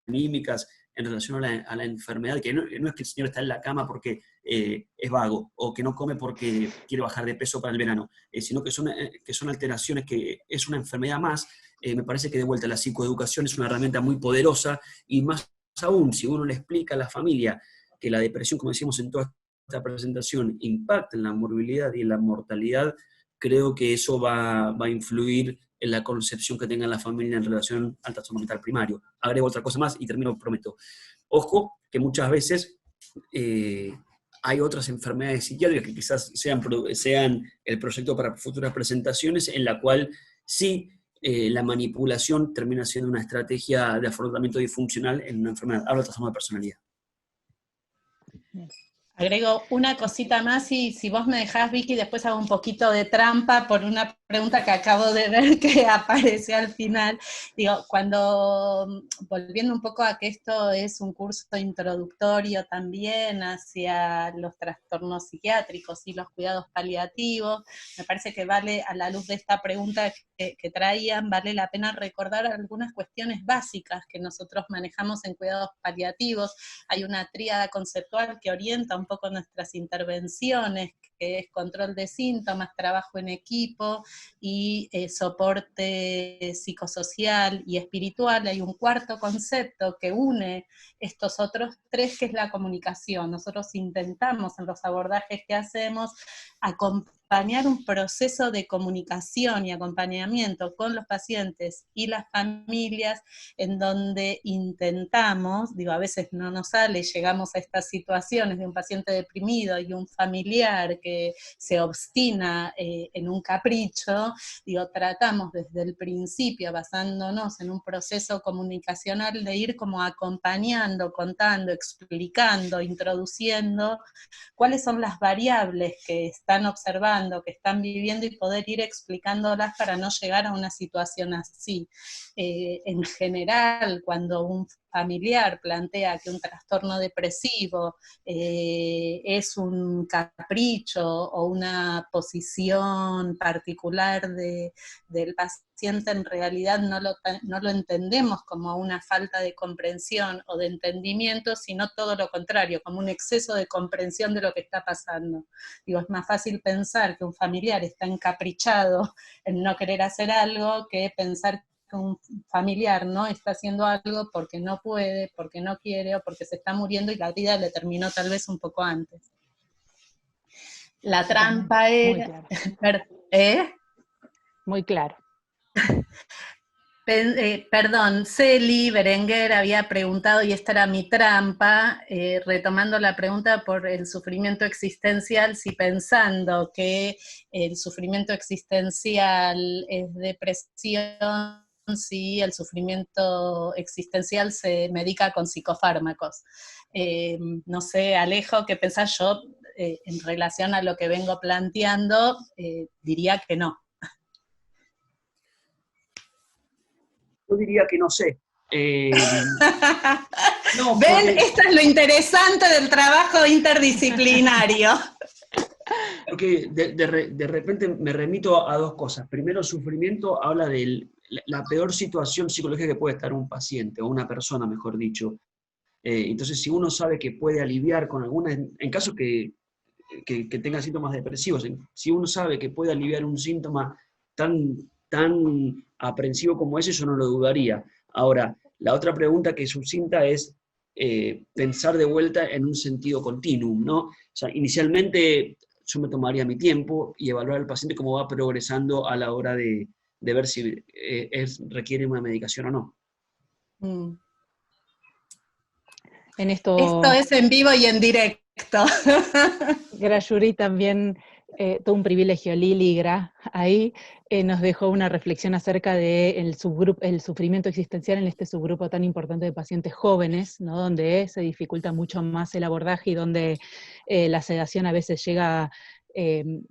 anímicas, en relación a la enfermedad, que no es que el señor está en la cama porque es vago, o que no come porque quiere bajar de peso para el verano, sino que son alteraciones, que es una enfermedad más. Me parece que de vuelta la psicoeducación es una herramienta muy poderosa, y más aún si uno le explica a la familia que la depresión, como decíamos en toda esta presentación, impacta en la morbilidad y en la mortalidad, creo que eso va a influir en la concepción que tenga la familia en relación al trastorno mental primario. Agrego otra cosa más y termino, prometo. Ojo, que muchas veces hay otras enfermedades psiquiátricas que quizás sean el proyecto para futuras presentaciones, en la cual sí la manipulación termina siendo una estrategia de afrontamiento disfuncional en una enfermedad. Hablo de trastorno de personalidad. Agrego una cosita más, y si vos me dejás, Vicky, después hago un poquito de trampa por una pregunta que acabo de ver que apareció al final. Digo, volviendo un poco a que esto es un curso introductorio también hacia los trastornos psiquiátricos y los cuidados paliativos, me parece que vale, a la luz de esta pregunta que traían, vale la pena recordar algunas cuestiones básicas que nosotros manejamos en cuidados paliativos. Hay una tríada conceptual que orienta un poco nuestras intervenciones, que es control de síntomas, trabajo en equipo y soporte psicosocial y espiritual. Hay un cuarto concepto que une estos otros 3, que es la comunicación. Nosotros intentamos en los abordajes que hacemos acompañar un proceso de comunicación y acompañamiento con los pacientes y las familias, en donde intentamos, a veces no nos sale, llegamos a estas situaciones de un paciente deprimido y un familiar que que se obstina en un capricho, digo, tratamos desde el principio, basándonos en un proceso comunicacional, de ir como acompañando, contando, explicando, introduciendo cuáles son las variables que están observando, que están viviendo, y poder ir explicándolas para no llegar a una situación así. En general, cuando un familiar plantea que un trastorno depresivo es un capricho o una posición particular del paciente, en realidad no lo entendemos como una falta de comprensión o de entendimiento, sino todo lo contrario, como un exceso de comprensión de lo que está pasando. Digo, es más fácil pensar que un familiar está encaprichado en no querer hacer algo que pensar que un familiar no está haciendo algo porque no puede, porque no quiere o porque se está muriendo y la vida le terminó tal vez un poco antes. La trampa era... Muy claro. Perdón, Celi Berenguer había preguntado, y esta era mi trampa, retomando la pregunta por el sufrimiento existencial, si pensando que el sufrimiento existencial es depresión, si el sufrimiento existencial se medica con psicofármacos. No sé, Alejo, ¿qué pensás? Yo, en relación a lo que vengo planteando, diría que no. Yo diría que no sé. No, ¿ven? Esto es lo interesante del trabajo interdisciplinario. Porque de repente me remito a dos cosas. Primero, sufrimiento habla de la peor situación psicológica que puede estar un paciente, o una persona, mejor dicho. Entonces, si uno sabe que puede aliviar con alguna, en caso que tenga síntomas depresivos, si uno sabe que puede aliviar un síntoma tan aprensivo como ese, yo no lo dudaría. Ahora, la otra pregunta que subcinta es pensar de vuelta en un sentido continuum, ¿no? O sea, inicialmente yo me tomaría mi tiempo y evaluar al paciente cómo va progresando a la hora de ver si requiere una medicación o no. Esto es en vivo y en directo. Grayuri también, todo un privilegio, Lili Gra, ahí nos dejó una reflexión acerca del el sufrimiento existencial en este subgrupo tan importante de pacientes jóvenes, ¿no? Donde se dificulta mucho más el abordaje y donde la sedación a veces llega en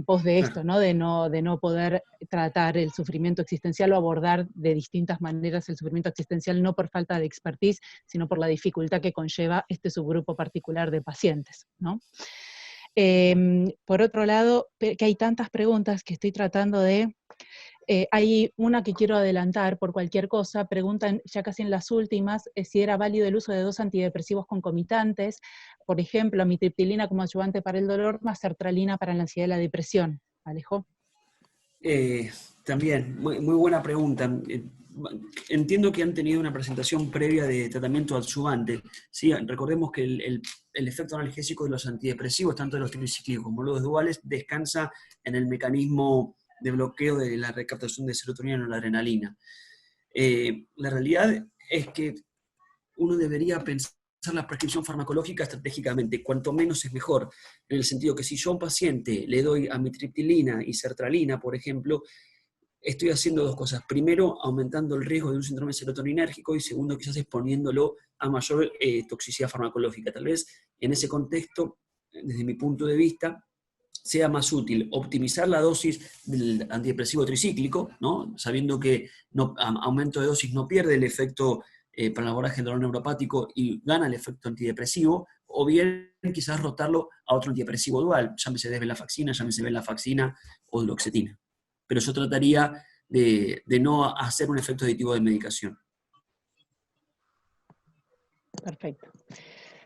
pos de esto, ¿no? De no poder tratar el sufrimiento existencial o abordar de distintas maneras el sufrimiento existencial, no por falta de expertise, sino por la dificultad que conlleva este subgrupo particular de pacientes, ¿no? Por otro lado, que hay tantas preguntas que estoy tratando de... hay una que quiero adelantar por cualquier cosa, preguntan ya casi en las últimas, si era válido el uso de 2 antidepresivos concomitantes, por ejemplo, amitriptilina como ayudante para el dolor, más sertralina para la ansiedad y la depresión. Alejo. También, muy buena pregunta. Entiendo que han tenido una presentación previa de tratamiento adyuvante. Sí, recordemos que el efecto analgésico de los antidepresivos, tanto de los tricíclicos como los duales, descansa en el mecanismo de bloqueo de la recaptación de serotonina o la adrenalina. La realidad es que uno debería pensar la prescripción farmacológica estratégicamente, cuanto menos es mejor, en el sentido que si yo a un paciente le doy amitriptilina y sertralina, por ejemplo, estoy haciendo dos cosas. Primero, aumentando el riesgo de un síndrome serotoninérgico, y segundo, quizás exponiéndolo a mayor toxicidad farmacológica. Tal vez en ese contexto, desde mi punto de vista, sea más útil optimizar la dosis del antidepresivo tricíclico, ¿no? Sabiendo que aumento de dosis no pierde el efecto para el abordaje del dolor neuropático y gana el efecto antidepresivo, o bien quizás rotarlo a otro antidepresivo dual, llámese desvenlafaxina, llámese venlafaxina o duloxetina. Pero yo trataría de no hacer un efecto aditivo de medicación. Perfecto.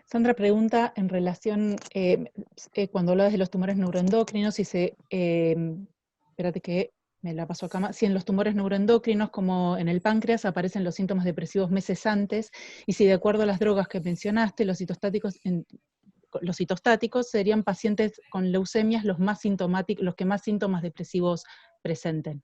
Sandra pregunta en relación, cuando hablabas de los tumores neuroendocrinos, si espérate que me la paso acá, si en los tumores neuroendocrinos, como en el páncreas, aparecen los síntomas depresivos meses antes, y si de acuerdo a las drogas que mencionaste, los citostáticos serían pacientes con leucemias los más sintomáticos, los que más síntomas depresivos presenten,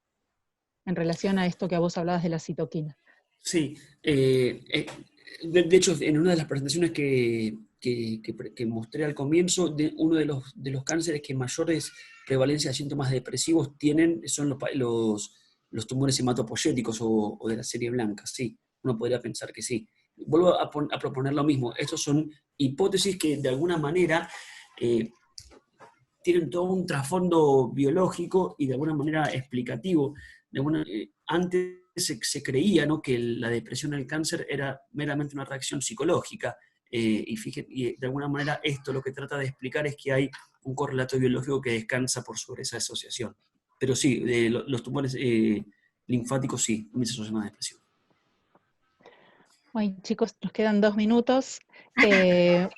en relación a esto que a vos hablabas de la citoquina. Sí, de hecho, en una de las presentaciones que que mostré al comienzo, uno de los cánceres que mayores prevalencia de síntomas depresivos tienen son los tumores hematopoyéticos o de la serie blanca, sí, uno podría pensar que sí. Vuelvo a proponer lo mismo, estos son hipótesis que de alguna manera tienen todo un trasfondo biológico y de alguna manera explicativo. Antes se creía, ¿no?, que la depresión y el cáncer era meramente una reacción psicológica, y de alguna manera esto lo que trata de explicar es que hay un correlato biológico que descansa por sobre esa asociación. Pero sí, los tumores linfáticos sí, también se asocian a depresión. Bueno, chicos, nos quedan 2 minutos.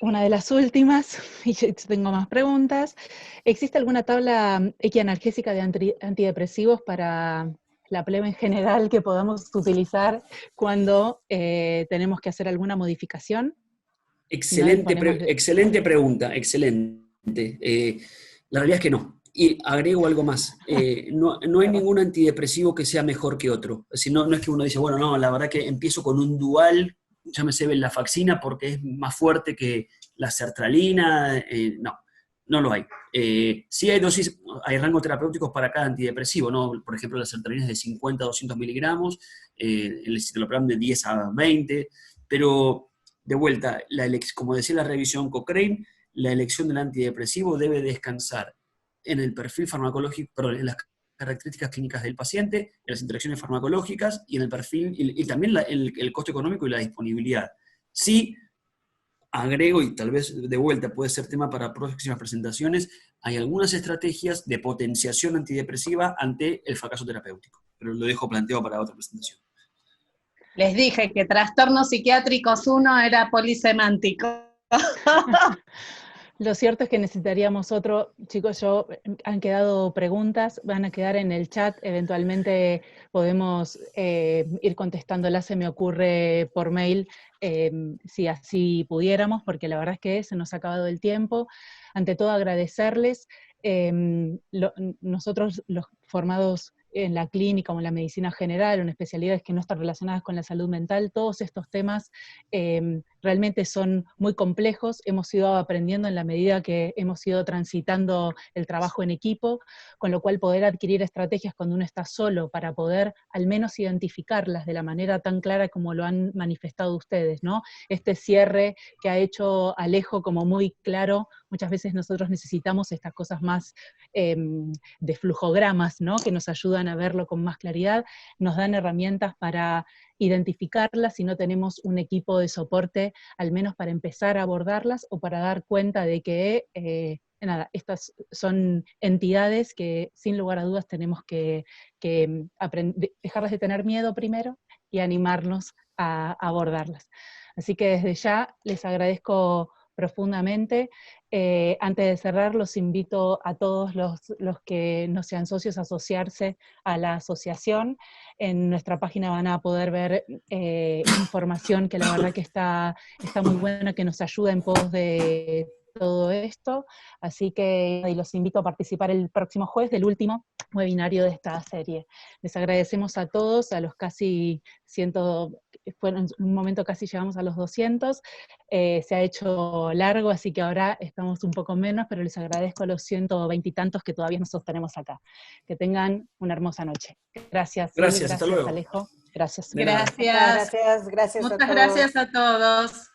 Una de las últimas, y yo tengo más preguntas. ¿Existe alguna tabla equianalgésica de antidepresivos para la plebe en general que podamos utilizar cuando tenemos que hacer alguna modificación? Excelente pregunta, excelente. La realidad es que no. Y agrego algo más. No hay ningún antidepresivo que sea mejor que otro. Es decir, no es que uno dice, bueno, no, la verdad que empiezo con un dual, llámese venlafaxina, porque es más fuerte que la sertralina. No lo hay. Sí hay rangos terapéuticos para cada antidepresivo, ¿no? Por ejemplo, la sertralina es de 50 a 200 miligramos, el citalopram de 10 a 20, pero de vuelta, como decía la revisión Cochrane, la elección del antidepresivo debe descansar en el perfil farmacológico, perdón, en las características clínicas del paciente, en las interacciones farmacológicas y en el perfil, y también el costo económico y la disponibilidad. Sí, agrego, y tal vez de vuelta puede ser tema para próximas presentaciones, hay algunas estrategias de potenciación antidepresiva ante el fracaso terapéutico, pero lo dejo planteado para otra presentación. Les dije que trastornos psiquiátricos 1 era polisemántico. Lo cierto es que necesitaríamos otro. Chicos, han quedado preguntas, van a quedar en el chat, eventualmente podemos ir contestándolas, se me ocurre por mail, si así pudiéramos, porque la verdad es que se nos ha acabado el tiempo. Ante todo agradecerles, nosotros los formados en la clínica o en la medicina general, o en especialidades que no están relacionadas con la salud mental, todos estos temas realmente son muy complejos, hemos ido aprendiendo en la medida que hemos ido transitando el trabajo en equipo, con lo cual poder adquirir estrategias cuando uno está solo para poder al menos identificarlas de la manera tan clara como lo han manifestado ustedes, ¿no? Este cierre que ha hecho Alejo como muy claro, muchas veces nosotros necesitamos estas cosas más de flujogramas, ¿no?, que nos ayudan a verlo con más claridad, nos dan herramientas para identificarlas si no tenemos un equipo de soporte, al menos para empezar a abordarlas o para dar cuenta de que, estas son entidades que sin lugar a dudas tenemos que dejarlas de tener miedo primero y animarnos a abordarlas. Así que desde ya les agradezco profundamente. Antes de cerrar, los invito a todos los que no sean socios a asociarse a la asociación. En nuestra página van a poder ver información que la verdad que está muy buena, que nos ayuda en pos de todo esto. Así que los invito a participar el próximo jueves del último webinario de esta serie. Les agradecemos a todos, a los casi 100, en un momento casi llegamos a los 200, se ha hecho largo, así que ahora estamos un poco menos, pero les agradezco a los 120 y tantos que todavía nosotros tenemos acá. Que tengan una hermosa noche. Gracias. Gracias, hasta luego. Alejo. Gracias. Gracias. Gracias a todos. Muchas gracias a todos.